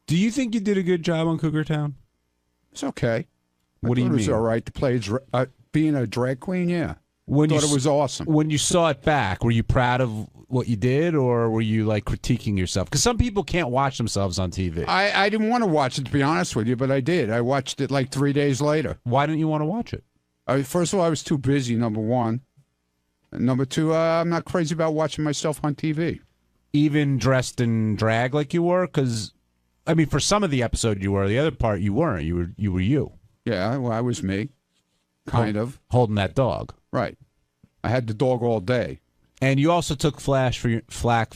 Speaker 19: Do you think you did a good job on Cougar Town?
Speaker 8: It's okay.
Speaker 19: What do you
Speaker 8: It was
Speaker 19: mean?
Speaker 8: all right to play being a drag queen, yeah.
Speaker 19: When
Speaker 8: thought it was awesome.
Speaker 19: When you saw it back, were you proud of what you did, or were you like critiquing yourself? Because some people can't watch themselves on TV.
Speaker 8: I didn't want to watch it, to be honest with you, but I did. I watched it like 3 days later.
Speaker 19: Why didn't you want to watch it?
Speaker 8: First of all, I was too busy, number one. And number two, I'm not crazy about watching myself on TV.
Speaker 19: Even dressed in drag like you were? Because, I mean, for some of the episode you were. The other part you weren't. You were you.
Speaker 8: Yeah, well, I was me. Kind of.
Speaker 19: Holding that dog.
Speaker 8: Right. I had the dog all day.
Speaker 19: And you also took flack for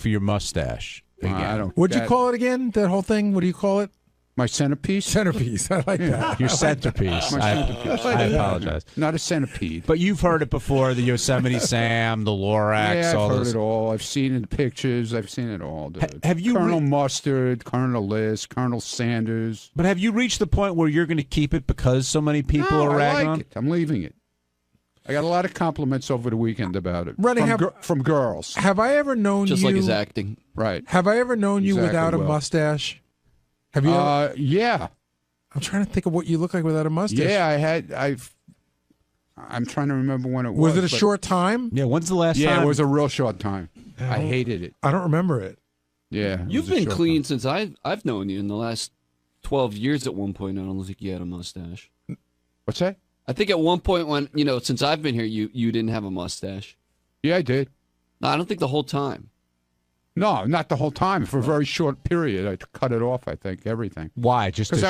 Speaker 19: your mustache.
Speaker 8: I don't.
Speaker 10: What'd you call it again? That whole thing? What do you call it?
Speaker 8: My centerpiece?
Speaker 10: Centerpiece. I like that.
Speaker 19: Your centerpiece.
Speaker 8: My centerpiece.
Speaker 19: I apologize.
Speaker 8: Not a centipede.
Speaker 19: But you've heard it before, the Yosemite Sam, the Lorax,
Speaker 8: Yeah,
Speaker 19: all
Speaker 8: I've heard
Speaker 19: those.
Speaker 8: it all. I've seen it in pictures. I've seen it all, dude.
Speaker 19: Have you
Speaker 8: Colonel Mustard, Colonel Liz, Colonel Sanders.
Speaker 19: But have you reached the point where you're going to keep it because so many people are
Speaker 8: I
Speaker 19: ragging
Speaker 8: like
Speaker 19: on
Speaker 8: it. I'm leaving it. I got a lot of compliments over the weekend about it. From girls.
Speaker 10: Have I ever known you?
Speaker 6: Just like his acting.
Speaker 8: Right.
Speaker 10: Have I ever known you
Speaker 8: Exactly
Speaker 10: without a
Speaker 8: well.
Speaker 10: mustache? Have you?
Speaker 8: Yeah.
Speaker 10: I'm trying to think of what you look like without a mustache.
Speaker 8: Yeah, I'm trying to remember when it was.
Speaker 10: Was it a
Speaker 8: but-
Speaker 10: short time?
Speaker 19: Yeah, when's the last time?
Speaker 8: Yeah, it was a real short time. I hated it.
Speaker 10: I don't remember it.
Speaker 8: Yeah. it
Speaker 6: You've
Speaker 8: was a
Speaker 6: been
Speaker 8: short
Speaker 6: clean since I've known you in the last 12 years at one point. I don't think you had a mustache.
Speaker 8: time. What's that?
Speaker 6: I think at one point when, since I've been here, you didn't have a mustache.
Speaker 8: Yeah, I did.
Speaker 6: No, I don't think the whole time.
Speaker 8: No, not the whole time. For a very short period, I cut it off. I think everything.
Speaker 19: Why? Just
Speaker 8: because
Speaker 19: to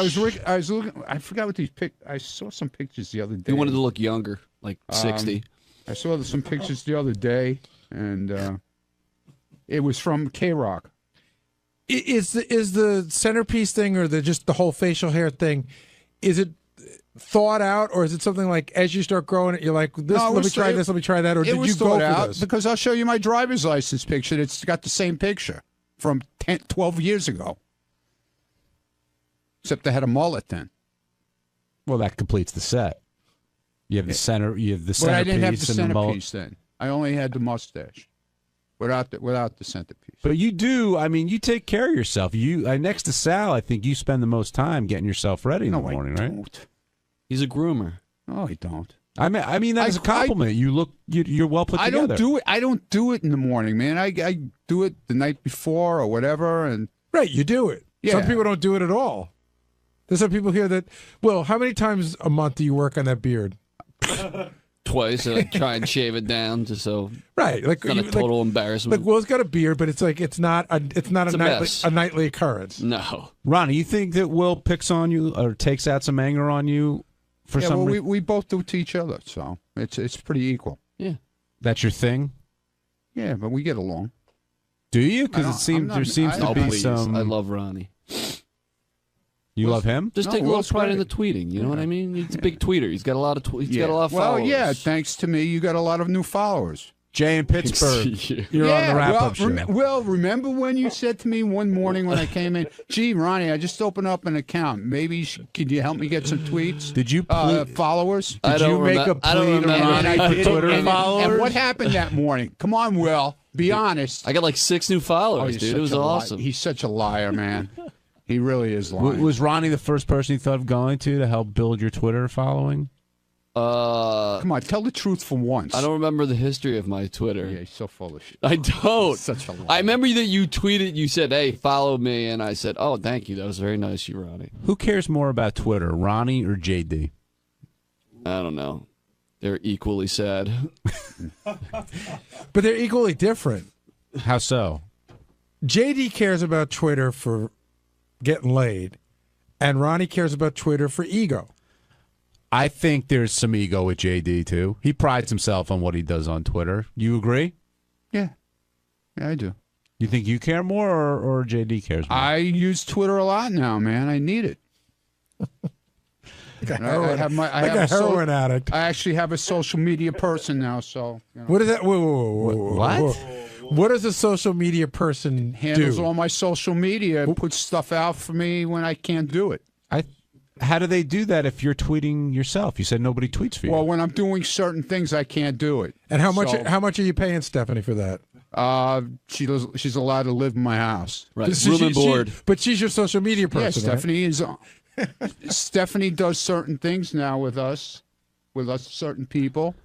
Speaker 8: I was looking. I forgot what these I saw some pictures the other day.
Speaker 6: You wanted to look younger, like 60.
Speaker 8: I saw some pictures the other day, and it was from K-Rock.
Speaker 10: Is the centerpiece thing or just the whole facial hair thing? Is it thought out, or is it something like as you start growing it, you're like, this?
Speaker 8: No,
Speaker 10: let me try this. Let me try that. Or
Speaker 8: it
Speaker 10: did
Speaker 8: was
Speaker 10: you go
Speaker 8: thought
Speaker 10: for
Speaker 8: out
Speaker 10: this?
Speaker 8: because I'll show you my driver's license picture. It's got the same picture from 12 years ago. Except I had a mullet then.
Speaker 19: Well, that completes the set. You have the center. You have the
Speaker 8: But
Speaker 19: centerpiece
Speaker 8: I didn't have the
Speaker 19: and the mullet.
Speaker 8: centerpiece then. I only had the mustache, without the centerpiece.
Speaker 19: But you do. I mean, you take care of yourself. You next to Sal, I think you spend the most time getting yourself ready in the morning, right?
Speaker 6: He's a groomer.
Speaker 8: No, I don't.
Speaker 19: I mean that is a compliment. You're well put
Speaker 8: I
Speaker 19: together.
Speaker 8: don't do it. I don't do it in the morning, man. I do it the night before or whatever, and
Speaker 10: Right, you do it.
Speaker 8: Yeah.
Speaker 10: Some people don't do it at all. There's some people here that. Well, how many times a month do you work on that beard?
Speaker 6: twice. And I try and shave it down just so
Speaker 10: Right, like
Speaker 6: it's not a total embarrassment.
Speaker 10: Like Will's got a beard, but it's like it's not a
Speaker 6: mess.
Speaker 10: nightly occurrence.
Speaker 6: No,
Speaker 19: Ronnie, you think that Will picks on you or takes out some anger on you for some reason?
Speaker 8: we both do it to each other, so it's pretty equal.
Speaker 6: Yeah,
Speaker 19: that's your thing.
Speaker 8: Yeah, but we get along.
Speaker 19: Do you? Because there seems to be some.
Speaker 6: I love Ronnie.
Speaker 19: You love him?
Speaker 6: Just take a little pride in the tweeting. You know what I mean? He's a big tweeter. He's got a lot of he's got a lot of followers.
Speaker 8: Well, yeah, thanks to me, you got a lot of new followers.
Speaker 19: Jay in Pittsburgh, you're on the wrap-up show.
Speaker 8: Remember when you said to me one morning when I came in, "Gee, Ronnie, I just opened up an account. Maybe could you help me get some tweets?
Speaker 19: Did you
Speaker 8: followers?
Speaker 19: Did you make a plea to Ronnie for Twitter followers?
Speaker 8: And what happened that morning? Come on, Will, be honest.
Speaker 6: I got like 6 new followers, dude. It was awesome.
Speaker 8: He's such a liar, man. He really is lying.
Speaker 19: Was Ronnie the first person you thought of going to help build your Twitter following?
Speaker 8: Come on, tell the truth for once.
Speaker 6: I don't remember the history of my Twitter.
Speaker 8: Yeah, he's so full of shit.
Speaker 6: I don't.
Speaker 8: He's such a liar.
Speaker 6: I remember that you tweeted, you said, "Hey, follow me," and I said, "Oh, thank you. That was very nice, you, Ronnie."
Speaker 19: Who cares more about Twitter, Ronnie or JD?
Speaker 6: I don't know. They're equally sad.
Speaker 10: But they're equally different.
Speaker 19: How so?
Speaker 10: JD cares about Twitter for getting laid, and Ronnie cares about Twitter for ego.
Speaker 19: I think there's some ego with JD, too. He prides himself on what he does on Twitter. You agree?
Speaker 8: Yeah, I do.
Speaker 19: You think you care more or JD cares more?
Speaker 8: I use Twitter a lot now, man. I need it. I have my a
Speaker 10: heroin addict.
Speaker 8: I actually have a social media person now, so. You know.
Speaker 10: What is that? Whoa,
Speaker 19: what?
Speaker 10: What does a social media person
Speaker 8: Handles
Speaker 10: do?
Speaker 8: all my social media, puts stuff out for me when I can't do it.
Speaker 19: How do they do that if you're tweeting yourself? You said nobody tweets for you.
Speaker 8: Well, when I'm doing certain things, I can't do it.
Speaker 10: And how much are you paying Stephanie for that?
Speaker 8: She's allowed to live in my house.
Speaker 6: Right, room and board.
Speaker 10: But she's your social media person.
Speaker 8: Yeah, Stephanie is. Stephanie does certain things now with us certain people.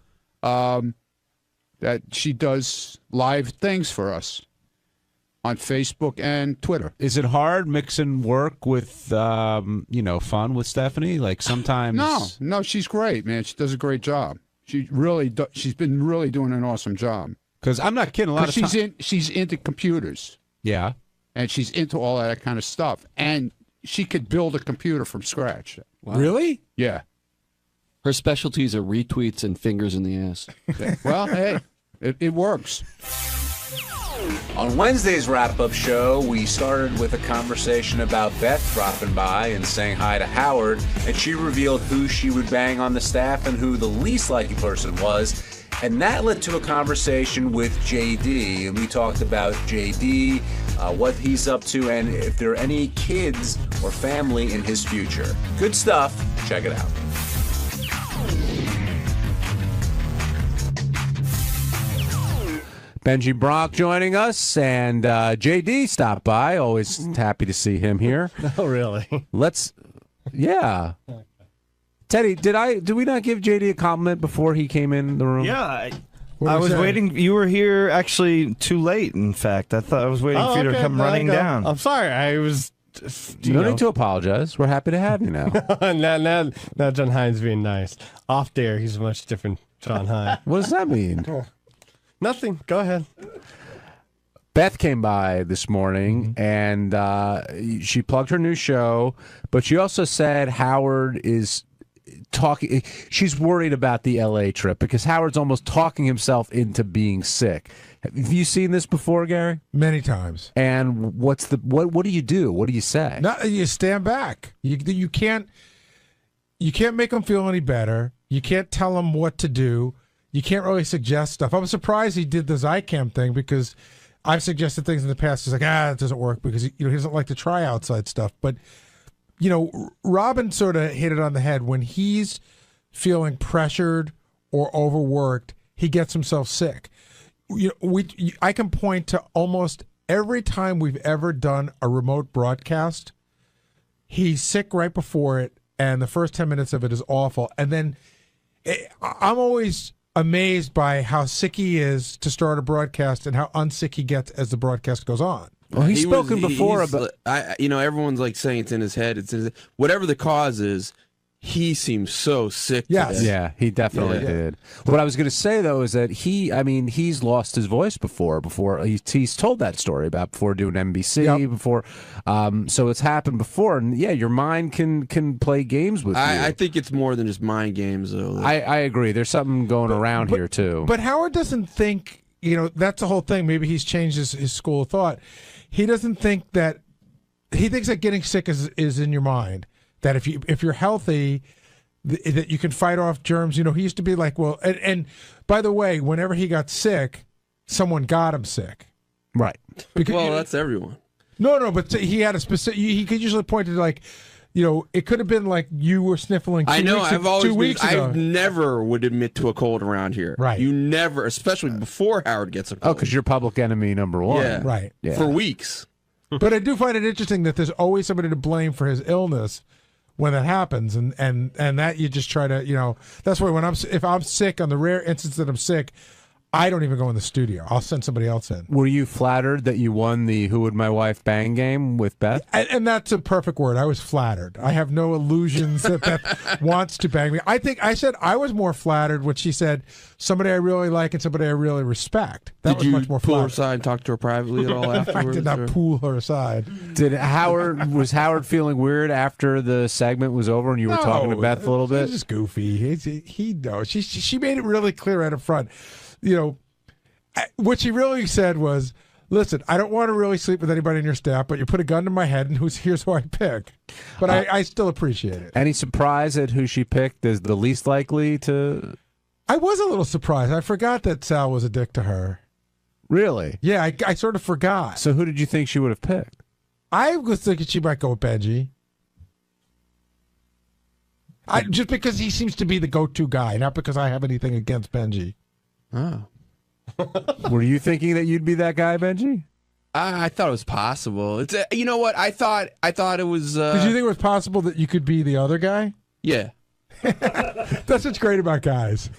Speaker 8: That she does live things for us on Facebook and Twitter.
Speaker 19: Is it hard mixing work with fun with Stephanie? Like sometimes.
Speaker 8: No, she's great, man. She does a great job. She's been really doing an awesome job.
Speaker 19: Because I'm not kidding. A lot of
Speaker 8: she's into computers.
Speaker 19: Yeah,
Speaker 8: and she's into all that kind of stuff. And she could build a computer from scratch.
Speaker 6: Wow.
Speaker 10: Really?
Speaker 8: Yeah.
Speaker 6: Her specialties are retweets and fingers in the ass.
Speaker 8: Well, hey, it works.
Speaker 19: On Wednesday's wrap-up show, we started with a conversation about Beth dropping by and saying hi to Howard, and she revealed who she would bang on the staff and who the least likely person was. And that led to a conversation with JD, and we talked about JD, what he's up to, and if there are any kids or family in his future. Good stuff. Check it out. Benji Bronk joining us, and JD stopped by. Always happy to see him here.
Speaker 2: Oh, really?
Speaker 19: Yeah. Teddy, did we not give JD a compliment before he came in the room?
Speaker 2: Yeah, I was waiting. You were here actually too late. In fact, I was waiting for you to come running down. I'm sorry. I was.
Speaker 19: You don't need to apologize. We're happy to have you now.
Speaker 2: now, John Hines being nice. Off there, he's a much different John Hines.
Speaker 19: What does that mean?
Speaker 2: Nothing. Go ahead.
Speaker 19: Beth came by this morning, and she plugged her new show, but she also said Howard is talking. She's worried about the L.A. trip because Howard's almost talking himself into being sick. Have you seen this before, Gary?
Speaker 10: Many times.
Speaker 19: And what do you do? What do you say?
Speaker 10: No, you stand back. You can't make them feel any better. You can't tell them what to do. You can't really suggest stuff. I'm surprised he did the 𝗏cam thing because I've suggested things in the past. He's like, it doesn't work because he doesn't like to try outside stuff. But Robin sort of hit it on the head. When he's feeling pressured or overworked, he gets himself sick. I can point to almost every time we've ever done a remote broadcast, he's sick right before it, and the first 10 minutes of it is awful. And then I'm always amazed by how sick he is to start a broadcast and how unsick he gets as the broadcast goes on.
Speaker 19: Well, he's spoken before about.
Speaker 9: Everyone's like saying it's in his head. It's in his, whatever the cause is. he seems so sick.
Speaker 19: Yes.
Speaker 9: today.
Speaker 19: Yeah, he definitely did. What I was going to say, though, is that he's lost his voice before he's told that story about before doing NBC, before, so it's happened before. And yeah, your mind can play games with you.
Speaker 9: I think it's more than just mind games, though.
Speaker 19: I agree. There's something going around here, too.
Speaker 10: But Howard doesn't think, that's the whole thing. Maybe he's changed his school of thought. He doesn't think that, he thinks that getting sick is in your mind. That if you're healthy, that you can fight off germs. He used to be like, well, and by the way, whenever he got sick, someone got him sick.
Speaker 19: Right.
Speaker 10: Because,
Speaker 9: that's everyone.
Speaker 10: No, but he had a specific. He could usually point to like, it could have been like you were sniffling.
Speaker 9: I know.
Speaker 10: Two weeks ago.
Speaker 9: I never would admit to a cold around here.
Speaker 10: Right.
Speaker 9: You never, especially before Howard gets a cold.
Speaker 19: Oh, because you're public enemy number one.
Speaker 9: Yeah.
Speaker 10: Right.
Speaker 19: Yeah.
Speaker 9: For weeks.
Speaker 10: But I do find it interesting that there's always somebody to blame for his illness when that happens, and that you just try to, that's why if I'm sick, on the rare instance that I'm sick, I don't even go in the studio. I'll send somebody else in.
Speaker 19: Were you flattered that you won the Who Would My Wife Bang game with Beth?
Speaker 10: And that's a perfect word. I was flattered. I have no illusions that Beth wants to bang me. I said I was more flattered when she said somebody I really like and somebody I really respect. That was much more
Speaker 9: pull her
Speaker 10: flattered.
Speaker 9: aside and talk to her privately at all afterwards?
Speaker 10: I did not pull her aside.
Speaker 19: Was Howard feeling weird after the segment was over and you were talking to Beth a little bit?
Speaker 10: He's just goofy. He knows. She made it really clear right up front. What she really said was, listen, I don't want to really sleep with anybody in your staff, but you put a gun to my head, and here's who I pick. But I still appreciate it.
Speaker 19: Any surprise at who she picked as the least likely to?
Speaker 10: I was a little surprised. I forgot that Sal was a dick to her.
Speaker 19: Really?
Speaker 10: Yeah, I sort of forgot.
Speaker 19: So who did you think she would have picked?
Speaker 10: I was thinking she might go with Benji. Just because he seems to be the go-to guy, not because I have anything against Benji.
Speaker 9: Oh.
Speaker 19: Were you thinking that you'd be that guy, Benji?
Speaker 9: I thought it was possible. It's you know what? I thought it was.
Speaker 10: Did you think it was possible that you could be the other guy?
Speaker 9: Yeah.
Speaker 10: That's what's great about guys.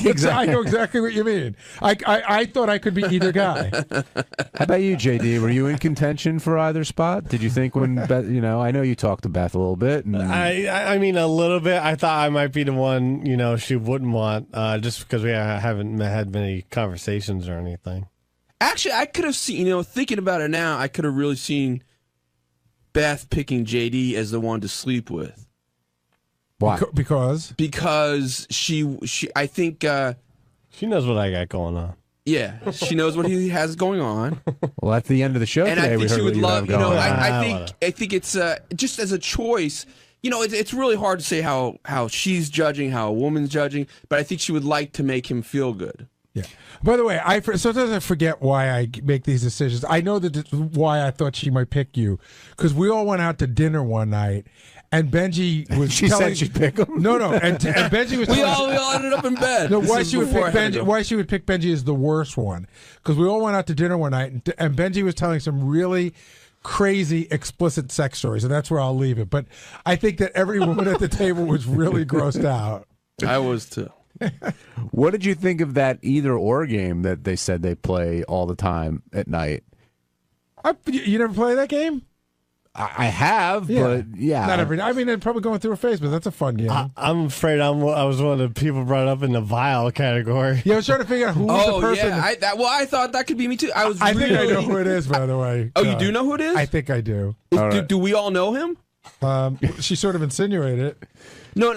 Speaker 19: Exactly.
Speaker 10: I know exactly what you mean. I thought I could be either guy.
Speaker 19: How about you, JD? Were you in contention for either spot? Did you think when Beth, I know you talked to Beth a little bit. And
Speaker 2: I mean, a little bit. I thought I might be the one, she wouldn't want, just because we haven't had many conversations or anything.
Speaker 9: Actually, I could have seen, thinking about it now, I could have really seen Beth picking JD as the one to sleep with.
Speaker 19: Why?
Speaker 10: Because
Speaker 9: she I think
Speaker 2: she knows what I got going on.
Speaker 9: Yeah, she knows what he has going on.
Speaker 19: Well, at the end of the show
Speaker 9: and
Speaker 19: today,
Speaker 9: I think
Speaker 19: we heard
Speaker 9: she would
Speaker 19: what you
Speaker 9: love.
Speaker 19: have
Speaker 9: I think it's just as a choice. It's really hard to say how she's judging, how a woman's judging, but I think she would like to make him feel good.
Speaker 10: Yeah. By the way, sometimes I forget why I make these decisions. I know that why I thought she might pick you, because we all went out to dinner one night. And Benji was
Speaker 19: she said she'd pick him?
Speaker 10: No. And Benji was
Speaker 9: we all ended up in bed.
Speaker 10: No, why she would pick Benji is the worst one. Because we all went out to dinner one night, and Benji was telling some really crazy, explicit sex stories, and that's where I'll leave it. But I think that every woman at the table was really grossed out.
Speaker 9: I was too.
Speaker 19: What did you think of that either-or game that they said they play all the time at night?
Speaker 10: You never play that game?
Speaker 19: I have, but yeah.
Speaker 10: Not every night. I mean, probably going through a phase, but that's a fun game.
Speaker 2: I'm afraid I was one of the people brought up in the vile category.
Speaker 10: Yeah, I was trying to figure out who was the person.
Speaker 9: Yeah, I thought that could be me too. I
Speaker 10: think I know who it is, by the way.
Speaker 9: Oh, you do know who it is?
Speaker 10: I think I do.
Speaker 9: Do we all know him?
Speaker 10: She sort of insinuated it.
Speaker 9: No,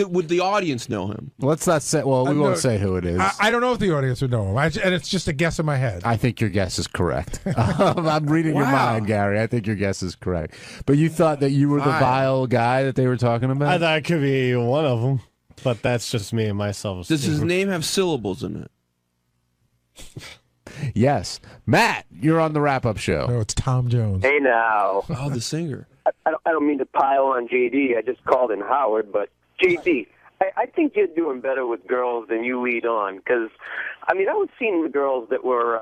Speaker 9: would the audience know him?
Speaker 19: Let's not say. Well, we won't say who it is.
Speaker 10: I don't know if the audience would know him, and it's just a guess in my head.
Speaker 19: I think your guess is correct. I'm reading your mind, Gary. I think your guess is correct. But you thought that you were the vile guy that they were talking about?
Speaker 2: I thought it could be one of them, but that's just me and myself.
Speaker 9: Does his name have syllables in it?
Speaker 19: Yes. Matt, you're on the wrap-up show.
Speaker 10: No, it's Tom Jones.
Speaker 13: Hey, now.
Speaker 9: Oh, the singer.
Speaker 13: I don't mean to pile on JD. I just called in Howard, but JD, I think you're doing better with girls than you lead on. Because, I mean, I was seeing the girls that were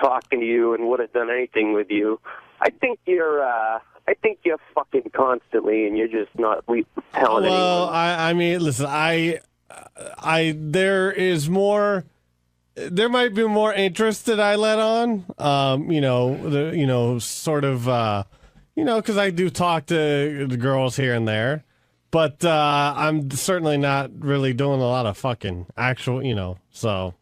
Speaker 13: talking to you and would have done anything with you. I think you're fucking constantly, and you're just not telling anyone.
Speaker 2: Well, I mean, listen, there is more. There might be more interest that I let on. Sort of. Because I do talk to the girls here and there.
Speaker 1: But I'm certainly not really doing a lot of fucking actual, so.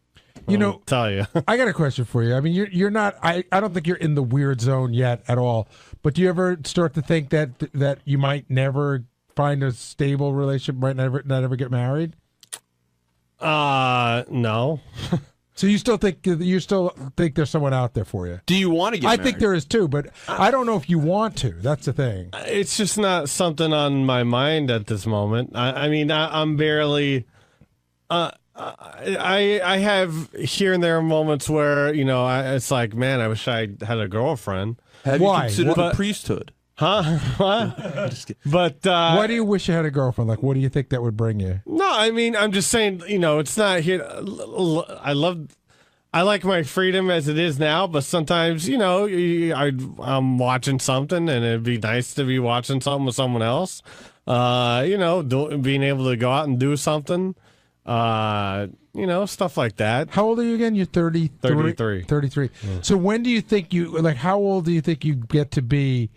Speaker 1: Tell you.
Speaker 10: I got a question for you. I mean, you're not. I don't think you're in the weird zone yet at all. But do you ever start to think that you might never find a stable relationship, might not ever get married?
Speaker 1: No.
Speaker 10: So you still think there's someone out there for you?
Speaker 9: Do you want to get married?
Speaker 10: I think there is too, but I don't know if you want to. That's the thing.
Speaker 1: It's just not something on my mind at this moment. I'm barely. I have here and there moments where it's like, man, I wish I had a girlfriend.
Speaker 9: Have you considered the priesthood?
Speaker 1: Huh? What? But
Speaker 10: why do you wish you had a girlfriend? Like, what do you think that would bring you?
Speaker 1: No, I'm just saying, it's not here. I like my freedom as it is now, but sometimes, I'm watching something and it'd be nice to be watching something with someone else. Being able to go out and do something. Stuff like that.
Speaker 10: How old are you again? You're
Speaker 1: 33.
Speaker 10: 33. Yeah. So when do you think how old do you think you get to be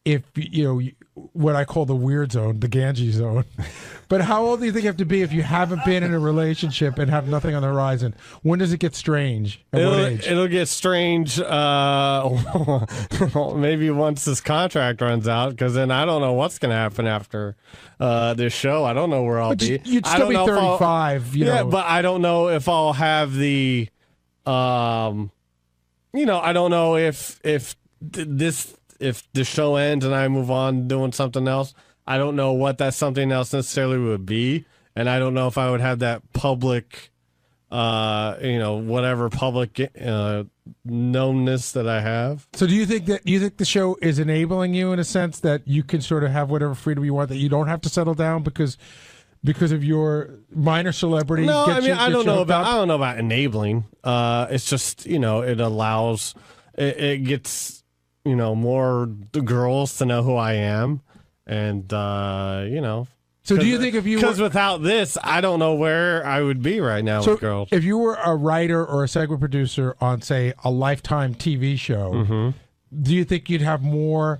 Speaker 10: if, what I call the weird zone, the Ganges zone? But how old do you think you have to be if you haven't been in a relationship and have nothing on the horizon? When does it get strange? At what age?
Speaker 1: It'll get strange maybe once this contract runs out, because then I don't know what's going to happen after this show. I don't know where I'll be.
Speaker 10: You'd still be 35.
Speaker 1: Yeah, but I don't know if I'll have the, I don't know if the show ends and I move on doing something else. I don't know what that something else necessarily would be, and I don't know if I would have that public, whatever public knownness that I have.
Speaker 10: So do you think the show is enabling you in a sense that you can sort of have whatever freedom you want, that you don't have to settle down because of your minor celebrity?
Speaker 1: No, I don't know about enabling. It's just, it allows, it gets, more girls to know who I am. And,
Speaker 10: So do you think if you
Speaker 1: because without this, I don't know where I would be right now with girls.
Speaker 10: If you were a writer or a segment producer on, say, a Lifetime TV show, do you think you'd have more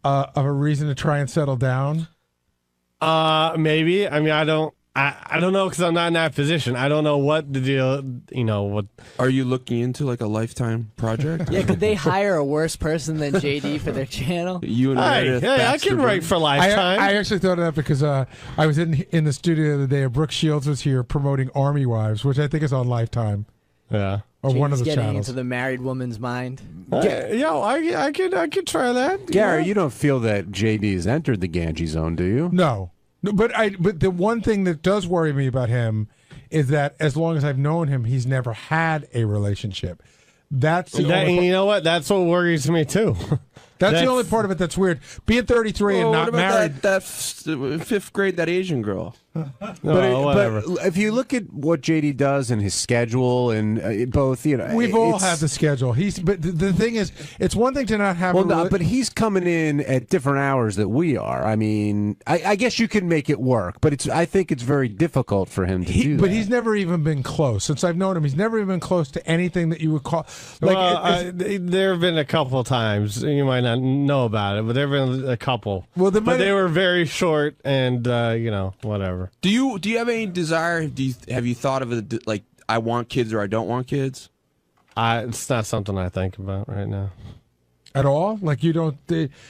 Speaker 10: of a reason to try and settle down?
Speaker 1: Maybe. I don't know, because I'm not in that position. I don't know what the deal, what.
Speaker 9: Are you looking into like a Lifetime project?
Speaker 21: Yeah, could they hire a worse person than JD for their channel?
Speaker 9: You and
Speaker 1: I can write for Lifetime.
Speaker 10: I actually thought of that because I was in the studio the other day. Brooke Shields was here promoting Army Wives, which I think is on Lifetime.
Speaker 1: Yeah.
Speaker 10: Or one of the
Speaker 21: getting
Speaker 10: channels.
Speaker 21: into the married woman's mind.
Speaker 1: I could try that.
Speaker 19: Gary, you don't feel that JD's entered the Ganges zone, do you?
Speaker 10: No. But the one thing that does worry me about him is that as long as I've known him, he's never had a relationship.
Speaker 1: You know what? That's what worries me too.
Speaker 10: That's the only part of it that's weird. Being 33 and not married.
Speaker 9: That fifth grade, that Asian girl.
Speaker 19: But if you look at what JD does and his schedule and both,
Speaker 10: we've all had the schedule. But the thing is, it's one thing to not have.
Speaker 19: But he's coming in at different hours that we are. I guess you can make it work, but I think it's very difficult for him to do.
Speaker 10: But he's never even been close since I've known him. He's never even been close to anything that you would call.
Speaker 1: There have been a couple of times, you might not know about it, but there have been a couple. But they were very short, and whatever.
Speaker 9: Do you have any desire? Have you thought of it like I want kids or I don't want kids?
Speaker 1: It's not something I think about right now.
Speaker 10: At all? Like you don't?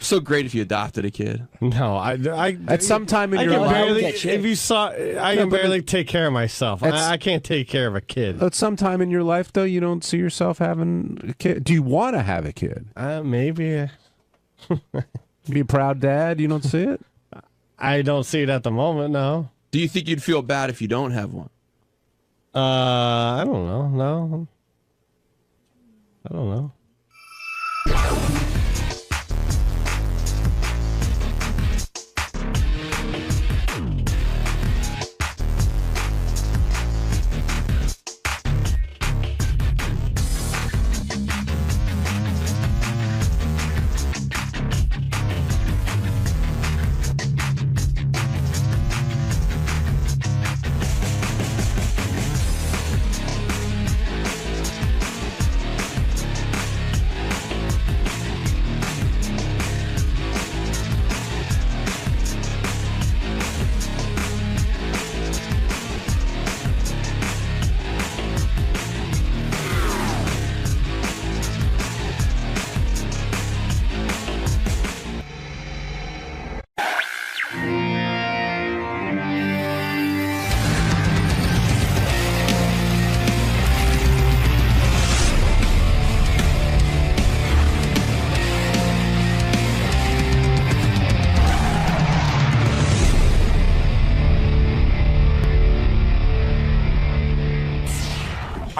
Speaker 9: So great if you adopted a kid.
Speaker 1: No,
Speaker 19: at some time in your life,
Speaker 1: if you saw, I can barely take care of myself. I can't take care of a kid.
Speaker 19: At some time in your life, though, you don't see yourself having a kid. Do you want to have a kid?
Speaker 1: Maybe.
Speaker 19: Be a proud dad. You don't see it.
Speaker 1: I don't see it at the moment. No.
Speaker 9: Do you think you'd feel bad if you don't have one?
Speaker 1: I don't know. No. I don't know.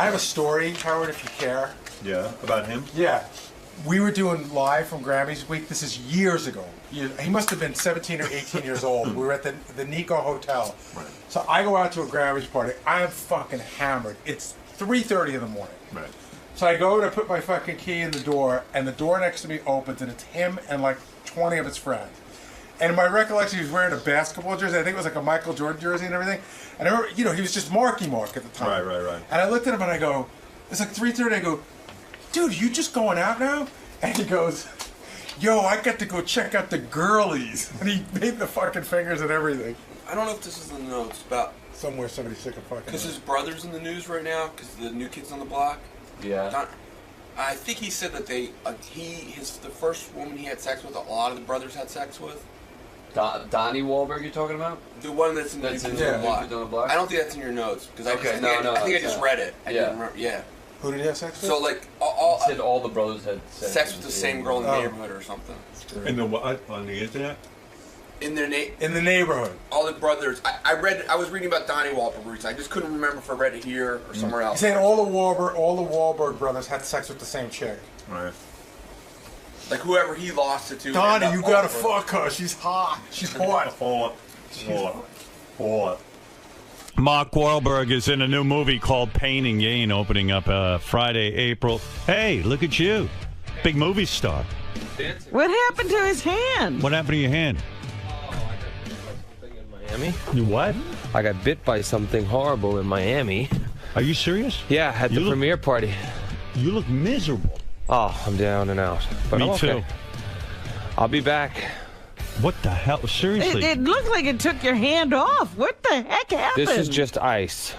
Speaker 10: have a story, Howard, if you care.
Speaker 3: Yeah, about him?
Speaker 10: Yeah. We were doing live from Grammys Week. This is years ago. He must have been 17 or 18 years old. We were at the Nico Hotel. Right. So I go out to a Grammys party. I am fucking hammered. It's 3:30 in the morning. Right. So I go to put my fucking key in the door, and the door next to me opens, and it's him and like 20 of his friends. And in my recollection, he was wearing a basketball jersey. I think it was like a Michael Jordan jersey and everything. And I remember, he was just Marky Mark at the time. Right. And I looked at him and I go, it's like 3:30. I go, dude, you just going out now? And he goes, yo, I got to go check out the girlies. And he made the fucking fingers and everything.
Speaker 9: I don't know if this is in the notes, but
Speaker 10: somewhere somebody's sick of fucking.
Speaker 9: Because his brother's in the news right now, because the New Kids on the Block.
Speaker 16: Yeah.
Speaker 9: I think he said that the first woman he had sex with, a lot of the brothers had sex with.
Speaker 6: Donnie Wahlberg, you're talking about?
Speaker 9: The one that's in the New Kids on the Block. I don't think that's in your notes because I think I just read it. I didn't remember. Yeah.
Speaker 10: Who did he have sex with?
Speaker 9: So like
Speaker 6: said all the brothers had
Speaker 9: sex with the same girl in the neighborhood or something.
Speaker 3: In the what? On the internet?
Speaker 9: In the
Speaker 10: neighborhood.
Speaker 9: All the brothers. I was reading about Donnie Wahlberg. I just couldn't remember if I read it here or somewhere else.
Speaker 10: He's saying all the Wahlberg brothers had sex with the same chick.
Speaker 3: Right.
Speaker 9: Like whoever he lost it to.
Speaker 10: Donnie, you gotta fuck her. She's hot. She's hot.
Speaker 3: Hot. Mark Wahlberg is in a new movie called Pain and Gain, opening up Friday, April. Hey, look at you. Big movie star.
Speaker 14: What happened to his hand?
Speaker 3: What happened to your hand?
Speaker 5: Miami.
Speaker 3: You what?
Speaker 5: I got bit by something horrible in Miami.
Speaker 3: Are you serious?
Speaker 5: Yeah, at the premiere party.
Speaker 3: You look miserable.
Speaker 5: Oh, I'm down and out. But
Speaker 3: Me
Speaker 5: I'm okay.
Speaker 3: too.
Speaker 5: I'll be back.
Speaker 3: What the hell? Seriously?
Speaker 14: It looked like it took your hand off. What the heck happened?
Speaker 5: This is just ice.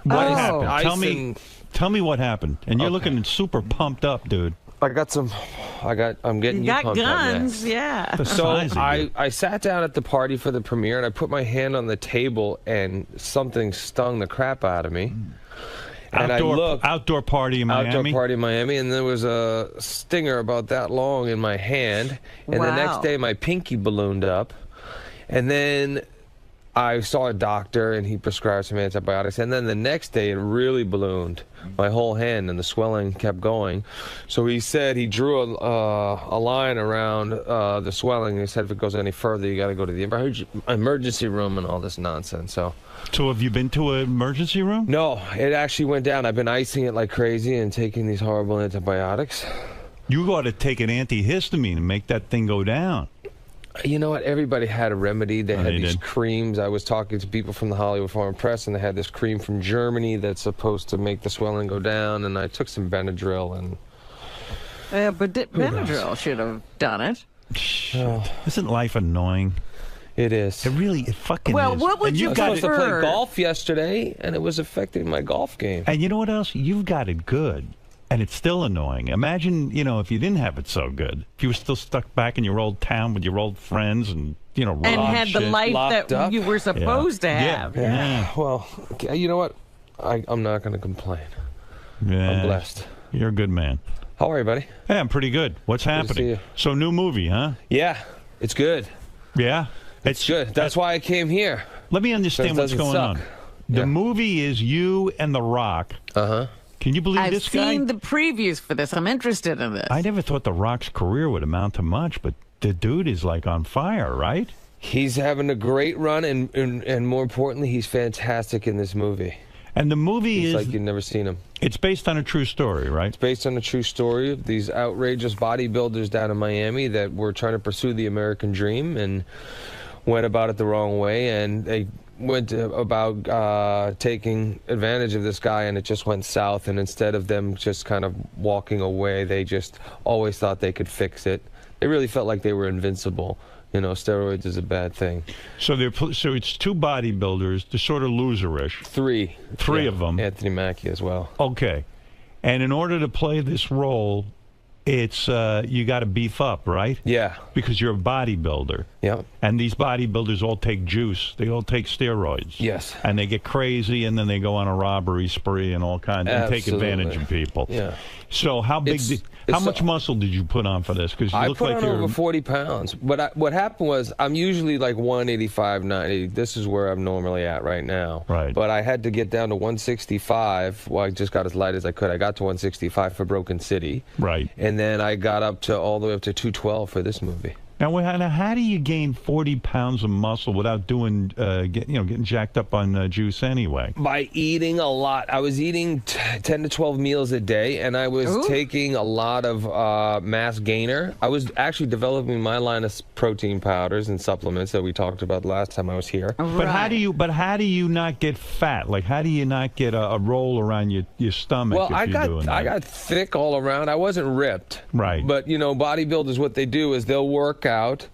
Speaker 3: What happened? Tell me what happened. And you're looking super pumped up, dude.
Speaker 5: I'm getting you pumped
Speaker 14: guns,
Speaker 5: up
Speaker 14: yeah.
Speaker 5: So I sat down at the party for the premiere and I put my hand on the table and something stung the crap out of me. And
Speaker 3: outdoor party in Miami.
Speaker 5: Outdoor party in Miami, and there was a stinger about that long in my hand. And the next day, my pinky ballooned up, and then I saw a doctor, and he prescribed some antibiotics. And then the next day, it really ballooned, my whole hand, and the swelling kept going. So he said he drew a line around the swelling. He said if it goes any further, you got to go to the emergency room and all this nonsense.
Speaker 3: So have you been to an emergency room?
Speaker 5: No, it actually went down. I've been icing it like crazy and taking these horrible antibiotics.
Speaker 3: You got to take an antihistamine and make that thing go down.
Speaker 5: You know what? Everybody had a remedy. They had these creams. I was talking to people from the Hollywood Foreign Press, and they had this cream from Germany that's supposed to make the swelling go down, and I took some Benadryl. And
Speaker 14: but Benadryl should have done it.
Speaker 3: Isn't life annoying?
Speaker 5: It is.
Speaker 3: It fucking
Speaker 14: well,
Speaker 3: is.
Speaker 14: What would you
Speaker 5: prefer? I was supposed to play golf yesterday, and it was affecting my golf game.
Speaker 3: And you know what else? You've got it good, and it's still annoying. Imagine, if you didn't have it so good. If you were still stuck back in your old town with your old friends and,
Speaker 14: and had the life that you were supposed to have.
Speaker 5: Yeah. Well, you know what? I'm not going to complain.
Speaker 3: Yeah.
Speaker 5: I'm blessed.
Speaker 3: You're a good man.
Speaker 5: How are you, buddy?
Speaker 3: Hey, I'm pretty good. What's happening? So, new movie, huh?
Speaker 5: Yeah. It's good.
Speaker 3: Yeah?
Speaker 5: It's good. That's why I came here.
Speaker 3: Let me understand what's going on. The movie is you and The Rock.
Speaker 5: Uh-huh.
Speaker 3: Can you believe this guy?
Speaker 14: I've seen the previews for this. I'm interested in this.
Speaker 3: I never thought The Rock's career would amount to much, but the dude is like on fire, right?
Speaker 5: He's having a great run, and more importantly, he's fantastic in this movie.
Speaker 3: And the movie
Speaker 5: is like you've never seen him.
Speaker 3: It's based on a true story, right? It's
Speaker 5: based on a true story of these outrageous bodybuilders down in Miami that were trying to pursue the American dream and went about it the wrong way, and they went about taking advantage of this guy, and it just went south. And instead of them just kind of walking away, they just always thought they could fix it. They really felt like they were invincible. Steroids is a bad thing.
Speaker 3: So it's two bodybuilders. They're sort of loserish. Three of them.
Speaker 5: Anthony Mackie as well.
Speaker 3: Okay, and in order to play this role, it's you got to beef up, right?
Speaker 5: Yeah.
Speaker 3: Because you're a bodybuilder.
Speaker 5: Yeah.
Speaker 3: And these bodybuilders all take juice. They all take steroids.
Speaker 5: Yes.
Speaker 3: And they get crazy, and then they go on a robbery spree and all kinds and take advantage of people.
Speaker 5: Yeah.
Speaker 3: So how big? How much muscle did you put on for this? Because
Speaker 5: I
Speaker 3: look
Speaker 5: put
Speaker 3: like
Speaker 5: on
Speaker 3: you're
Speaker 5: over 40 pounds. But what happened was I'm usually like 185, 90. This is where I'm normally at right now.
Speaker 3: Right.
Speaker 5: But I had to get down to 165. Well, I just got as light as I could. I got to 165 for Broken City.
Speaker 3: Right.
Speaker 5: And then I got up to all the way up to 212 for this movie.
Speaker 3: Now, how do you gain 40 pounds of muscle without doing, getting jacked up on juice anyway?
Speaker 5: By eating a lot. I was eating 10 to 12 meals a day, and I was taking a lot of mass gainer. I was actually developing my line of protein powders and supplements that we talked about last time I was here.
Speaker 3: But how do you not get fat? Like, how do you not get a roll around your stomach?
Speaker 5: Well,
Speaker 3: if
Speaker 5: I
Speaker 3: you're doing that?
Speaker 5: got thick all around. I wasn't ripped.
Speaker 3: Right.
Speaker 5: But bodybuilders, what they do is they'll work out,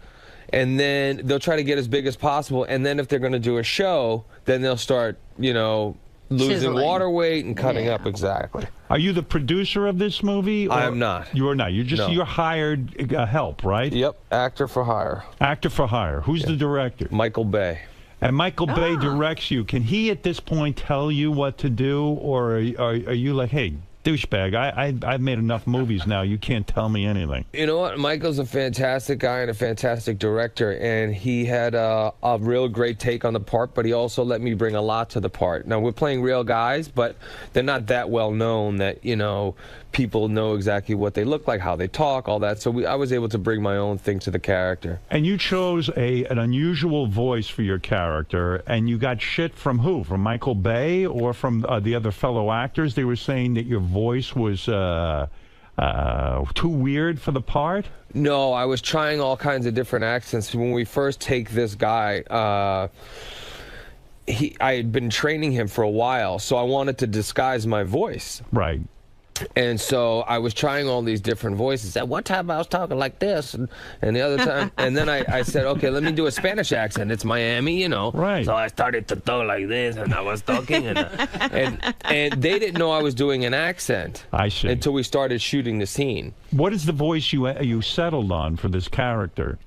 Speaker 5: and then they'll try to get as big as possible, and then if they're going to do a show, then they'll start, losing
Speaker 14: Chiseling.
Speaker 5: water weight and cutting up. Exactly.
Speaker 3: Are you the producer of this movie?
Speaker 5: I am not.
Speaker 3: You are not. You're hired help, right?
Speaker 5: Yep. Actor for hire.
Speaker 3: Actor for hire. Who's the director?
Speaker 5: Michael Bay.
Speaker 3: And Michael Bay directs you. Can he at this point tell you what to do, or are you like, hey, douchebag, I've made enough movies now, you can't tell me anything?
Speaker 5: You know what? Michael's a fantastic guy and a fantastic director, and he had a real great take on the part, but he also let me bring a lot to the part. Now, we're playing real guys, but they're not that well known that, people know exactly what they look like, how they talk, all that. So I was able to bring my own thing to the character.
Speaker 3: And you chose an unusual voice for your character, and you got shit from who? From Michael Bay or from the other fellow actors? They were saying that your voice was too weird for the part?
Speaker 5: No, I was trying all kinds of different accents. When we first take this guy, I had been training him for a while, so I wanted to disguise my voice.
Speaker 3: Right.
Speaker 5: And so I was trying all these different voices. At one time I was talking like this, and the other time, and then I said, okay, let me do a Spanish accent. It's Miami,
Speaker 3: Right.
Speaker 5: So I started to talk like this, and I was talking, and they didn't know I was doing an accent.
Speaker 3: I see.
Speaker 5: Until we started shooting the scene.
Speaker 3: What is the voice you settled on for this character?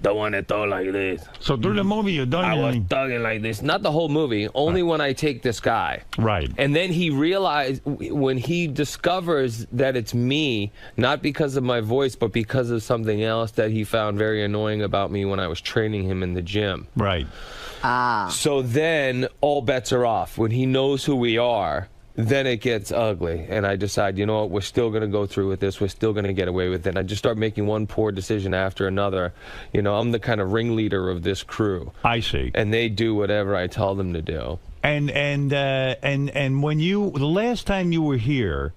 Speaker 5: The one that talk like this.
Speaker 3: So through the movie, you're done.
Speaker 5: I was talking like this. Not the whole movie. Only when I take this guy.
Speaker 3: Right.
Speaker 5: And then he realized, when he discovers that it's me, not because of my voice, but because of something else that he found very annoying about me when I was training him in the gym.
Speaker 3: Right.
Speaker 5: So then all bets are off. When he knows who we are, then it gets ugly, and I decide, you know what, we're still going to go through with this. We're still going to get away with it. And I just start making one poor decision after another. I'm the kind of ringleader of this crew.
Speaker 3: I see.
Speaker 5: And they do whatever I tell them to do.
Speaker 3: And when the last time you were here,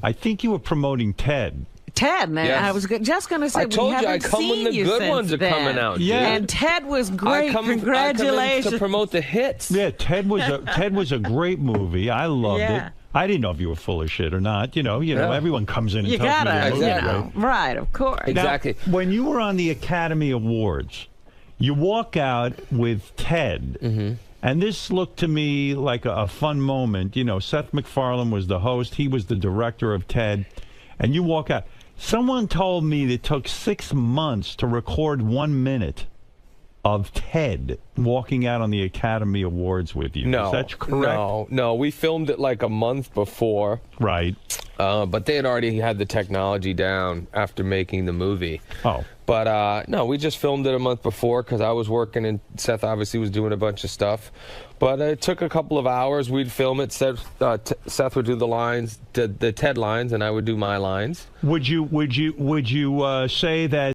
Speaker 3: I think you were promoting Ted.
Speaker 14: Ted, man,
Speaker 5: Yes.
Speaker 14: I was just going to say,
Speaker 5: I told
Speaker 14: we
Speaker 5: you, I
Speaker 14: haven't
Speaker 5: come when
Speaker 14: seen
Speaker 5: the
Speaker 14: you
Speaker 5: good
Speaker 14: since
Speaker 5: ones are
Speaker 14: then.
Speaker 5: coming out.
Speaker 3: Yeah.
Speaker 14: And Ted was great.
Speaker 5: I come in
Speaker 14: Congratulations.
Speaker 5: to promote the hits.
Speaker 3: Yeah, Ted was a great movie. I loved it. I didn't know if you were full of shit or not. Everyone comes in and
Speaker 14: You
Speaker 3: tells me
Speaker 14: gotta,
Speaker 3: they're movie,
Speaker 14: right, of course.
Speaker 5: Exactly.
Speaker 3: Now, when you were on the Academy Awards, you walk out with Ted, and this looked to me like a fun moment. Seth MacFarlane was the host. He was the director of Ted, and you walk out. Someone told me that it took 6 months to record 1 minute of Ted walking out on the Academy Awards with you.
Speaker 5: No,
Speaker 3: Is that correct?
Speaker 5: No. We filmed it like a month before.
Speaker 3: Right.
Speaker 5: But they had already had the technology down after making the movie.
Speaker 3: Oh.
Speaker 5: But no, we just filmed it a month before because I was working and Seth obviously was doing a bunch of stuff. But it took a couple of hours. We'd film it. Seth would do the lines, the Ted lines, and I would do my lines.
Speaker 3: Would you say that